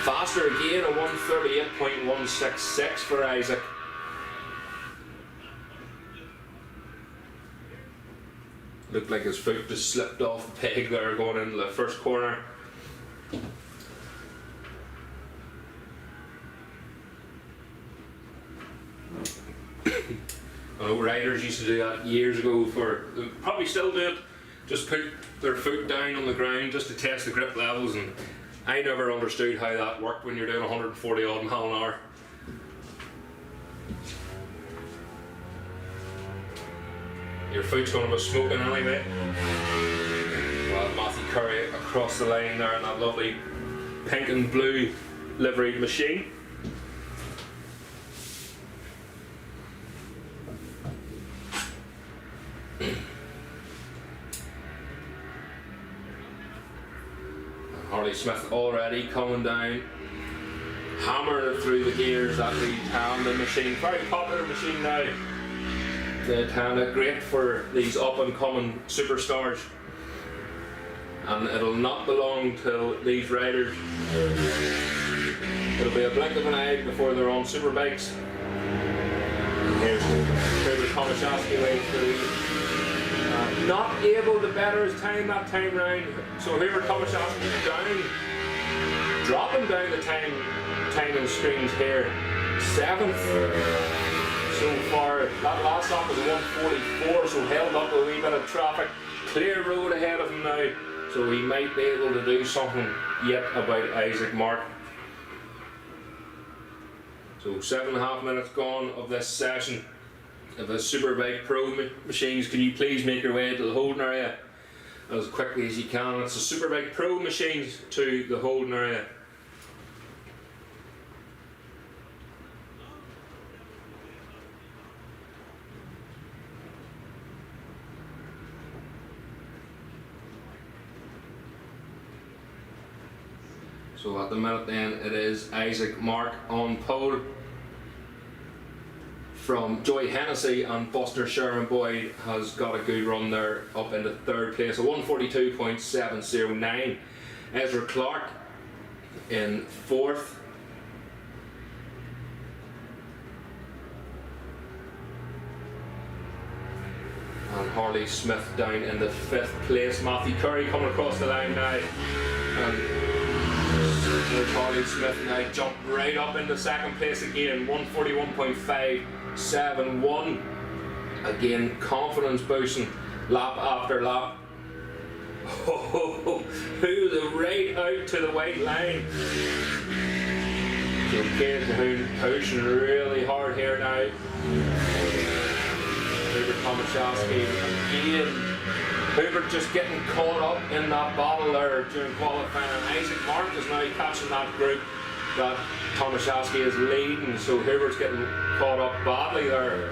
Speaker 1: Faster again, a 1:38.166 for Isaac. Looked like his foot just slipped off the peg there going into the first corner. I know riders used to do that years ago, probably still do it, just put their foot down on the ground just to test the grip levels, and I never understood how that worked when you're doing 140 odd mile an hour. Your foot's going to be smoking anyway. Well, Matthew Curry across the line there in that lovely pink and blue liveried machine. Harley Smith already coming down, hammering it through the gears, that lead tandem machine. Very popular machine now. The tandem, great for these up and coming superstars. And it'll not be long till these riders, it'll be a blink of an eye before they're on Superbikes. Here's David Tomaszewski way through. Not able to better his time that time round, so Hubert Tomaszewski down, dropping down the timing screens here. 7th so far. That last lap was 1:44, so held up a wee bit of traffic. Clear road ahead of him now, so he might be able to do something yet about Isaac Mark. So 7.5 minutes gone of this session of the Superbike Pro machines. Can you please make your way to the holding area as quickly as you can? It's the Superbike Pro machines to the holding area. So at the minute then it is Isaac Mark on pole from Joy Hennessy, and Buster Sherman Boyd has got a good run there up into 3rd place, a 1:42.709. Ezra Clark in 4th. And Harley Smith down in the 5th place. Matthew Curry coming across the line now. And Harley Smith now jumped right up into 2nd place again, 1:41.571. Again, confidence boosting lap after lap. Oh, who the right out to the white line. So Kate Cahoon pushing really hard here now. Hubert Tomaszewski again. Hubert just getting caught up in that battle there during qualifying. Isaac Mark is now catching that group that Tomaszewski is leading, so Hubert's getting caught up badly there.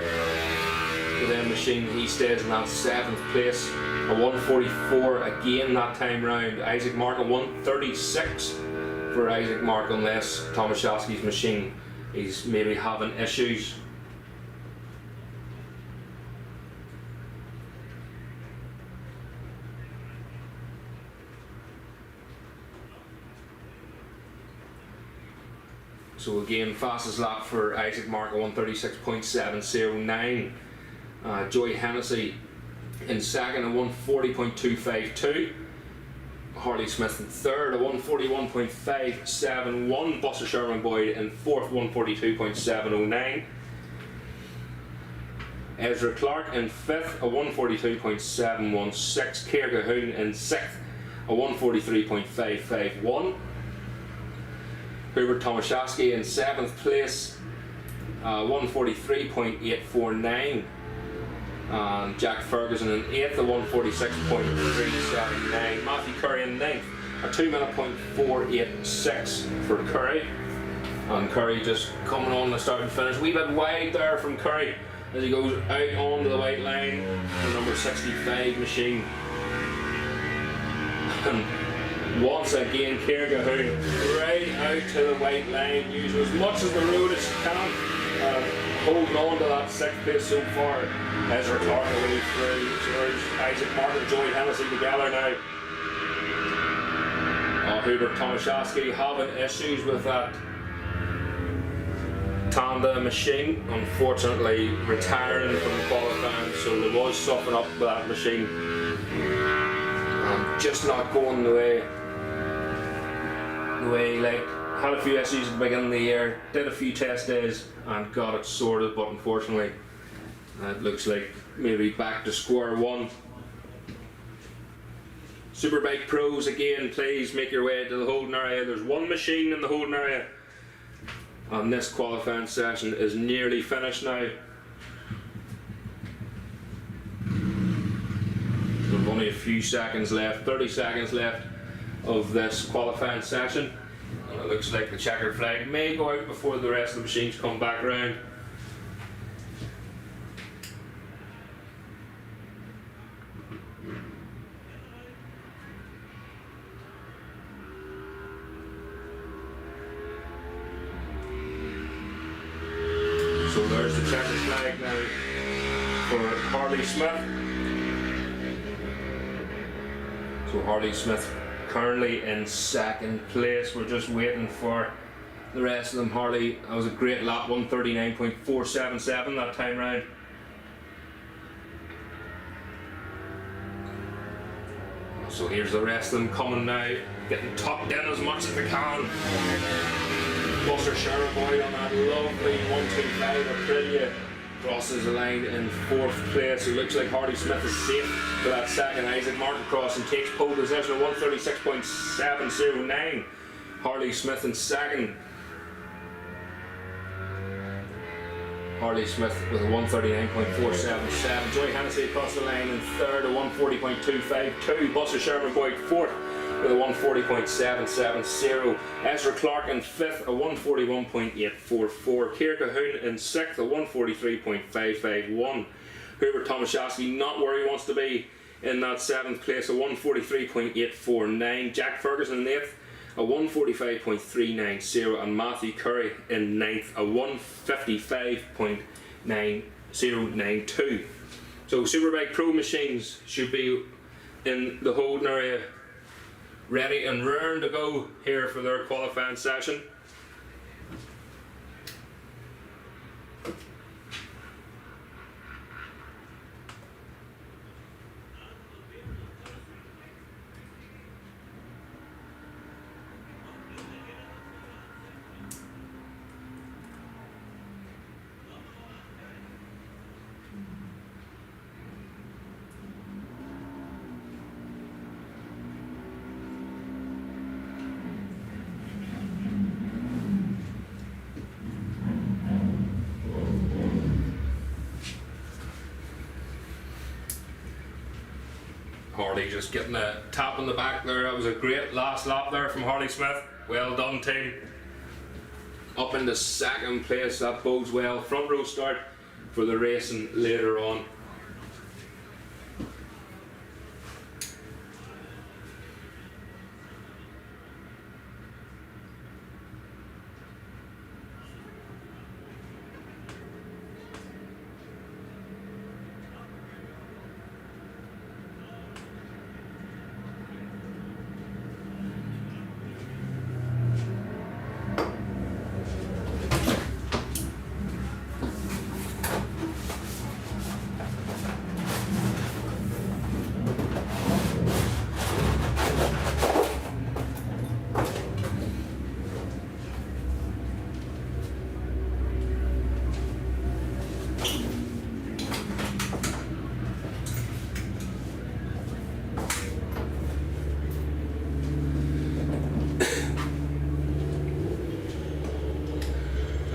Speaker 1: To them machine, he stays in that 7th place, a 1:44 again that time round. Isaac Mark a 1:36 for Isaac Mark, unless Tomaszewski's machine is maybe having issues. So again, fastest lap for Isaac Mark, a 1:36.709. Joy Hennessy in 2nd, a 1:40.252. Harley Smith in 3rd, a 1:41.571. Buster Sherman Boyd in 4th, 1:42.709. Ezra Clark in 5th, a 1:42.716. Keir Cahoon in 6th, a 1:43.551. Hubert Tomaszewski in 7th place, 1:43.849. And Jack Ferguson in 8th, a 1:46.379. Matthew Curry in 9th, a 2:04.86 for Curry. And Curry just coming on the start and finish. Wee bit wide there from Curry as he goes out onto the white line, the number 65 machine. Once again, Kirgahoon right out to the white line, using as much of the road as she can, holding on to that 6th place so far. Ezra Clark away through. George, Isaac Martin and Joey Hennessy together now. Hubert Tomaszewski having issues with that Tanda machine, unfortunately retiring from qualifying, so there was something up with that machine. Just not going the way like had a few issues at the beginning of the year, did a few test days and got it sorted, but unfortunately it looks like maybe back to square one. Superbike pros, again, please make your way to the holding area. There's one machine in the holding area and this qualifying session is nearly finished now. There's only a few seconds left, 30 seconds left of this qualifying session, and it looks like the checkered flag may go out before the rest of the machines come back round. So there's the checkered flag now for Harley Smith. So Harley Smith currently in 2nd place. We're just waiting for the rest of them. Harley, that was a great lap, 139.477 that time round. So here's the rest of them coming now, getting tucked in as much as they can. Ulster Superbike on that lovely 125 Aprilia crosses the line in 4th place. It looks like Harley Smith is safe for that second. Isaac Martin crossing takes pole position at 136.709. Harley Smith in 2nd. Harley Smith with a 139.477. Joey Hennessy across the line in 3rd at 140.252. Buster Sherman Boyd 4th with a 140.770. Ezra Clark in 5th, a 141.844. Keir Cahoon in 6th, a 143.551. Hubert Tomaszewski not where he wants to be in that 7th place, a 143.849. Jack Ferguson in 8th, a 145.390. And Matthew Curry in 9th, a 155.9092. So Superbike Pro machines should be in the holding area, ready and raring to go here for their qualifying session. Harley just getting a tap on the back there. That was a great last lap there from Harley Smith. Well done, team. Up into 2nd place, that bodes well. Front row start for the racing later on.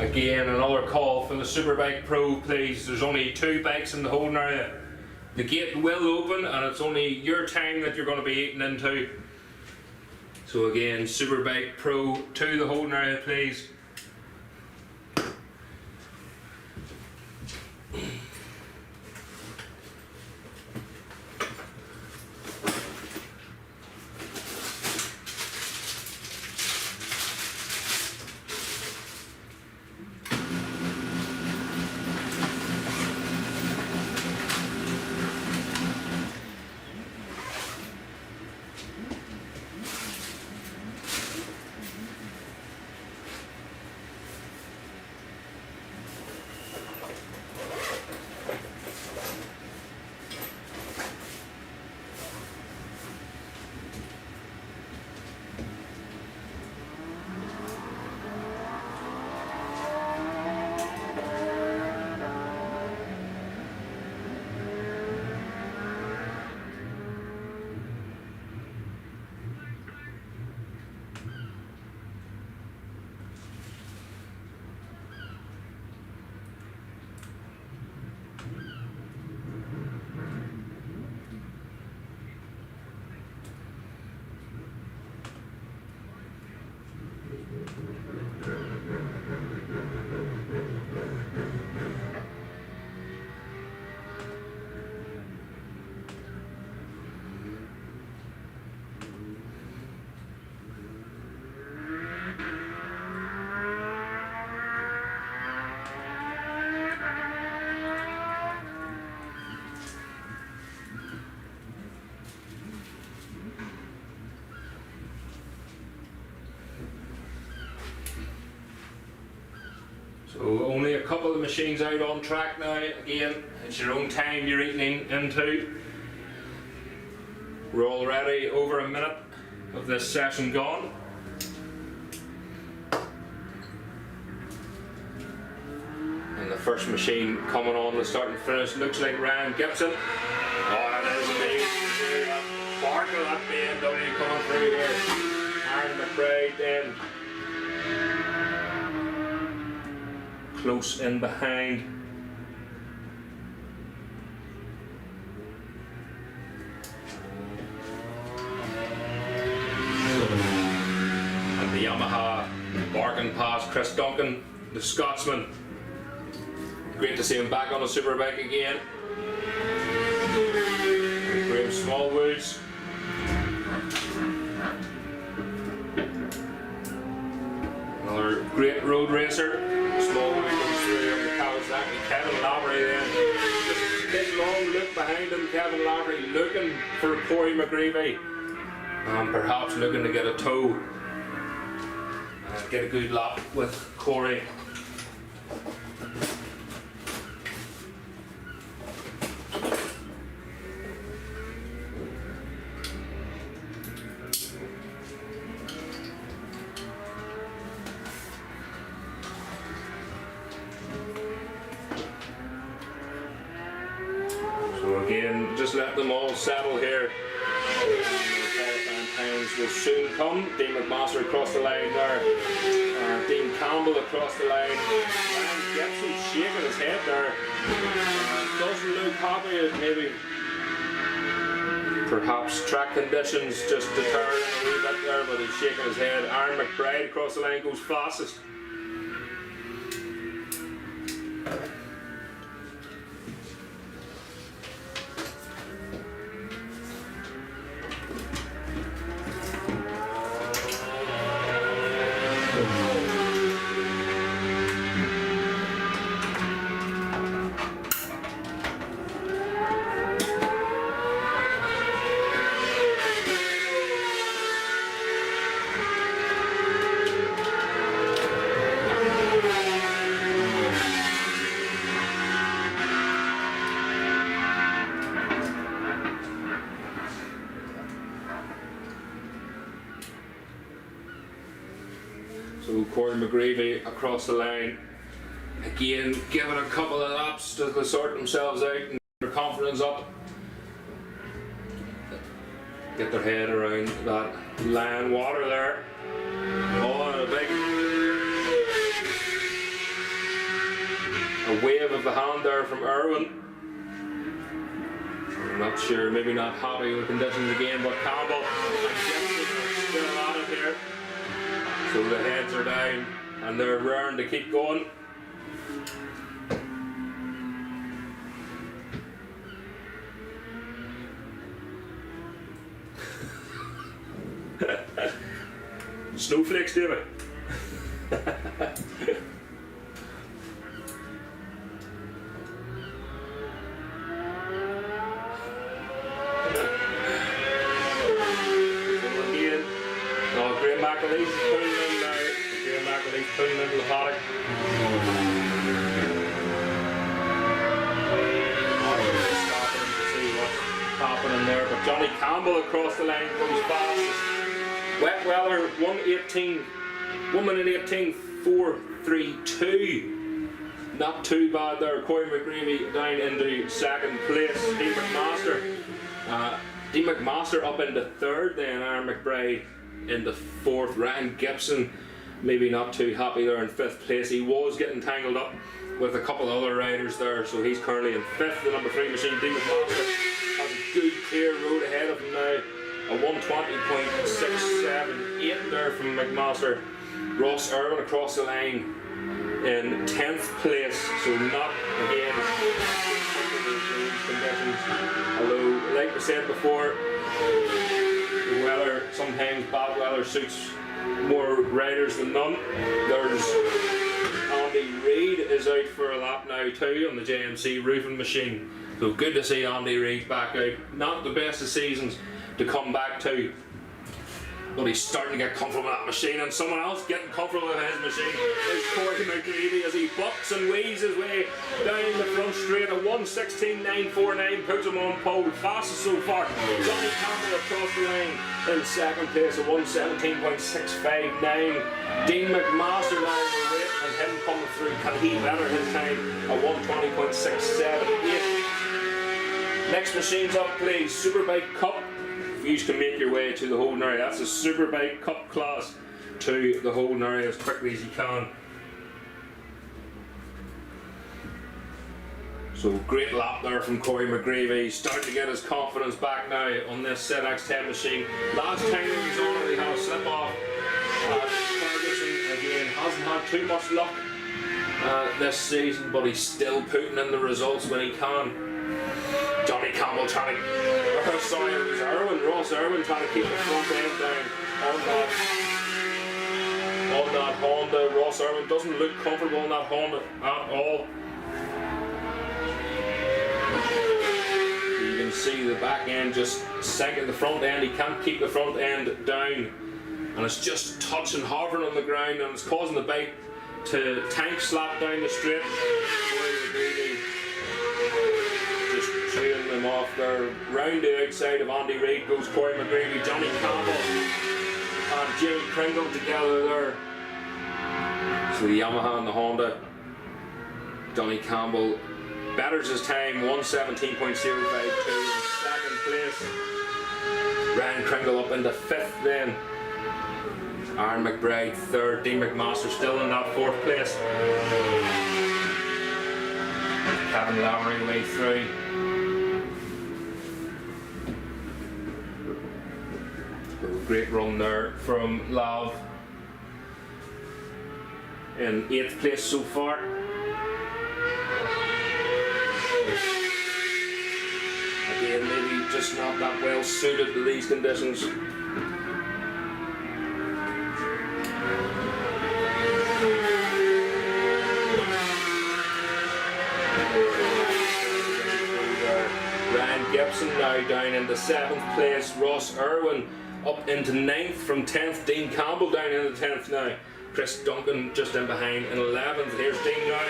Speaker 1: Again, another call for the Superbike Pro, please. There's only 2 bikes in the holding area. The gate will open and it's only your time that you're going to be eating into. So again, Superbike Pro to the holding area, please. So only a couple of machines out on track now. Again, it's your own time you're eating into. We're already over a minute of this session gone. And the first machine coming on the start and finish looks like Ryan Gibson. Oh, that is amazing. That spark of that BMW coming through here. Aaron McBride then close in behind. And the Yamaha barking past Chris Duncan, the Scotsman. Great to see him back on a superbike again. And Graham Smallwoods. Another great road racer. Smallwood comes through on the Kawasaki. Kevin Lavery then. Just a big long look behind him. Kevin Lavery looking for Corey McGreevy. And perhaps looking to get a tow. And get a good lap with Corey. Again, just let them all settle here. Qualifying times will soon come. Dean McMaster across the line there. Dean Campbell across the line. Ryan Gibson shaking his head there. Doesn't look happy. Maybe perhaps track conditions just deter him a wee bit there, but he's shaking his head. Aaron McBride across the line goes fastest. So Corey McGreevy across the line, again giving a couple of laps to sort themselves out and their confidence up. Get their head around that land water there. Oh, and a wave of the hand there from Irwin. I'm not sure, maybe not happy with conditions again, but Campbell and Gibson are still at it here. So the heads are down and they're raring to keep going. Snowflakes, David. Graham McAleese pulling in now. Graham McAleese pulling into the paddock. Stopping to see what's happening there. But Johnny Campbell across the line goes fastest. Wet weather 1:18, 1 minute 18, 4:32. Not too bad there. Corey McGreevy down into second place. Dean McMaster up into third then. Aaron McBride into fourth. Ryan Gibson maybe not too happy there in fifth place. He was getting tangled up with a couple of other riders there, so he's currently in fifth. The number 3 machine, Dean McMaster, has a good clear road ahead of him now. A 1:20.678 there from McMaster. Ross Irwin across the line in 10th place, so not again conditions. Although, like we said before, the weather, sometimes bad weather suits more riders than none. There's Andy Reid is out for a lap now too on the JMC roofing machine. So good to see Andy Reid back out. Not the best of seasons to come back to. but he's starting to get comfortable with that machine, and someone else getting comfortable with his machine is Corey McGreevy as he bucks and weaves his way down the front straight. A 1:16.949 puts him on pole, fastest so far. Johnny Campbell across the line in second place, a 1:17.659. Dean McMaster now we're waiting on him coming through. Can he better his time? A 1:20.678. Next machines up, please. Superbike Cup. You can make your way to the holding area. That's a Superbike Cup class to the holding area as quickly as you can. So great lap there from Corey McGreevy. He's starting to get his confidence back now on this ZX10 machine. Last time he was on it, he had a slip off. Ferguson again hasn't had too much luck this season, but he's still putting in the results when he can. Johnny Campbell trying to, sorry, it was Ross Irwin trying to keep the front end down on that Honda. Ross Irwin doesn't look comfortable in that Honda at all. You can see the back end just sinking the front end. He can't keep the front end down, and it's just touching, hovering on the ground, and it's causing the bike to tank slap down the straight. Trailing them off there. Round the outside of Andy Reid goes Corey McGreevy, Johnny Campbell and Jimmy Kringle together there. So the Yamaha and the Honda. Johnny Campbell betters his time, 1:17.052 in second place. Ryan Kringle up into fifth then. Aaron McBride third, Dean McMaster still in that fourth place. Kevin Lavery way through. Great run there from Lav in 8th place so far. Again, maybe just not that well suited to these conditions. Ryan Gibson now down into 7th place. Ross Irwin up into 9th from 10th. Dean Campbell down into 10th now. Chris Duncan just in behind in 11th. Here's Dean now.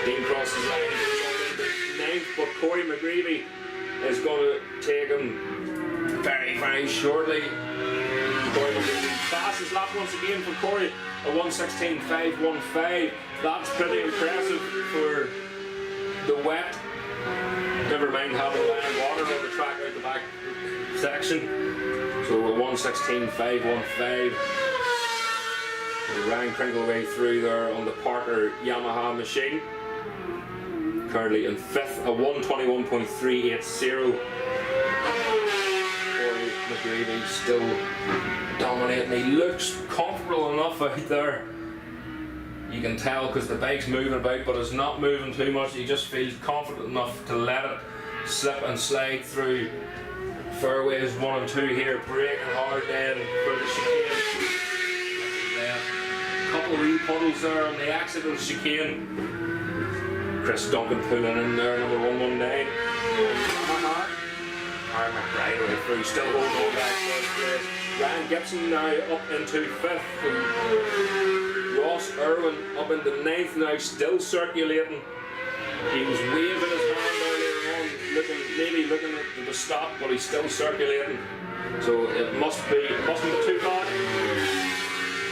Speaker 1: Dean crosses the line, goes up into 9th, but Corey McGreevy is going to take him very, very shortly. Corey McGreevy, fastest lap once again for Corey, a 1:16.515. That's pretty impressive for the wet. Never mind having land water on the track out the back section. So a 1:16.515. Ryan Kringle way through there on the Parker Yamaha machine. Currently in 5th, a 1:21.380. Corey McGreevy still dominating. He looks comfortable enough out there. You can tell because the bike's moving about, but it's not moving too much. He just feels confident enough to let it slip and slide through fairways 1 and 2 here. Braking hard then for the chicane. Couple of wee puddles there on the exit of the chicane. Chris Duncan pulling in there, number 119. Aaron McBride way through, still holding on back first place. Ryan Gibson now up into 5th. Ross Irwin up into 9th now, still circulating. He was waving his hand earlier on, maybe looking at the stop, but he's still circulating. So it mustn't be too bad.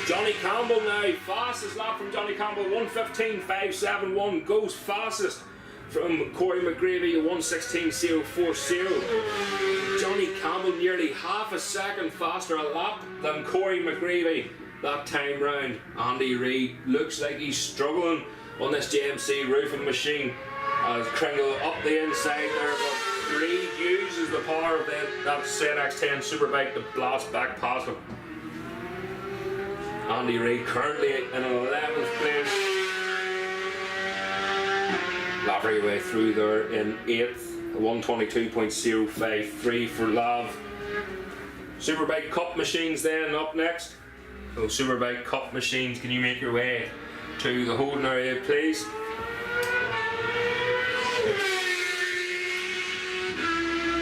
Speaker 1: Johnny Campbell now, fastest lap from Johnny Campbell, 1:15.571, goes fastest from Corey McGreevy, 1:16.040. Johnny Campbell nearly half a second faster a lap than Corey McGreevy that time round. Andy Reid looks like he's struggling on this JMC roofing machine as Kringle up the inside there, but Reid uses the power of that ZX10 Superbike to blast back past him. Andy Reid currently in 11th place. Lavery way through there in 8th, 1:22.053 for Lav. Superbike Cup machines then up next. So Superbike Cup machines, can you make your way to the holding area please?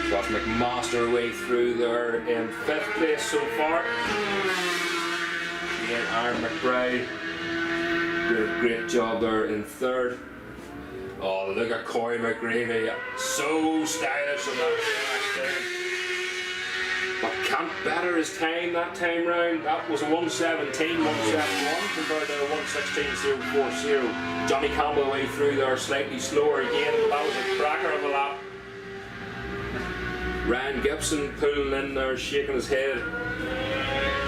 Speaker 1: So Josh McMaster way through there in 5th place so far. Again, Aaron McBride did a great job there in 3rd. Oh, look at Corey McGreevy, so stylish on that thing. But can't better his time that time round. That was a 1:17, 1:71 compared to a 1:16.040. Johnny Campbell way through there, slightly slower again, but that was a cracker of a lap. Ryan Gibson pulling in there, shaking his head.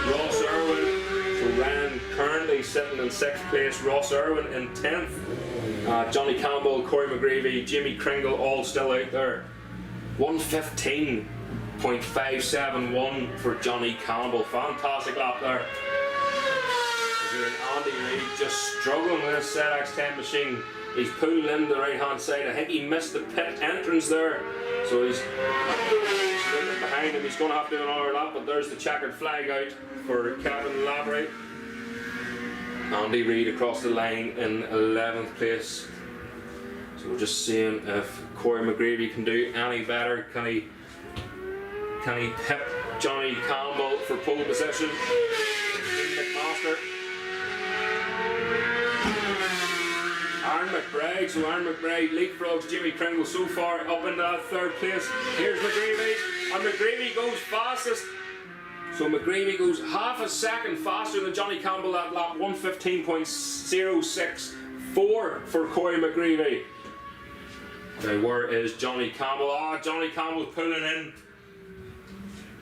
Speaker 1: Ross Irwin, so Ryan currently sitting in 6th place, Ross Irwin in 10th. Johnny Campbell, Corey McGreevy, Jimmy Kringle all still out there. 1:15.571 for Johnny Campbell. Fantastic lap there. And Andy Reid just struggling with this ZX10 machine. He's pulling in the right hand side. I think he missed the pit entrance there. So he's looking behind him. He's going to have to do another lap, but there's the checkered flag out for Kevin Lavery. Andy Reid across the line in 11th place. So we're just seeing if Corey McGreevy can do any better. Can he hit Johnny Campbell for pole position? McMaster. Aaron McBride, so Aaron McBride leapfrogs Jimmy Kringle so far up into that 3rd place. Here's McGreevy, and McGreevy goes fastest. So McGreevy goes half a second faster than Johnny Campbell that lap, 1:15.064 for Corey McGreevy. Now where is Johnny Campbell? Johnny Campbell's pulling in.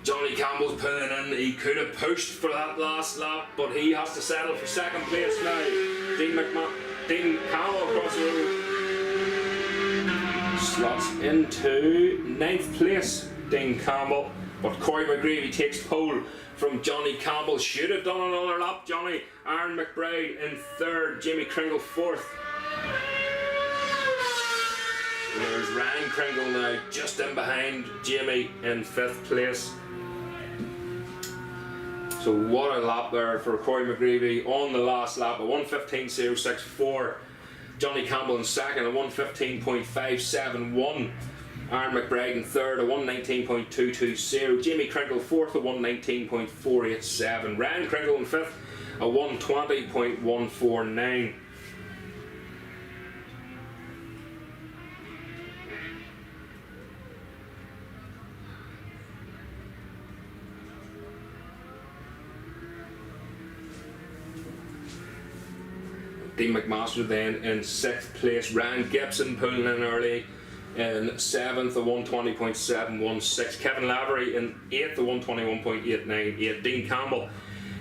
Speaker 1: Johnny Campbell's pulling in. He could have pushed for that last lap, but he has to settle for 2nd place now. Dean Campbell across the road. Slots into 9th place, Dean Campbell. But Corey McGreevy takes pole from Johnny Campbell. Should have done another lap, Johnny. Aaron McBride in 3rd, Jimmy Kringle 4th. There's Ryan Kringle now, just in behind Jamie in 5th place. So what a lap there for Corey McGreevy on the last lap, a 1:15.064. Johnny Campbell in 2nd, a 1:15.571. Aaron McBride in 3rd, a 1:19.220. Jamie Kringle 4th, a 1:19.487. Ryan Kringle in 5th, a 1:20.149. Dean McMaster then in 6th place. Ryan Gibson pulling in early in 7th, a 1:20.716. Kevin Lavery in 8th, a 1:21.898. Dean Campbell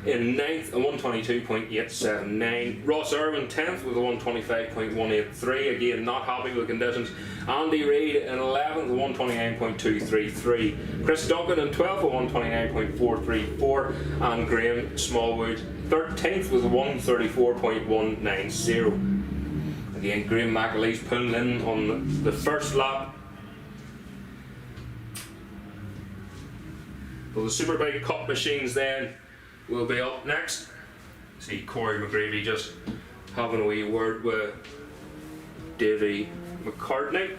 Speaker 1: in 9th, a 1:22.879. Ross Irwin 10th with a 1:25.183. Again, not happy with conditions. Andy Reid in 11th, a 1:29.233. Chris Duncan in 12th, a 1:29.434. And Graham Smallwood 13th with a 1:34.190. Again, Graham McAleese pulling in on the 1st lap. Well, the Superbike Cup machines then will be up next. See Corey McGreevy just having a wee word with Davy McCartney.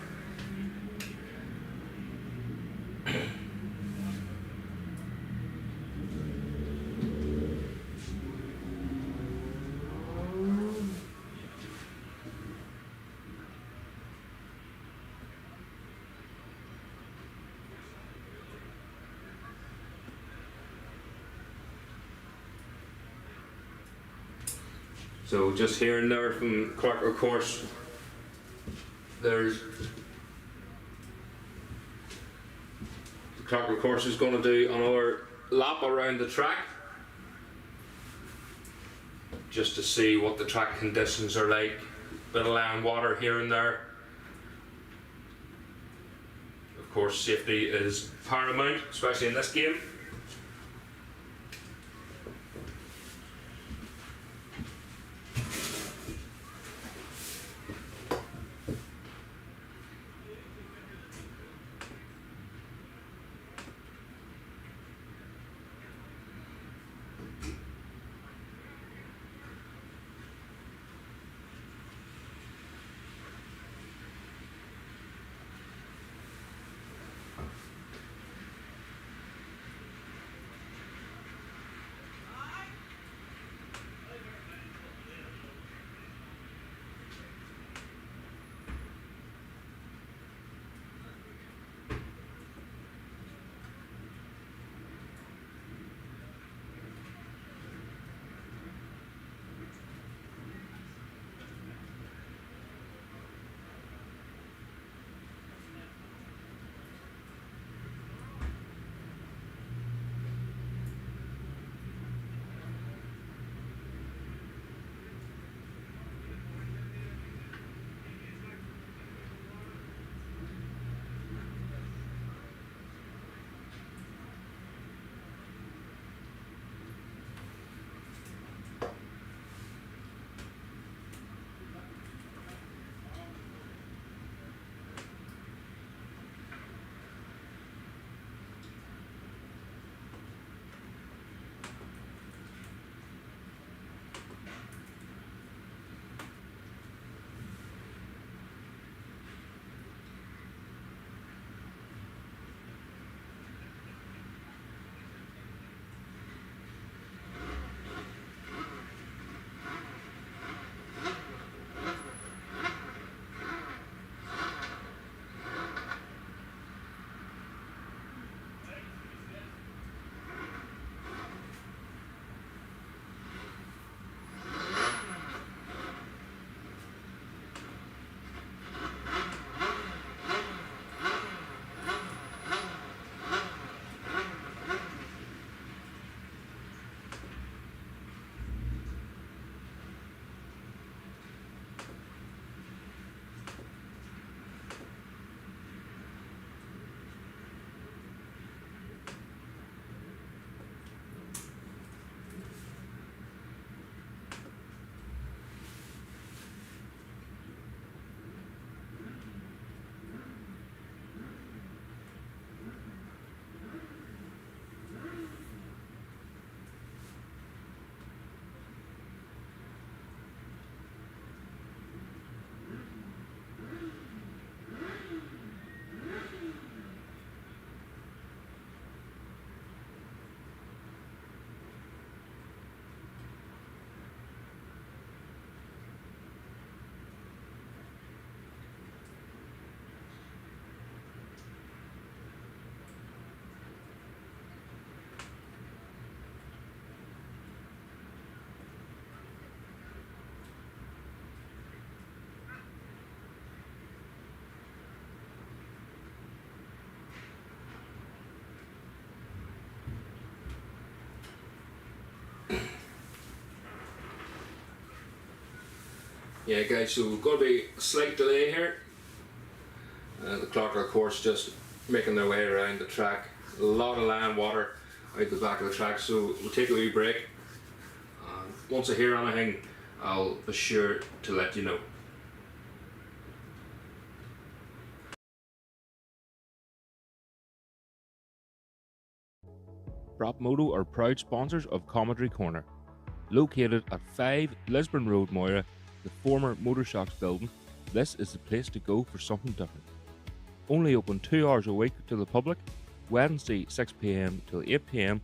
Speaker 1: So just hearing there from Clark, of course, Clark, of course, is going to do another lap around the track just to see what the track conditions are like. Bit of land water here and there. Of course, safety is paramount, especially in this game. Yeah guys, so we've got to be a slight delay here. The clock of course just making their way around the track. A lot of land water out the back of the track, so we'll take a wee break. Once I hear anything, I'll be sure to let you know.
Speaker 2: Brapmoto are proud sponsors of Commentary Corner. Located at 5 Lisburn Road, Moira, the former Motor Shocks building, this is the place to go for something different. Only open 2 hours a week to the public, Wednesday 6 PM till 8 PM.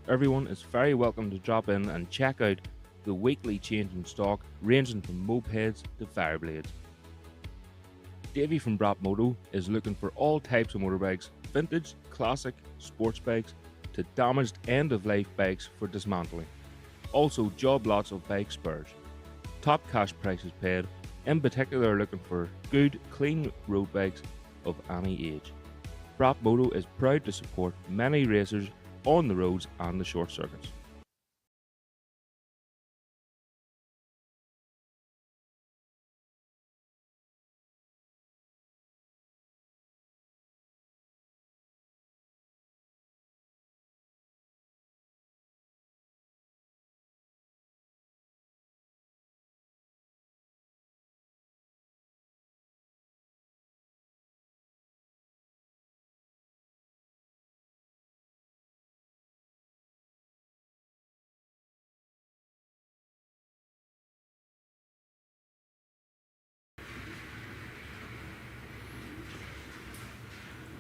Speaker 2: Everyone is very welcome to drop in and check out the weekly change in stock, ranging from mopeds to fireblades. Davey from Brapmoto is looking for all types of motorbikes, vintage, classic, sports bikes, to damaged end-of-life bikes for dismantling. Also job lots of bike spares. Top cash prices paid, in particular looking for good, clean road bikes of any age. Brapmoto is proud to support many racers on the roads and the short circuits.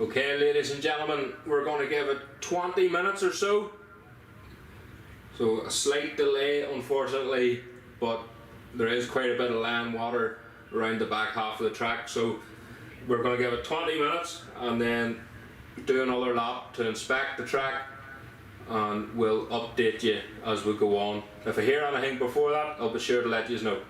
Speaker 1: Okay, ladies and gentlemen, we're going to give it 20 minutes or so. So a slight delay, unfortunately, but there is quite a bit of land water around the back half of the track. So we're going to give it 20 minutes and then do another lap to inspect the track, and we'll update you as we go on. If I hear anything before that, I'll be sure to let you know.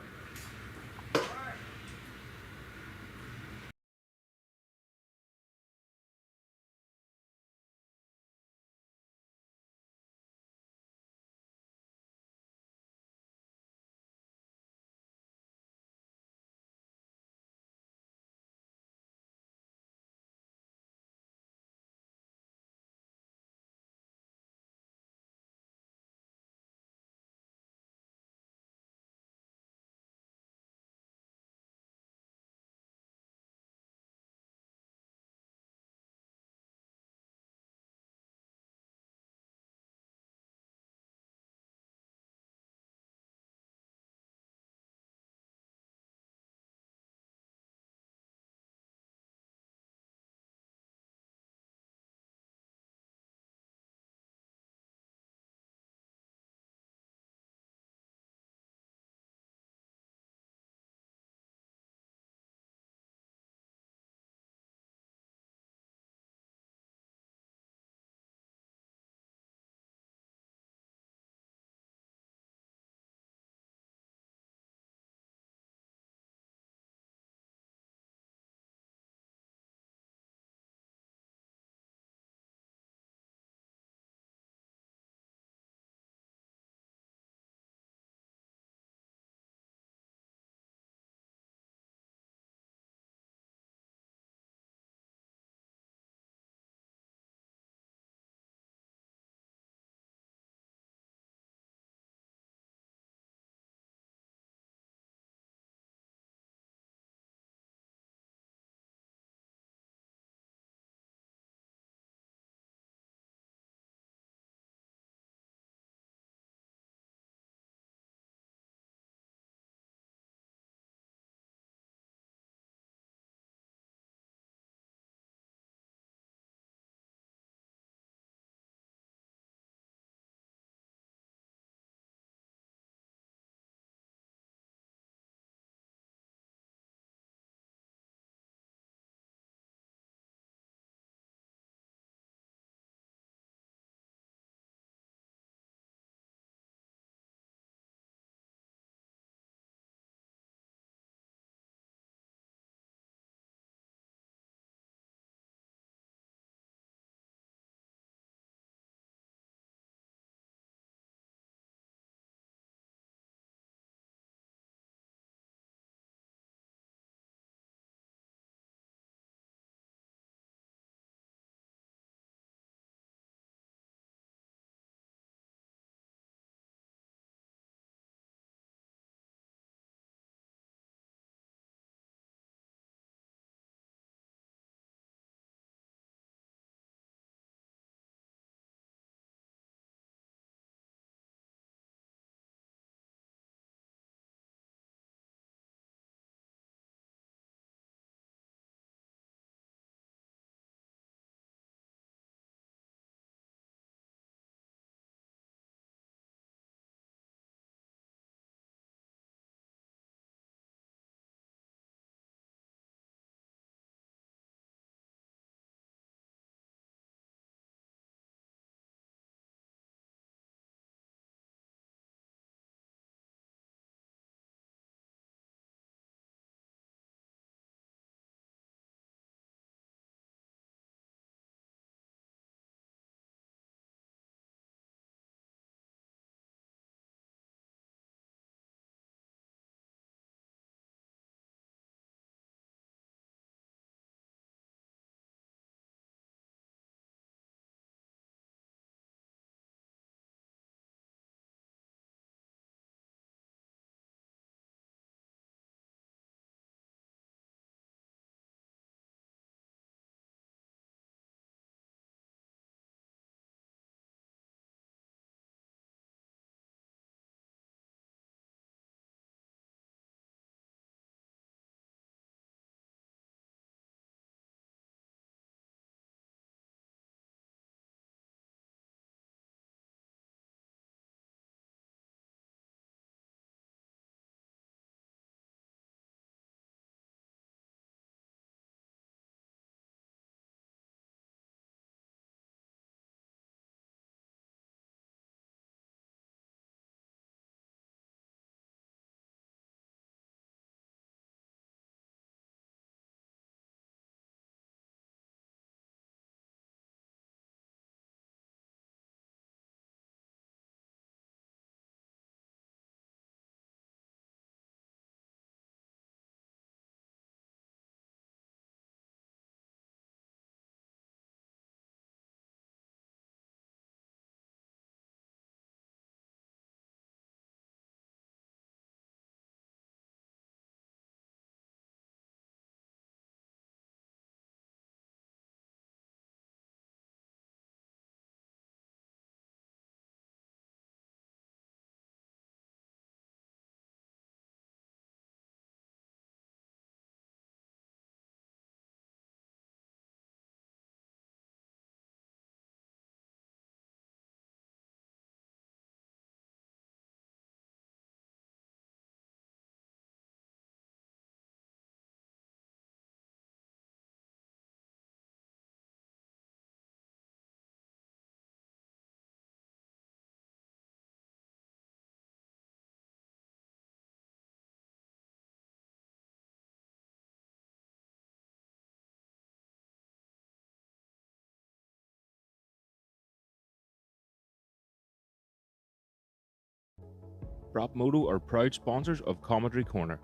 Speaker 2: Brap Moto are proud sponsors of Commentary Corner.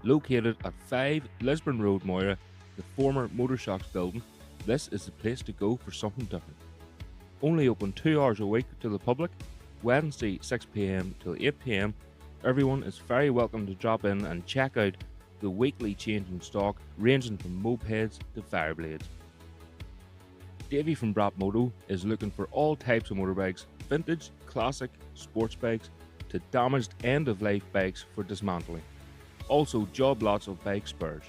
Speaker 2: Located at 5 Lisburn Road, Moira, the former Motor Shocks building, this is the place to go for something different. Only open 2 hours a week to the public, Wednesday 6 pm till 8 pm. Everyone is very welcome to drop in and check out the weekly changing stock ranging from mopeds to fireblades. Davey from Brap Moto is looking for all types of motorbikes, vintage, classic, sports bikes to damaged end-of-life bikes for dismantling. Also job lots of bike spares.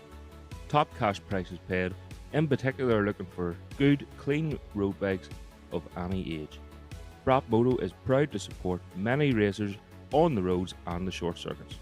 Speaker 2: Top cash prices paid, in particular looking for good, clean road bikes of any age. Brap Moto is proud to support many racers on the roads and the short circuits.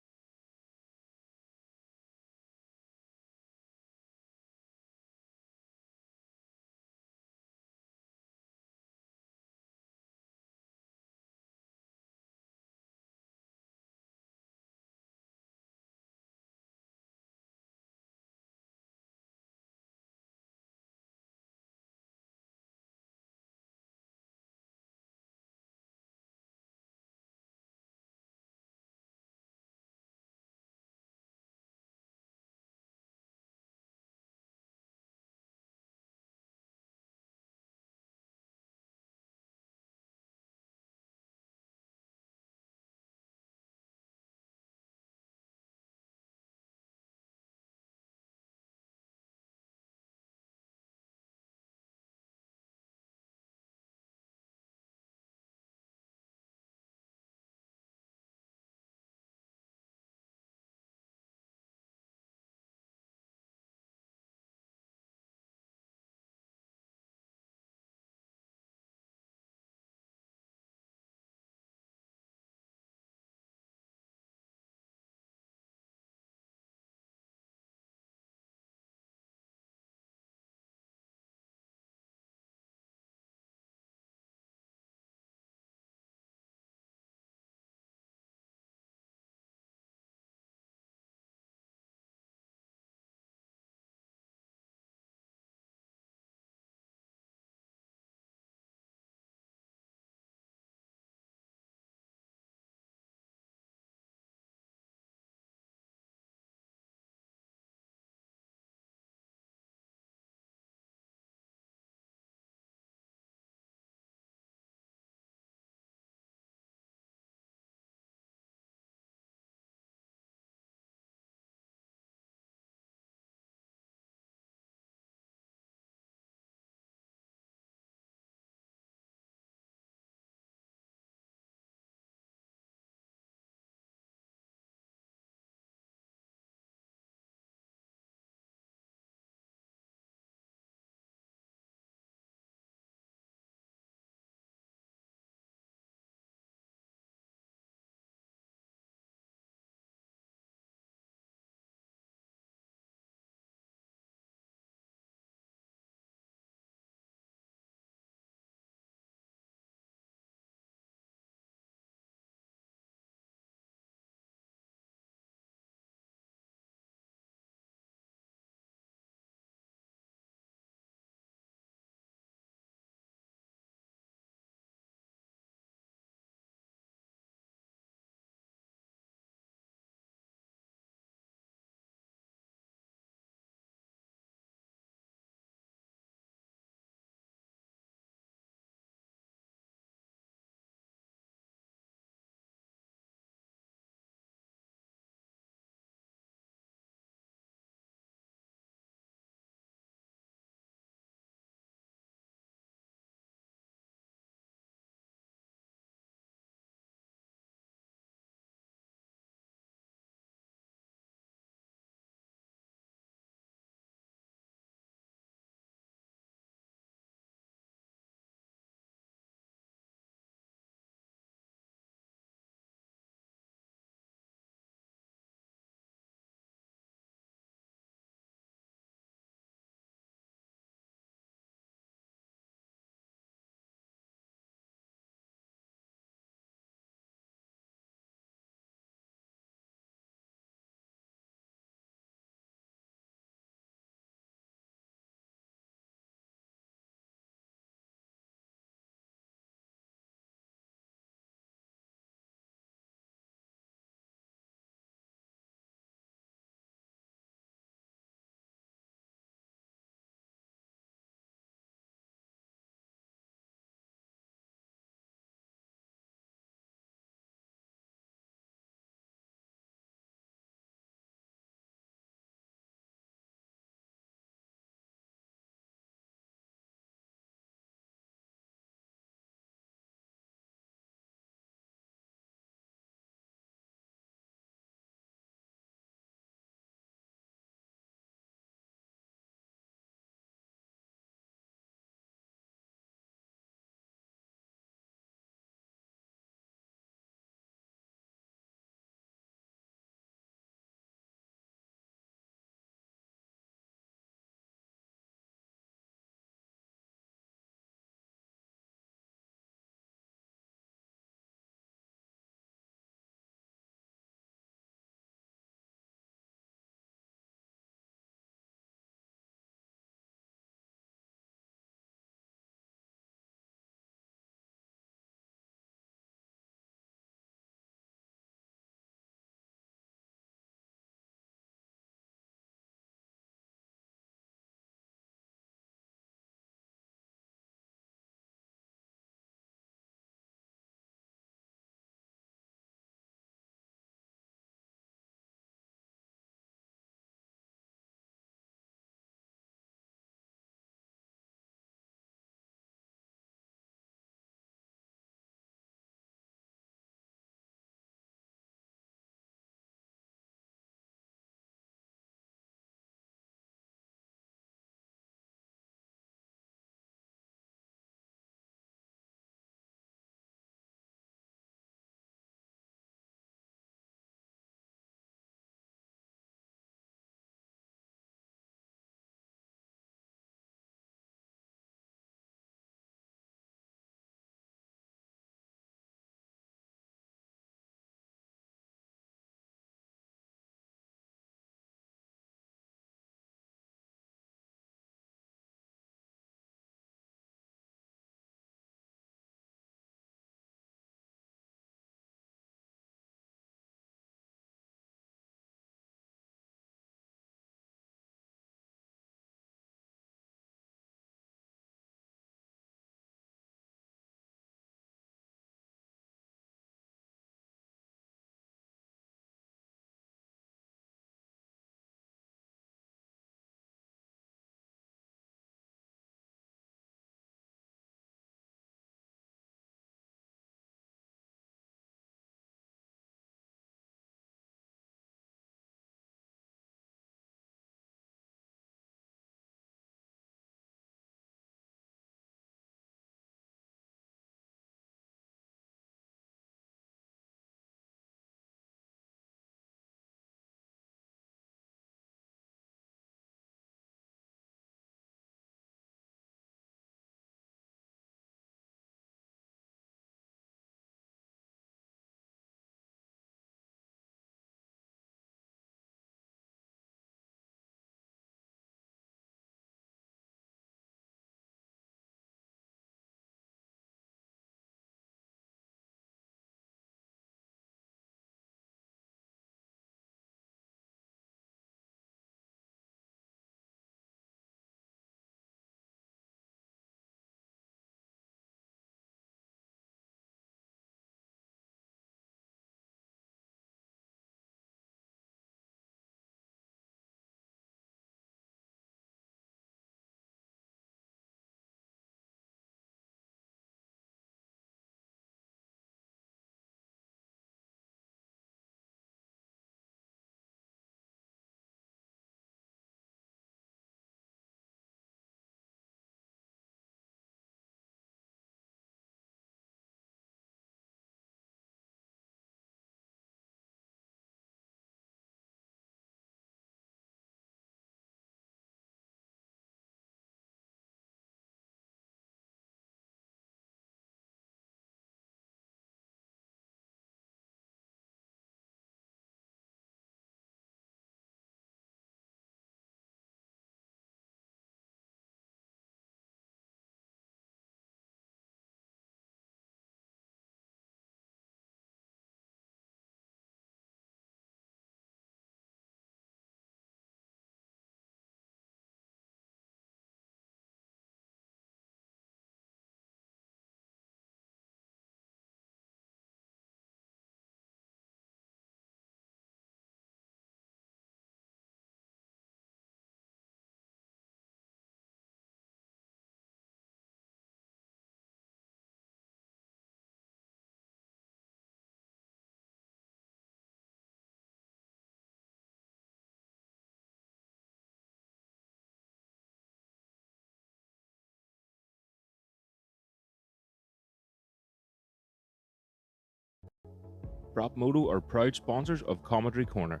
Speaker 2: Brap Moto are proud sponsors of Commentary Corner.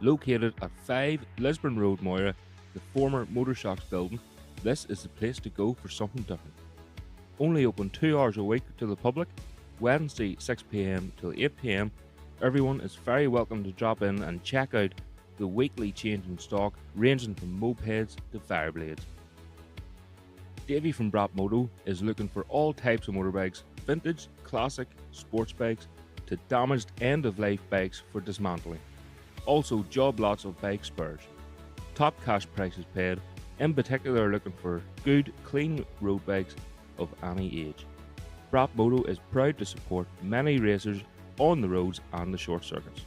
Speaker 2: Located at 5 Lisburn Road, Moira, the former Motor Shocks building, this is the place to go for something different. Only open 2 hours a week to the public, Wednesday 6 p.m. till 8 p.m. Everyone is very welcome to drop in and check out the weekly change in stock, ranging from mopeds to fireblades. Davey from Brap Moto is looking for all types of motorbikes, vintage, classic, sports bikes, to damaged end-of-life bikes for dismantling. Also job lots of bike spares. Top cash prices paid, in particular looking for good, clean road bikes of any age. Brap Moto is proud to support many racers on the roads and the short circuits.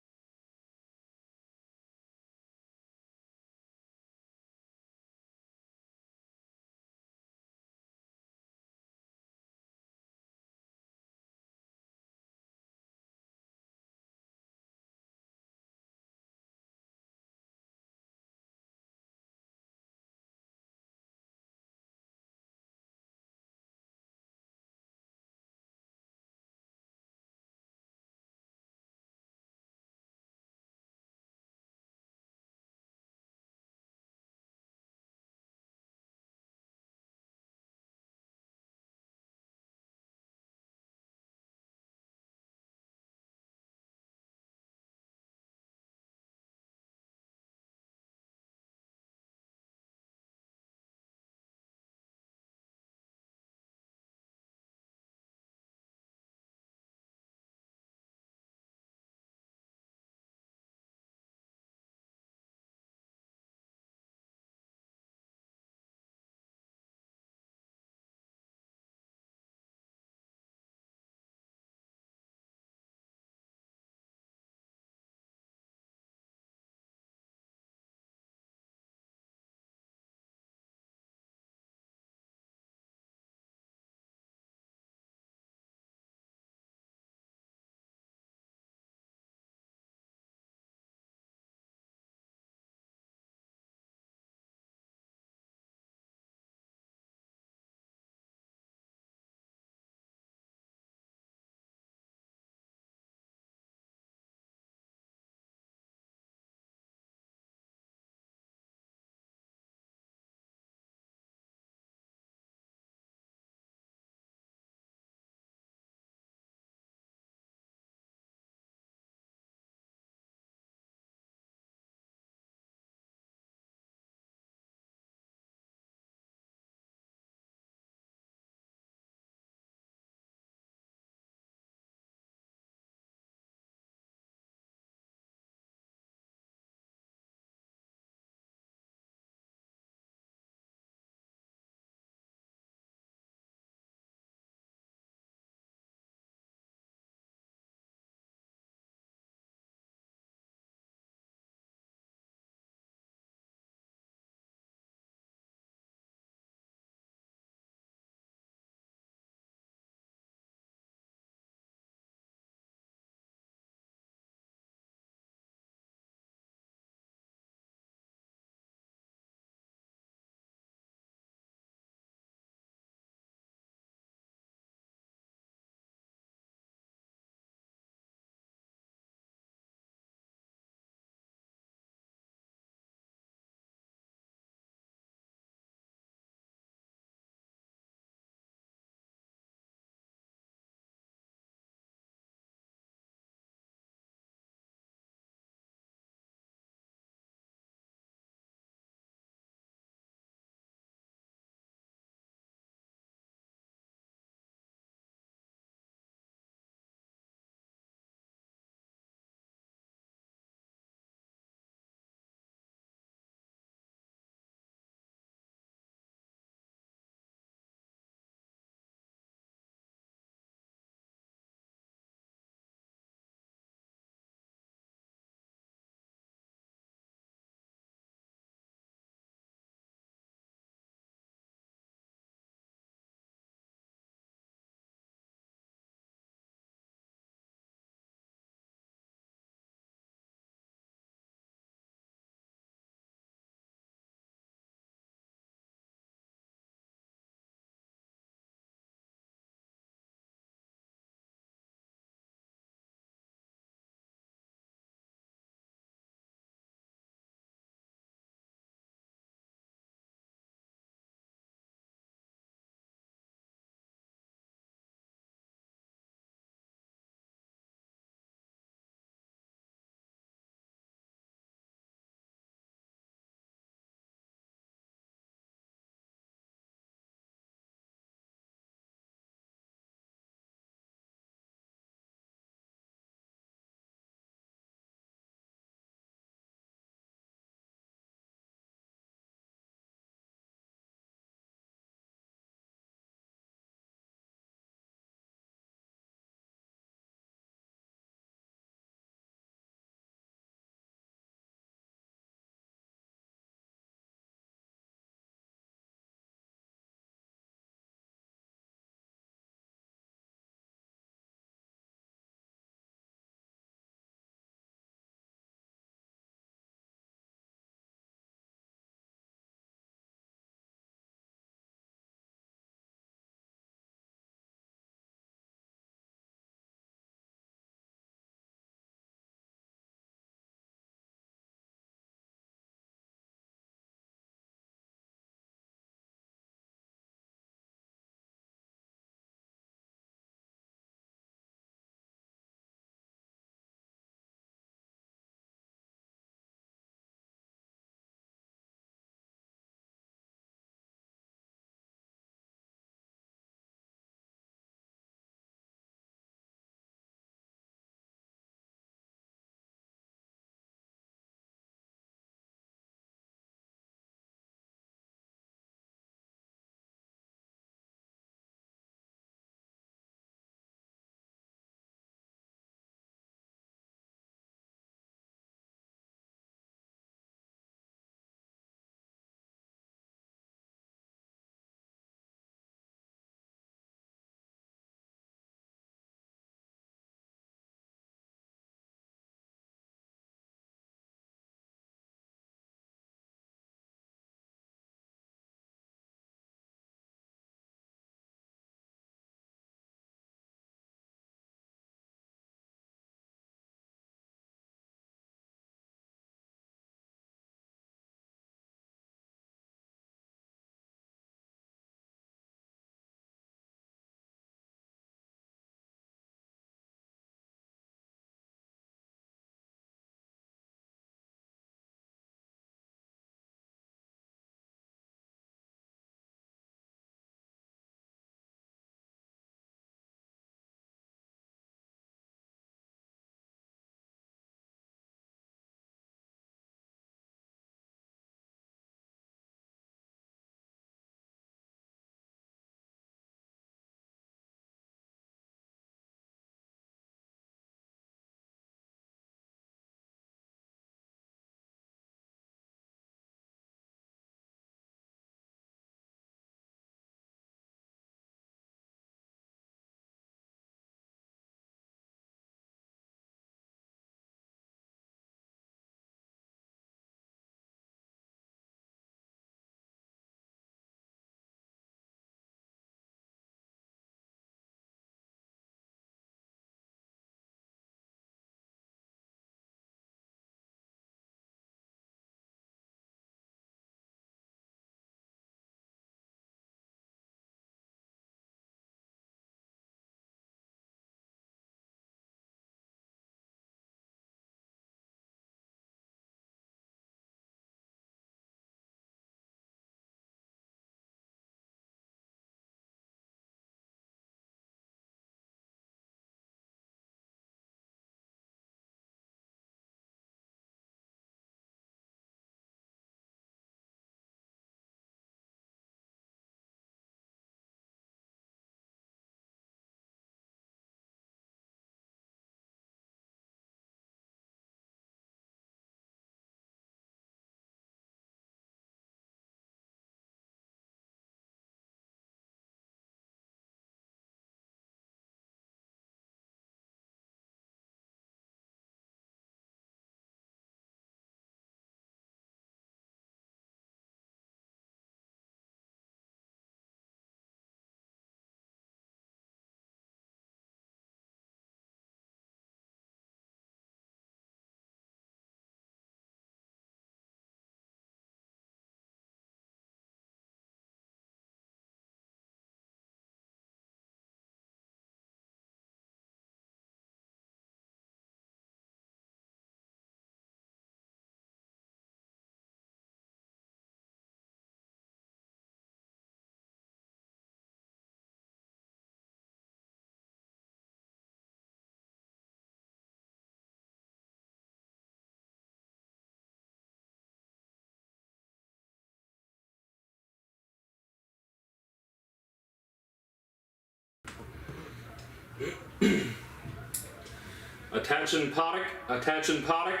Speaker 1: Attention paddock, attention paddock.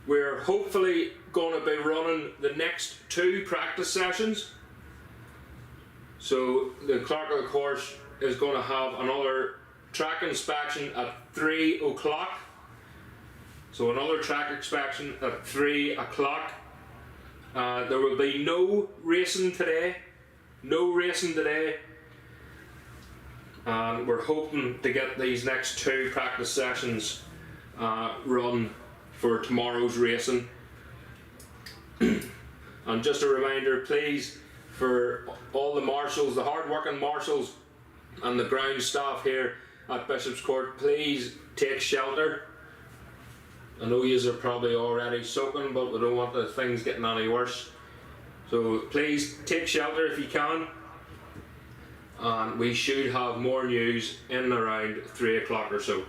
Speaker 1: We're hopefully going to be running the next 2 practice sessions. So the clerk of the course is going to have another track inspection at 3 o'clock. So another track inspection at 3 o'clock. There will be no racing today. No racing today. And we're hoping to get these next 2 practice sessions run for tomorrow's racing. And just a reminder, please, for all the marshals, the hard-working marshals and the ground staff here at Bishopscourt, please take shelter. I know yous are probably already soaking, but we don't want the things getting any worse. So please take shelter if you can. And we should have more news in and around 3 o'clock or so.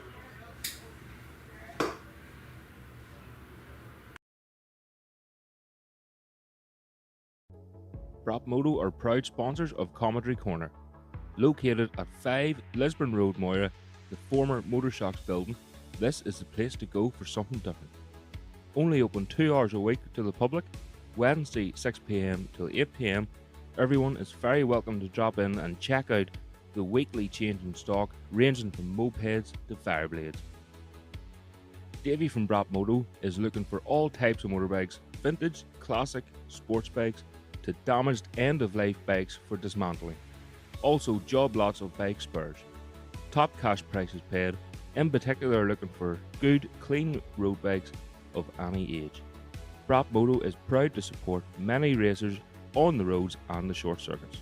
Speaker 2: Brap Moto are proud sponsors of Commentary Corner. Located at 5 Lisburn Road, Moira, the former Motor Shocks building, this is the place to go for something different. Only open 2 hours a week to the public, Wednesday 6 PM till 8 PM. Everyone is very welcome to drop in and check out the weekly change in stock, ranging from mopeds to fireblades. Davey from Brap Moto is looking for all types of motorbikes, vintage, classic, sports bikes, to damaged end-of-life bikes for dismantling. Also job lots of bike spares. Top cash prices paid, in particular looking for good, clean road bikes of any age. Brap Moto is proud to support many racers on the roads and the short circuits.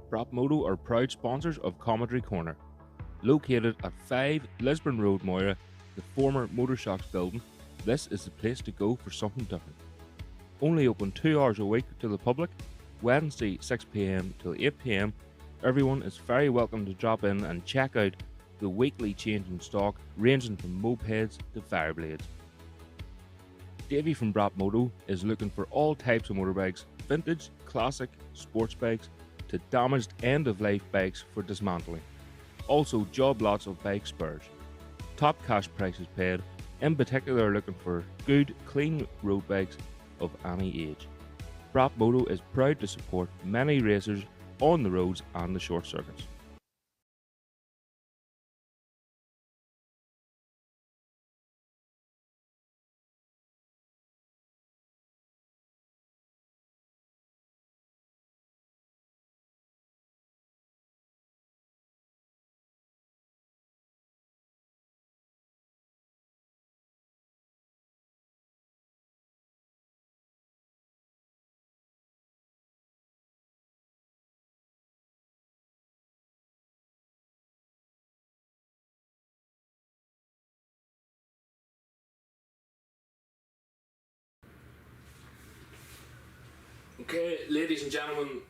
Speaker 2: Prop Moto are proud sponsors of Commentary Corner. Located at 5 Lisburn Road, Moira, the former Motor Shocks building, this is the place to go for something different. Only open 2 hours a week to the public, Wednesday 6 PM till 8 PM. Everyone is very welcome to drop in and check out the weekly changing stock ranging from mopeds to fireblades. Davey from Prop Moto is looking for all types of motorbikes, vintage, classic, sports bikes to damaged end-of-life bikes for dismantling. Also job lots of bike spares. Top cash prices paid, in particular looking for good, clean road bikes of any age. Prop Moto is proud to support many racers on the roads and the short circuits.
Speaker 1: Okay, ladies and gentlemen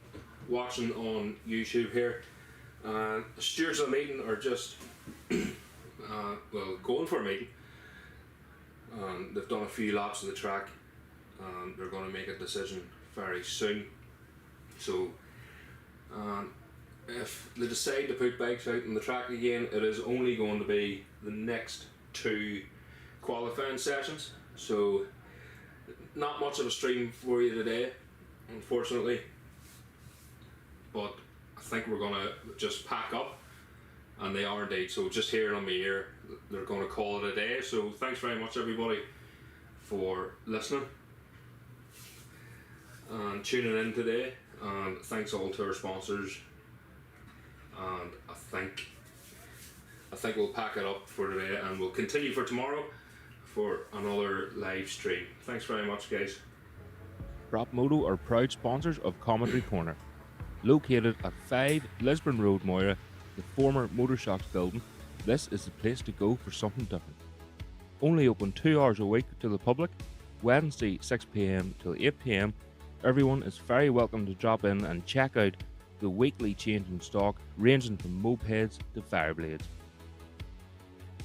Speaker 1: watching on YouTube here, the stewards of the meeting are just going for a meeting. They've done a few laps of the track and they're going to make a decision very soon. So if they decide to put bikes out on the track again, it is only going to be the next 2 qualifying sessions. So not much of a stream for you today, unfortunately, but I think we're gonna just pack up, and they are indeed. So just hearing on my ear, they're gonna call it a day. So thanks very much everybody for listening and tuning in today, and thanks all to our sponsors, and I think we'll pack it up for today and we'll continue for tomorrow for another live stream. Thanks very much guys.
Speaker 2: Prop Moto are proud sponsors of Commentary Corner. Located at 5 Lisburn Road, Moira, the former Motor Shocks building, this is the place to go for something different. Only open 2 hours a week to the public, Wednesday 6 PM till 8 PM. Everyone is very welcome to drop in and check out the weekly changing stock ranging from mopeds to fireblades.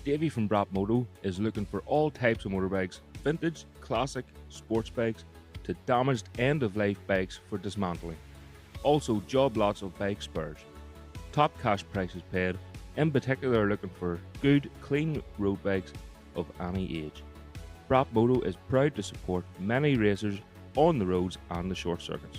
Speaker 2: Davey from Prop Moto is looking for all types of motorbikes, vintage, classic, sports bikes to damaged end-of-life bikes for dismantling. Also job lots of bike spares. Top cash prices paid, in particular looking for good, clean road bikes of any age. Prop Moto is proud to support many racers on the roads and the short circuits.